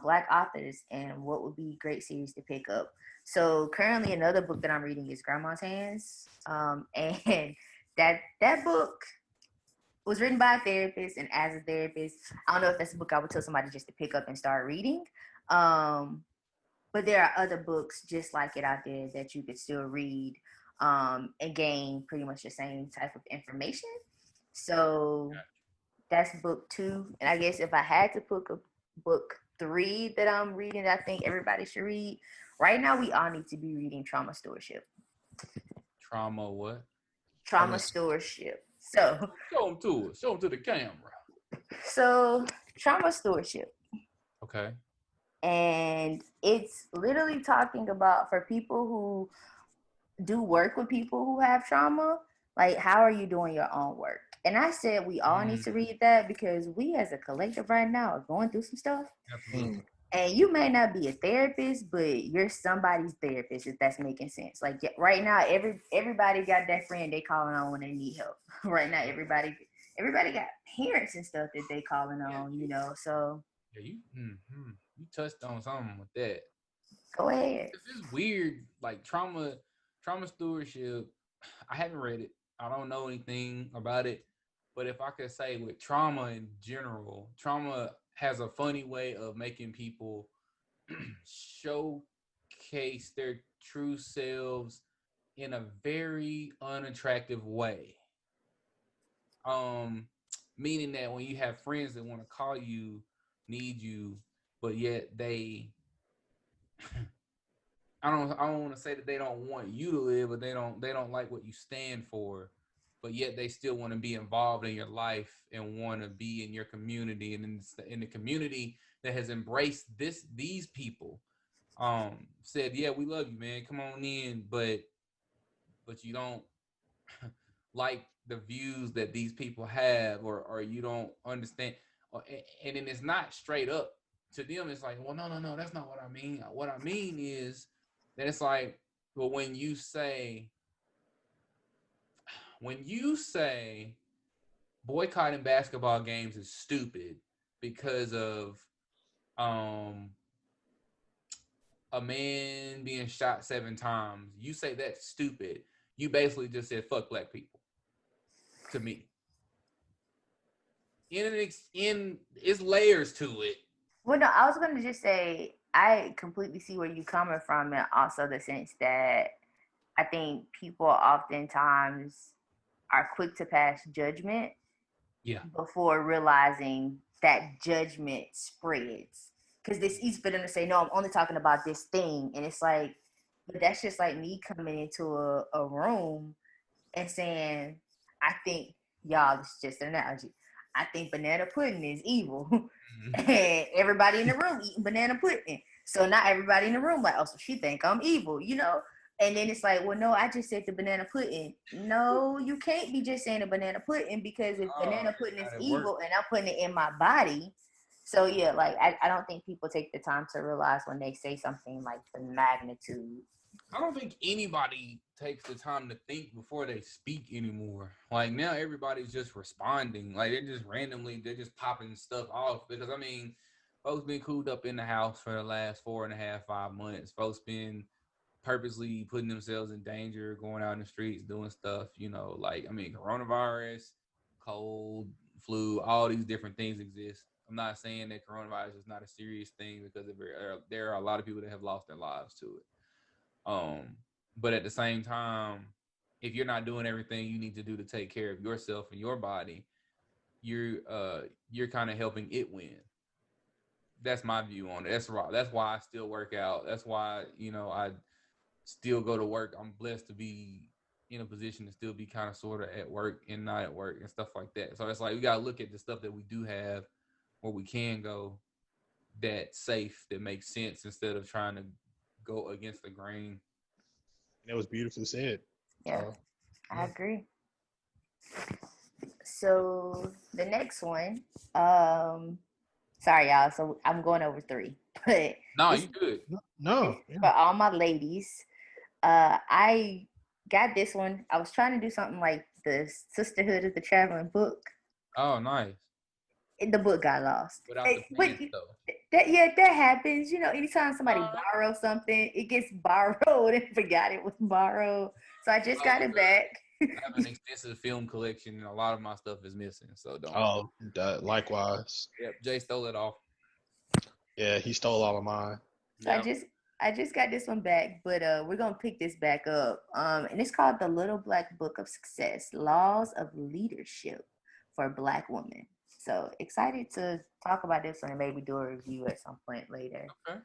black authors and what would be great series to pick up. So currently, another book that I'm reading is Grandma's Hands, and that book was written by a therapist, and as a therapist, I don't know if that's a book I would tell somebody just to pick up and start reading. But there are other books just like it out there that you could still read and gain pretty much the same type of information. So that's book 2. And I guess if I had to pick a book 3 that I'm reading that I think everybody should read, right now we all need to be reading Trauma Stewardship. Trauma what? Trauma Stewardship. So Show them to us. Show them to the camera. So Trauma Stewardship. Okay. And it's literally talking about for people who do work with people who have trauma, like how are you doing your own work? And I said we all need to read that because we as a collective right now are going through some stuff. Absolutely. And you may not be a therapist, but you're somebody's therapist, if that's making sense. Like right now, everybody got that friend they calling on when they need help. Right now, everybody got parents and stuff that they calling on, so. Yeah, you touched on something with that. Go ahead. This is weird, like trauma stewardship. I haven't read it. I don't know anything about it. But if I could say with trauma in general, trauma has a funny way of making people showcase their true selves in a very unattractive way. Meaning that when you have friends that want to call you, need you, but yet they I don't want to say that they don't want you to live, but they don't like what you stand for, but yet they still want to be involved in your life and want to be in your community and in the community that has embraced these people. Said, yeah, we love you, man. Come on in, but you don't like the views that these people have, or you don't understand, and then it's not straight up to them. It's like, well, no, that's not what I mean. What I mean is that it's like, well, when you say boycotting basketball games is stupid because of a man being shot 7 times, you say that's stupid. You basically just said fuck black people to me. In it's layers to it. Well, no, I was going to just say I completely see where you're coming from, and also the sense that I think people oftentimes are quick to pass judgment before realizing that judgment spreads. Because it's easy for them to say, no, I'm only talking about this thing. And it's like, but that's just like me coming into a room and saying, I think, y'all, this is just an analogy. I think banana pudding is evil. And everybody in the room eating banana pudding. So now everybody in the room like, oh, so she think I'm evil, you know? And then it's like, well, no, I just said the banana pudding. No, you can't be just saying the banana pudding, because if banana pudding is evil and I'm putting it in my body. So yeah, like I don't think people take the time to realize when they say something like the magnitude. I don't think anybody takes the time to think before they speak anymore. Like now everybody's just responding. Like they're just popping stuff off. Because I mean, folks been cooped up in the house for the last 4.5, 5 months. Folks been purposely putting themselves in danger, going out in the streets, doing stuff, you know, like, I mean, coronavirus, cold, flu, all these different things exist. I'm not saying that coronavirus is not a serious thing, because there are a lot of people that have lost their lives to it. But at the same time, if you're not doing everything you need to do to take care of yourself and your body, you're kind of helping it win. That's my view on it. That's right. That's why I still work out. That's why, you know, I still go to work. I'm blessed to be in a position to still be kind of sort of at work and not at work and stuff like that. So it's like we gotta look at the stuff that we do have where we can go that's safe, that makes sense, instead of trying to go against the grain. That was beautifully said. Yeah, I agree. So the next one, sorry y'all, so I'm going over 3, but no, you good. No, for all my ladies, I got this one. I was trying to do something like the Sisterhood of the Traveling Book. Oh, nice. The book got lost. Without the pants, though. That happens. You know, anytime somebody borrows something, it gets borrowed and forgot it was borrowed. So I just got it back. I have an extensive film collection, and a lot of my stuff is missing. So don't. Oh, likewise. Yep, Jay stole it off. Yeah, he stole all of mine. So yep. I just got this one back, but we're gonna pick this back up. And it's called The Little Black Book of Success: Laws of Leadership for Black Women. So excited to talk about this one and maybe do a review at some point later. Okay.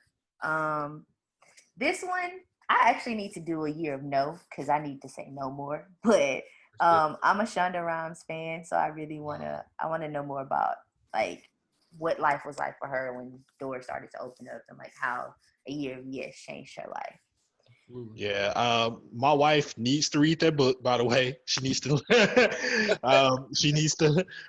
This one, I actually need to do a year of no, because I need to say no more. But I'm a Shonda Rhimes fan, so I really wanna know more about like what life was like for her when doors started to open up, and like how a year of yes changed her life. Yeah, my wife needs to read that book. By the way, she needs to.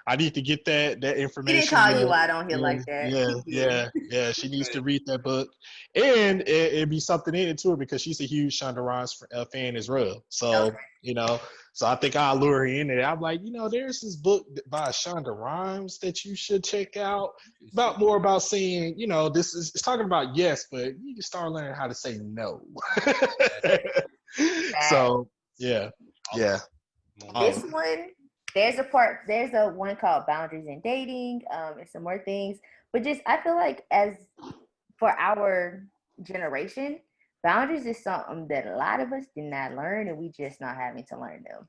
I need to get that information. He didn't call you out on here like that. Yeah. She needs to read that book, and it'd be something in it to her, because she's a huge Shonda Rhimes fan as well. So you know, so I think I'll lure her in there. I'm like, you know, there's this book by Shonda Rhimes that you should check out. About saying, you know, it's talking about yes, but you can start learning how to say no. So yeah. This one, there's a one called Boundaries in Dating, and some more things. But just I feel like as for our generation, boundaries is something that a lot of us did not learn, and we just not having to learn them.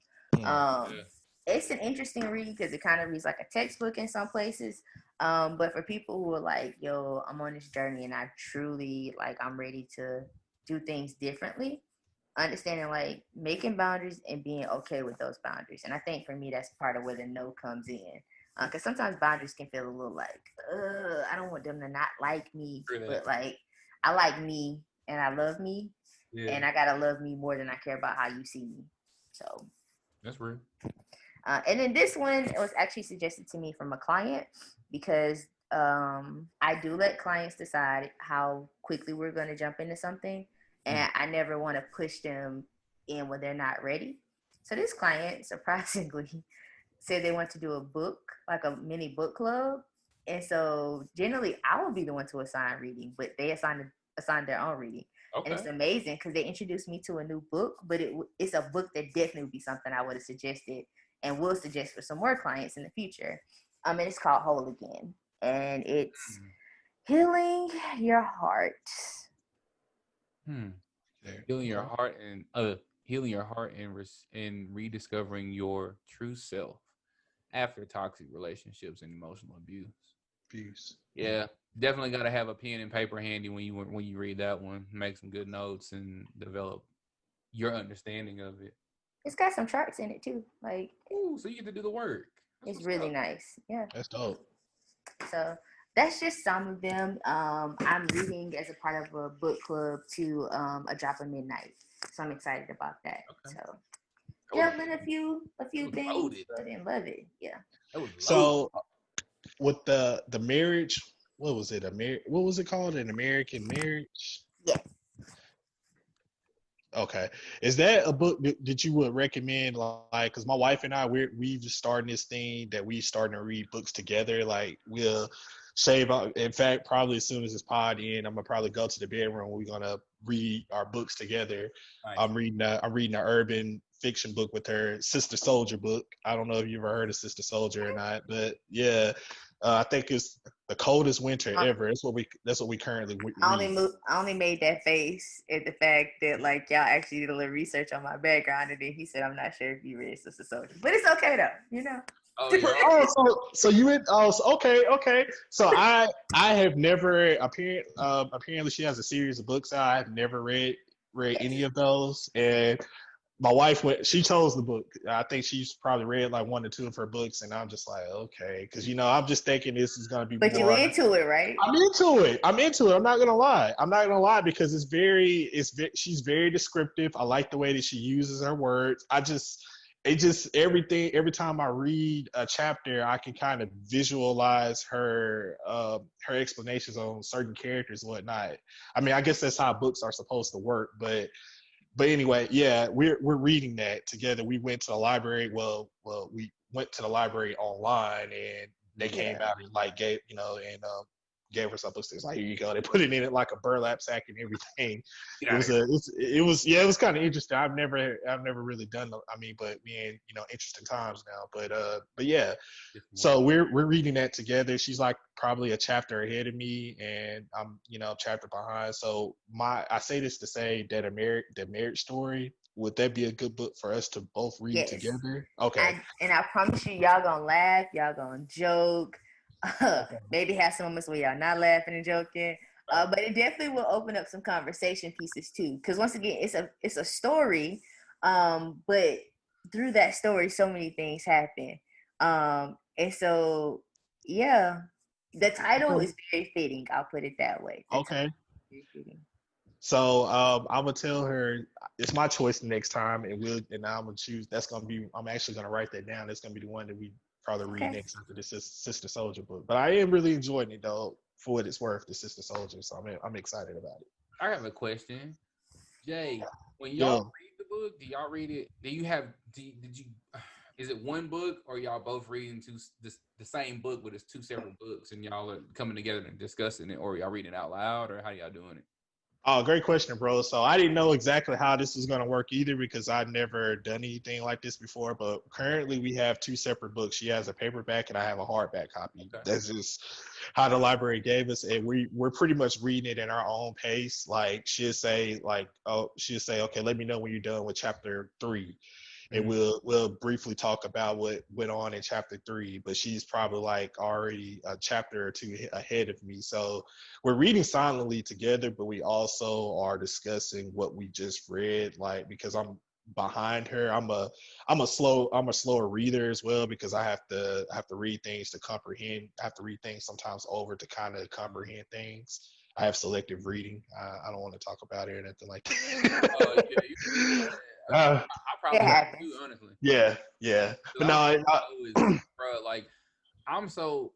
It's an interesting read because it kind of reads like a textbook in some places. But for people who are like, yo, I'm on this journey and I truly I'm ready to do things differently, understanding like making boundaries and being okay with those boundaries. And I think for me, that's part of where the no comes in. Because sometimes boundaries can feel a little like, I don't want them to not like me, but like I like me and I love me, and I gotta love me more than I care about how you see me. So that's real. And then this one was actually suggested to me from a client, because I do let clients decide how quickly we're going to jump into something, and I never want to push them in when they're not ready. So this client surprisingly said they want to do a book, like a mini book club. And so generally I would be the one to assign reading, but they assign their own reading. Okay. And it's amazing because they introduced me to a new book, but it's a book that definitely would be something I would have suggested and will suggest for some more clients in the future. And it's called Whole Again, and it's healing your heart. Healing your heart and rediscovering your true self after toxic relationships and emotional abuse. Yeah, definitely got to have a pen and paper handy when you read that one. Make some good notes and develop your understanding of it. It's got some charts in it too. Like, ooh, so you get to do the work. It's really nice. Yeah, that's dope. So That's just some of them. I'm reading as a part of a book club to A Drop of Midnight, so I'm excited about that. Okay. So That yeah, was, been a few that was things, loaded. but I didn't love it. Yeah. That was loaded. So with the marriage, what was it? What was it called? An American Marriage? Yes. Okay. Is that a book that you would recommend? Like, because my wife and we just starting this thing that we starting to read books together. Like, we'll save out. In fact, probably as soon as this pod end, I'm gonna probably go to the bedroom. We're gonna read our books together. Nice. I'm reading an urban fiction book with her, Sister Soldier book. I don't know if you ever heard of Sister Soldier or not, but yeah, I think it's the coldest winter ever. That's what we currently read. I only made that face at the fact that like y'all actually did a little research on my background, and then he said, "I'm not sure if you read Sister Soldier, but it's okay though, you know." Oh yeah. So you went okay. So I have never apparently she has a series of books out. I've never read Yes. any of those, and my wife she chose the book. I think she's probably read like one or two of her books, and I'm just like, okay, because I'm just thinking this is gonna be But you more. into it, right? I'm into it. I'm not gonna lie. I'm not gonna lie because she's very descriptive. I like the way that she uses her words. Every time I read a chapter, I can kind of visualize her explanations on certain characters and whatnot. I mean, I guess that's how books are supposed to work, but anyway, yeah, we're reading that together. We went to the library. We went to the library online, and they came Yeah. out and like gave her some books. It's like, here you go. They put it in it like a burlap sack and everything. Get out of here. It was kind of interesting. I've never really done. I mean, but being interesting times now. But yeah. So we're reading that together. She's like probably a chapter ahead of me, and I'm a chapter behind. So I say this to say that the marriage story, would that be a good book for us to both read Yes. together? Okay. And I promise you, y'all gonna laugh, y'all gonna joke, Okay. maybe have some moments where y'all not laughing and joking. But it definitely will open up some conversation pieces too. Because once again, it's a story, but through that story, so many things happen. And so yeah, the title is very fitting. I'll put it that way. The title Okay. is very fitting. So I'm gonna tell her it's my choice next time, and I'm gonna choose. I'm actually gonna write that down. That's gonna be the one that we probably read Okay. next after the Sister Soldier book. But I am really enjoying it though, for what it's worth, the Sister Soldier. So I'm excited about it. I have a question, Jay. When y'all Yeah. read the book, do y'all read it? Do you have? Did you? Is it one book, or y'all both reading the same book, but it's two separate books, and y'all are coming together and discussing it, or y'all reading it out loud, or how y'all doing it? Oh, great question, bro. So I didn't know exactly how this was gonna work either because I'd never done anything like this before. But currently, we have two separate books. She has a paperback, and I have a hardback copy. Okay. That's just how the library gave us, and we're pretty much reading it in our own pace. Like she'll say, okay, let me know when you're done with chapter 3, and we'll briefly talk about what went on in chapter 3. But she's probably like already a chapter or two ahead of me, so we're reading silently together, but we also are discussing what we just read. Like, because I'm behind her, I'm a slower reader as well, because I have to read things to comprehend. I have to read things sometimes over to kind of comprehend things. I have selective reading. I don't want to talk about it or anything like that. Yeah, you Uh, I It probably happens. do, honestly. yeah. But no, Bro, like I'm so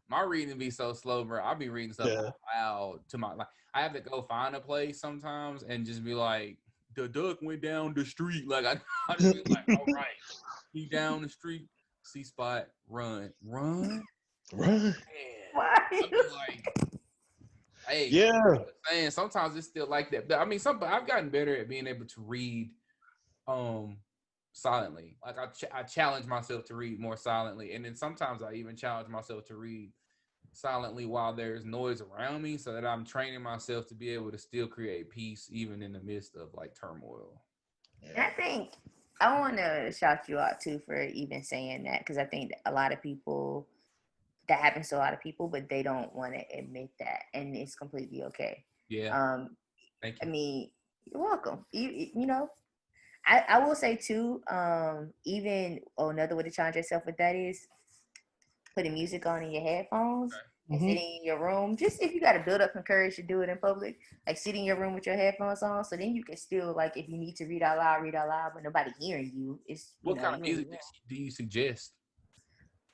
my reading be so slow, bro. I be reading stuff yeah. out loud to my like. I have to go find a place sometimes and just be like, the duck went down the street. Like I just be like, all right, he down the street, see spot, run. Right. Man, Why? I be like, hey, Yeah. man, sometimes it's still like that. I mean, I've gotten better at being able to read um silently. Like I challenge myself to read more silently, and then sometimes I even challenge myself to read silently while there's noise around me, so that I'm training myself to be able to still create peace even in the midst of like turmoil. And I think I want to shout you out too for even saying that, because I think a lot of people, that happens to a lot of people, but they don't want to admit that, and it's completely okay. Yeah, Um, thank I you. mean, you're welcome. You know, I will say too. Even another way to challenge yourself with that is putting music on in your headphones. and Mhm. sitting in your room. Just if you got to build up some courage to do it in public, like sit in your room with your headphones on. So then you can still, like, if you need to read out loud, but nobody hearing you. It's, you What know, kind of you in music your room. do you suggest?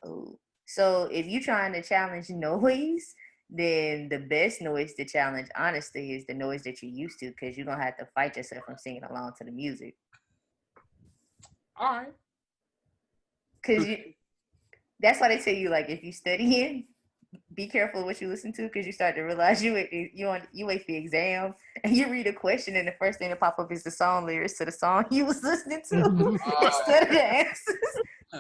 Oh. So if you're trying to challenge noise, then the best noise to challenge, honestly, is the noise that you're used to, because you're gonna have to fight yourself from singing along to the music. All right. Cause that's why they tell you, like, if you studying, be careful what you listen to, because you start to realize you wait for the exam and you read a question and the first thing that pop up is the song lyrics to the song you was listening to instead of the answers.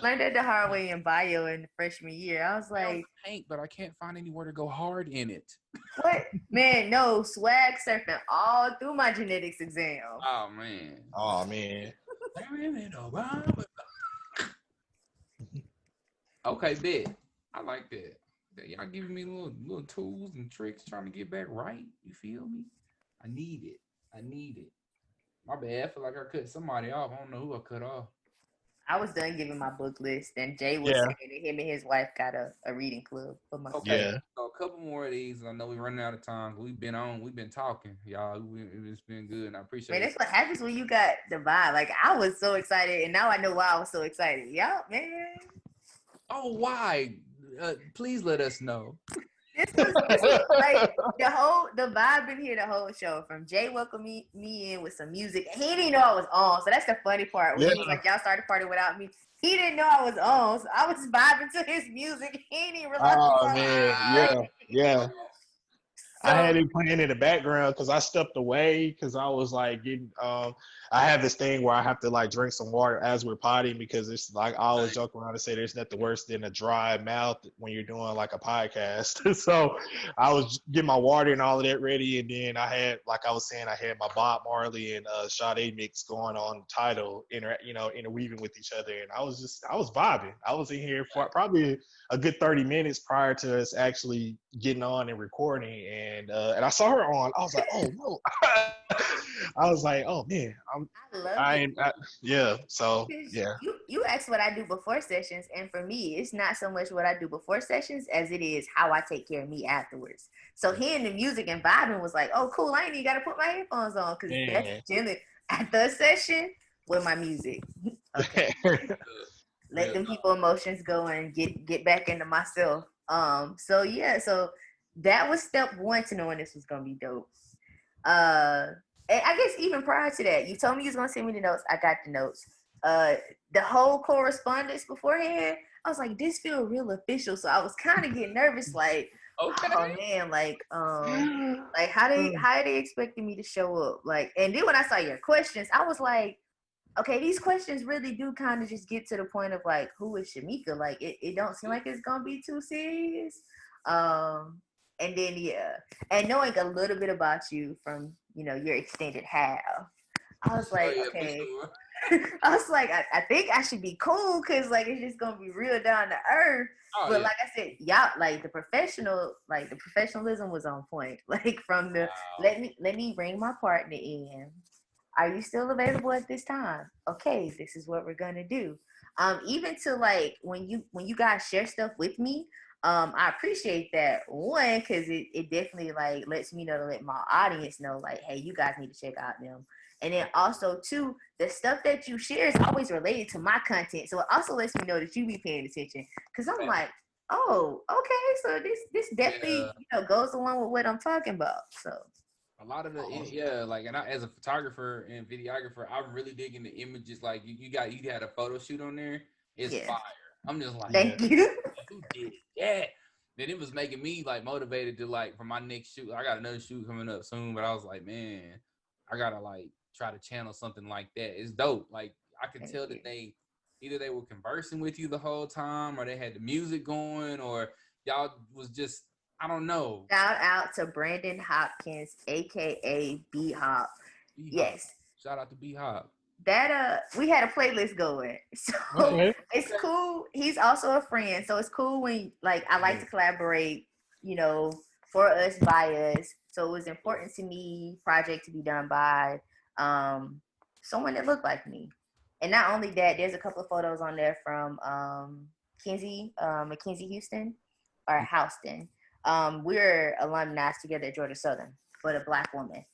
Learned that the hard way in bio in the freshman year. I was like, paint, but I can't find anywhere to go hard in it. what? Man, no, swag surfing all through my genetics exam. Oh man. Oh man. Okay, bet. I like that. Y'all giving me little tools and tricks trying to get back right. You feel me? I need it. My bad. I feel like I cut somebody off. I don't know who I cut off. I was done giving my book list, and Jay was Yeah. saying that him and his wife got a reading club for my Okay. Yeah. So a couple more of these, and I know we're running out of time. We've been talking, y'all. It's been good, and I appreciate Man, it. that's what happens when you got the vibe. Like, I was so excited, and now I know why I was so excited. Yeah, man. Oh, why? Please let us know. This was like the vibe in here the whole show. From Jay welcoming me in with some music. He didn't know I was on, so that's the funny part. When he was like, "Y'all started partying without me." He didn't know I was on, so I was vibing to his music. He didn't realize I was Oh on. man. Yeah. So, I had it playing in the background because I stepped away because I was like getting I have this thing where I have to like drink some water as we're potting, because it's like I always joke around and say there's nothing worse than a dry mouth when you're doing like a podcast. So I was getting my water and all of that ready, and then I had, like I was saying, I had my Bob Marley and Sade mix going on title, interweaving with each other, and I was vibing. I was in here for probably a good 30 minutes prior to us actually getting on and recording, and I saw her on. I was like, oh no. I was like, oh man, I love it. yeah. So yeah. You asked what I do before sessions, and for me, it's not so much what I do before sessions as it is how I take care of me afterwards. So hearing the music and vibing was like, oh cool, I ain't even got to put my headphones on, because that's chilling after a session with my music. Okay. Let them people emotions go and get back into myself. So yeah, so that was step one to knowing this was gonna be dope. And I guess even prior to that, you told me you was gonna send me the notes. I got the notes. The whole correspondence beforehand, I was like, this feel real official. So I was kind of getting nervous, like, Okay. oh man, like how are they expecting me to show up? Like, and then when I saw your questions, I was like, okay, these questions really do kind of just get to the point of like, who is Chemyeeka? Like, it don't seem like it's gonna be too serious. And then and knowing a little bit about you from your extended half, I was like, okay. I was like, I think I should be cool, because like it's just gonna be real down to earth. But like I said, y'all, like the professionalism was on point. Like from the let me bring my partner in. Are you still available at this time? Okay, this is what we're gonna do. Even to like when you guys share stuff with me, I appreciate that, one, because it definitely like lets me know to let my audience know, like, hey, you guys need to check out them. And then also two, the stuff that you share is always related to my content, so it also lets me know that you be paying attention. Because I'm like, oh, okay, so this definitely goes along with what I'm talking about. So a lot of the like, and I, as a photographer and videographer, I'm really digging the images. Like you had a photo shoot on there. It's fire. I'm just like, thank you. Who did it? Yeah. Then it was making me like motivated to like for my next shoot. I got another shoot coming up soon, but I was like, man, I gotta like try to channel something like that. It's dope. Like I could tell that they were conversing with you the whole time, or they had the music going, or y'all was just, I don't know. Shout out to Brandon Hopkins, aka B Hop. Yes. Shout out to B Hop. That we had a playlist going. So it's cool. He's also a friend. So it's cool when like I like to collaborate, for us, by us. So it was important to me, project to be done by someone that looked like me. And not only that, there's a couple of photos on there from Mackenzie Houston or Houston. We're alumni together at Georgia Southern, but a Black woman.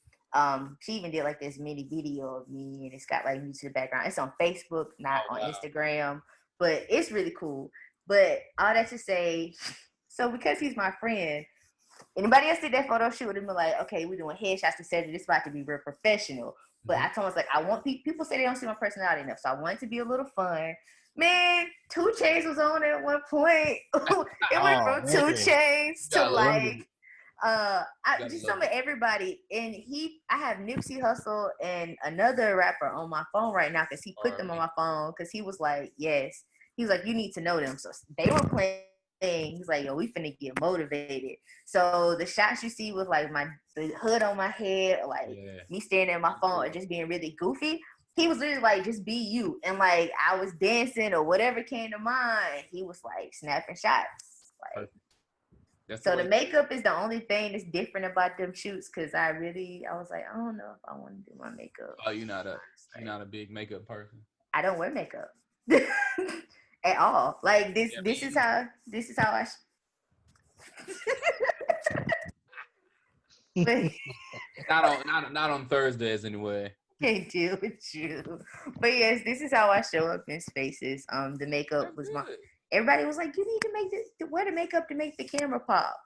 She even did like this mini video of me, and it's got like me to the background. It's on Facebook, not on Instagram, but it's really cool. But all that to say, so because he's my friend, anybody else did that photo shoot would have been like, okay, we're doing headshots to say this about to be real professional. But I told him, like, I want people say they don't see my personality enough, so I want it to be a little fun. Man, 2 Chainz was on at one point. It went from 2 Chainz to like just some of everybody. And I have Nipsey Hussle and another rapper on my phone right now because he put them on my phone because he was like, yes. He was like, you need to know them. So they were playing. He's like, yo, we finna get motivated. So the shots you see with like the hood on my head, or like me staring at my phone, or just being really goofy. He was literally like, just be you. And like I was dancing or whatever came to mind. He was like snapping shots. Like, so the makeup is the only thing that's different about them shoots because I was like, I don't know if I want to do my makeup. Oh, you're not a big makeup person. I don't wear makeup. At all. Like this is how I not on Thursdays anyway. Can't deal with you. But yes, this is how I show up in spaces. The makeup was everybody was like, you need to wear the makeup to make the camera pop.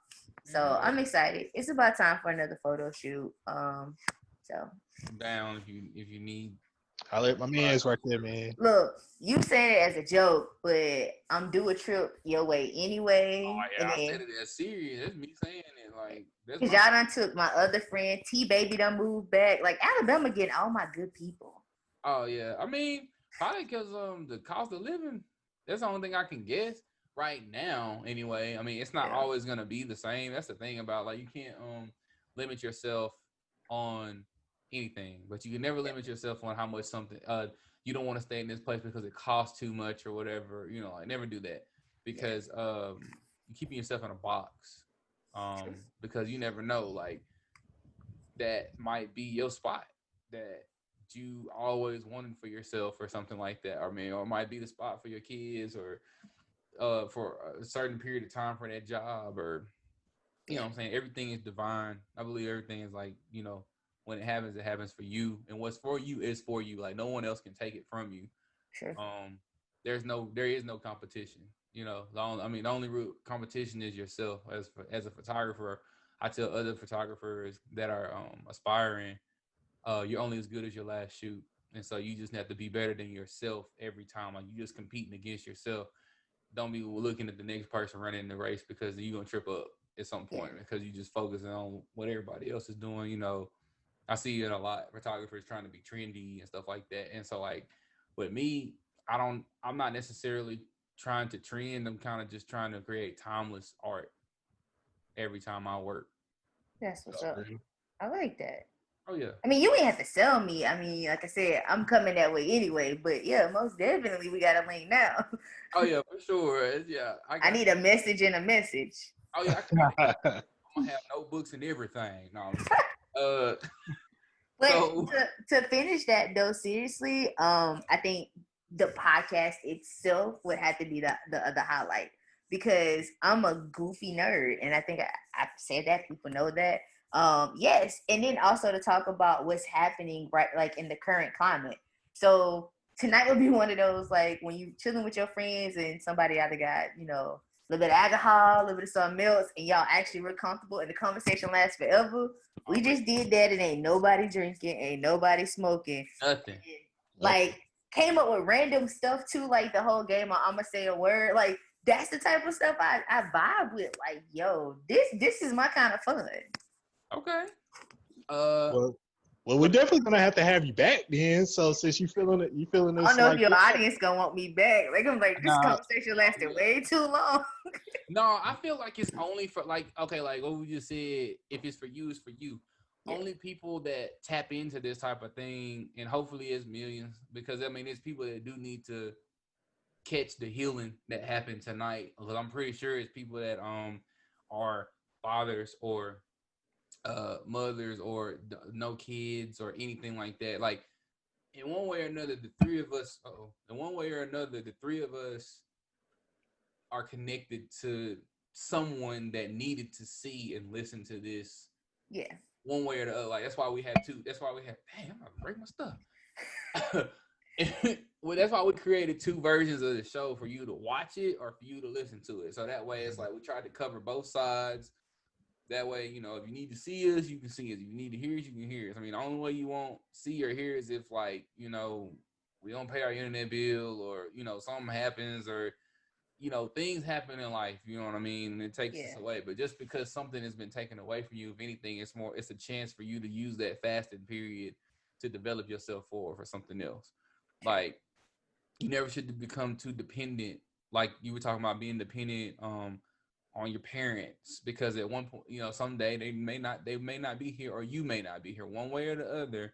So I'm excited. It's about time for another photo shoot. So I'm down if you need. I let my man's right there, man. Look, you saying it as a joke, but I'm due a trip your way anyway. Oh yeah, I said it as serious. That's me saying it like. Cause y'all done took my other friend T Baby done moved back. Like Alabama getting all my good people. Oh yeah, I mean probably because the cost of living. That's the only thing I can guess right now. Anyway, I mean it's not always gonna be the same. That's the thing about like you can't limit yourself on anything, but you can never limit yourself on how much something you don't want to stay in this place because it costs too much or whatever. You know, like never do that because you're keeping yourself in a box. Because you never know, like that might be your spot that you always wanted for yourself or something like that. Or it might be the spot for your kids or for a certain period of time for that job or you know what I'm saying? Everything is divine. I believe everything is like, you know, when it happens for you. And what's for you is for you. Like no one else can take it from you. Sure. There is no competition. You know, the only real competition is yourself. As a photographer, I tell other photographers that are aspiring, you're only as good as your last shoot, and so you just have to be better than yourself every time. Like you just competing against yourself. Don't be looking at the next person running the race because you're gonna trip up at some point because you just focusing on what everybody else is doing. You know, I see it a lot. Photographers trying to be trendy and stuff like that, and so like with me, I'm not necessarily trying to trend. I'm kind of just trying to create timeless art every time I work. That's what's up. I like that. Oh yeah. I mean, you ain't have to sell me. I mean, like I said, I'm coming that way anyway. But yeah, most definitely we got a link now. Oh yeah, for sure. Yeah. I need a message and a message. Oh yeah. I'm gonna have notebooks and everything. No. But to finish that though, seriously, I think the podcast itself would have to be the highlight because I'm a goofy nerd, and I think I've said that people know that. Yes, and then also to talk about what's happening right, like in the current climate. So tonight would be one of those like when you chilling with your friends and somebody either got a little bit of alcohol, a little bit of something else, and y'all actually were comfortable, and the conversation lasts forever. We just did that, and ain't nobody drinking, ain't nobody smoking, nothing. Like came up with random stuff too, like the whole game of I'ma say a word, like. That's the type of stuff I vibe with. Like, yo, this is my kind of fun. Okay. Well, we're definitely gonna have to have you back then. So since you feeling this, I don't know if your audience gonna want me back. Like I'm like, this conversation lasted way too long. No, I feel like it's only for like what we just said. If it's for you, it's for you. Yeah. Only people that tap into this type of thing, and hopefully it's millions, because it's people that do need to catch the healing that happened tonight. Because I'm pretty sure it's people that are fathers or mothers or no kids or anything like that. Like in one way or another, the three of us are connected to someone that needed to see and listen to this Yeah. one way or the other. Like that's why we have two. That's why we have. Damn, I'm gonna break my stuff. Well, that's why we created two versions of the show for you to watch it or for you to listen to it. So that way, it's like we tried to cover both sides. That way, you know, if you need to see us, you can see us. If you need to hear us, you can hear us. I mean, the only way you won't see or hear is if, like, you know, we don't pay our internet bill or, you know, something happens or, you know, things happen in life, you know what I mean? And it takes us away. But just because something has been taken away from you, if anything, it's a chance for you to use that fasting period to develop yourself forward for something else. Like, you never should become too dependent. Like you were talking about being dependent on your parents, because at one point, you know, someday they may not be here, or you may not be here. One way or the other,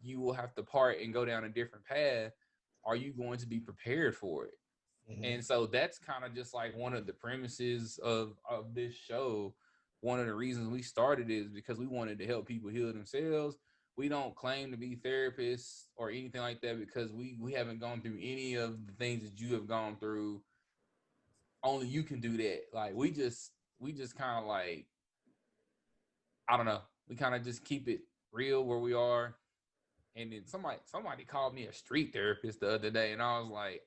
you will have to part and go down a different path. Are you going to be prepared for it? Mm-hmm. And so that's kind of just like one of the premises of this show. One of the reasons we started is because we wanted to help people heal themselves. We don't claim to be therapists or anything like that, because we haven't gone through any of the things that you have gone through. Only you can do that. Like we just kind of like, I don't know. We kind of just keep it real where we are. And then somebody called me a street therapist the other day, and I was like,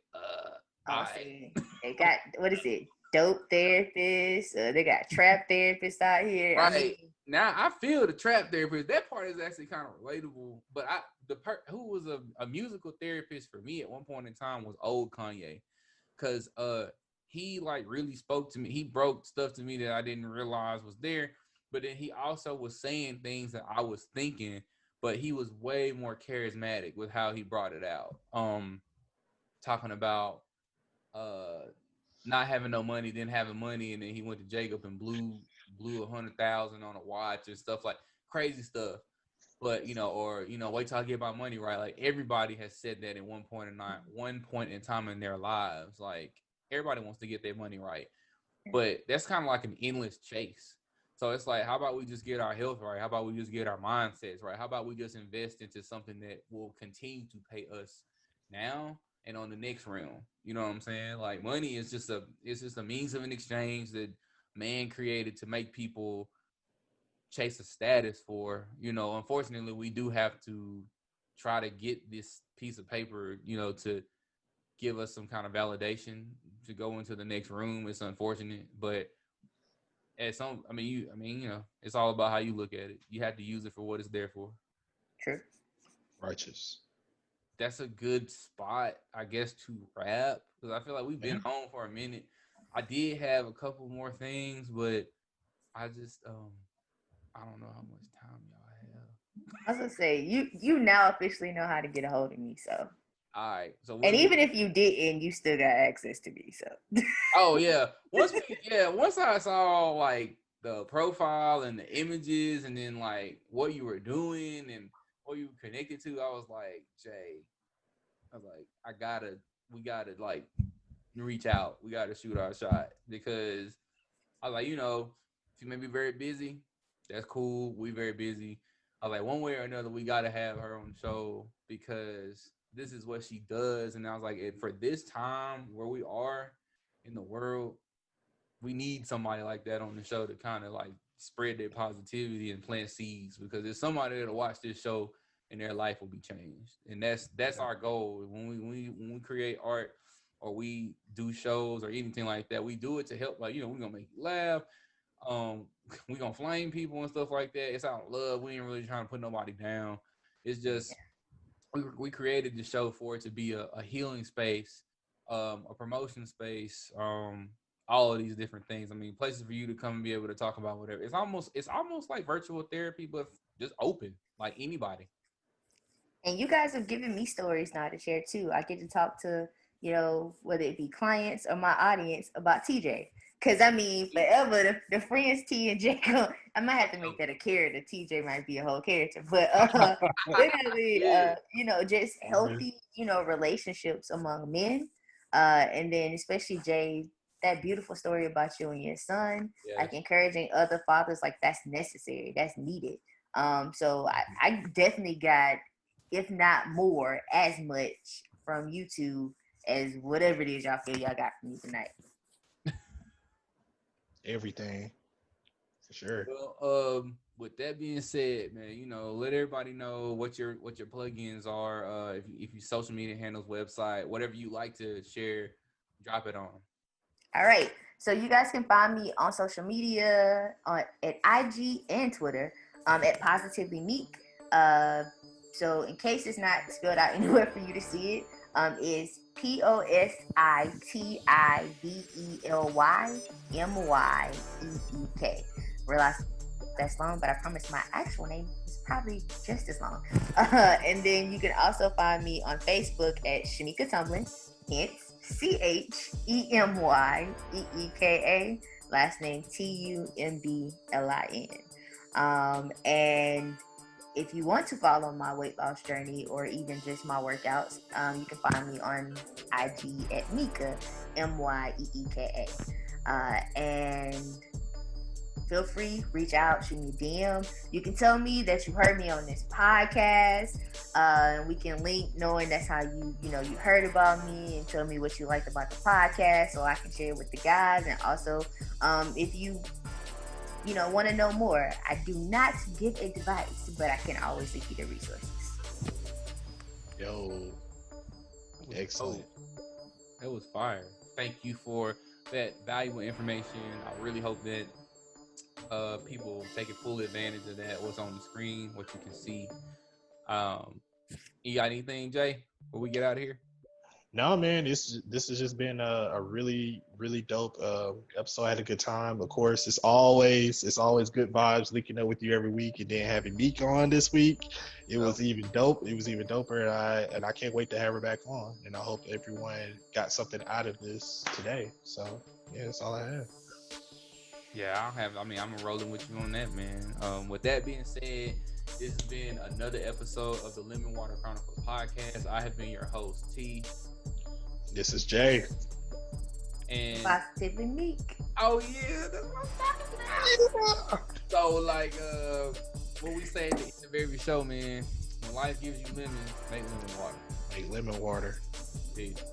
they got, what is it? Dope therapists. They got trap therapists out here. Right. I mean, now I feel the trap therapist. That part is actually kind of relatable. But who was a musical therapist for me at one point in time was old Kanye, because he like really spoke to me. He broke stuff to me that I didn't realize was there. But then he also was saying things that I was thinking, but he was way more charismatic with how he brought it out. Talking about not having no money, then having money, and then he went to Jacob and blew 100,000 on a watch and stuff, like crazy stuff. But wait till I get my money right. Like everybody has said that at one point in time in their lives. Like everybody wants to get their money right, but that's kind of like an endless chase. So it's like, how about we just get our health right? How about we just get our mindsets right? How about we just invest into something that will continue to pay us now and on the next realm? You know what I'm saying? Like money is just a means of an exchange that man created to make people chase a status for. Unfortunately, we do have to try to get this piece of paper, to give us some kind of validation to go into the next room. It's unfortunate, but it's all about how you look at it. You have to use it for what it's there for. True. Righteous. That's a good spot, I guess, to wrap, because I feel like we've been home for a minute. I did have a couple more things, but I just I don't know how much time y'all have. I was gonna say, you now officially know how to get a hold of me, so. All right. So and even if you didn't, you still got access to me. So. Oh yeah. Once I saw like the profile and the images, and then like what you were doing and what you were connected to, I was like, Jay, we gotta like reach out. We gotta shoot our shot, because I was like, she may be very busy. That's cool. We very busy. I was like, one way or another, we gotta have her on the show, because this is what she does. And I was like, for this time where we are in the world, we need somebody like that on the show to kind of like spread their positivity and plant seeds, because there's somebody that'll watch this show and their life will be changed. And that's our goal. When we create art or we do shows or anything like that, we do it to help, like, we're gonna make you laugh. We're gonna flame people and stuff like that. It's out of love. We ain't really trying to put nobody down. It's just we created the show for it to be a healing space, a promotion space, all of these different things. I mean, places for you to come and be able to talk about whatever. It's almost like virtual therapy, but just open, like anybody. And you guys have given me stories now to share too. I get to talk to, whether it be clients or my audience about TJ. Because, forever, the friends T and Jacob, I might have to make that a character. TJ might be a whole character. But literally, just healthy, relationships among men. And then especially, Jay, that beautiful story about you and your son, like encouraging other fathers, like that's necessary. That's needed. So I definitely got, if not more, as much from you two as whatever it is y'all feel y'all got from me tonight. everything for sure. Well, with that being said, man, let everybody know what your plugins are. If you social media handles, website, whatever you like to share, drop it on. All right. So you guys can find me on social media at IG and Twitter at Positively Meek. So in case it's not spelled out anywhere for you to see it, is POSITIVELYMYEEK. Realize that's long, but I promise my actual name is probably just as long. And then you can also find me on Facebook at Chemyeeka Tumblin. Hence CHEMYEEKA, last name TUMBLIN. And if you want to follow my weight loss journey or even just my workouts, you can find me on IG at Meeka, MYEEKA. And feel free, reach out, shoot me a DM. You can tell me that you heard me on this podcast. We can link knowing that's how you heard about me, and tell me what you liked about the podcast so I can share it with the guys. And also, if you want to know more, I do not give advice, but I can always link you to resources. Yo, excellent. That was fire. Thank you for that valuable information. I really hope that people taking full advantage of that, what's on the screen, what you can see. You got anything, Jay, before we get out of here? No, man, this has just been a really, really dope episode. I had a good time. Of course, it's always good vibes linking up with you every week, and then having Meek on this week, it was even dope. It was even doper, and I can't wait to have her back on. And I hope everyone got something out of this today. So yeah, that's all I have. Yeah, I'm rolling with you on that, man. With that being said, this has been another episode of the Lemon Water Chronicles podcast. I have been your host, T. This is Jay. And Positively Meek. Oh yeah, that's what I'm talking about. So what we say at the end of every show, man, when life gives you lemons, make lemon water. Make lemon water. Peace.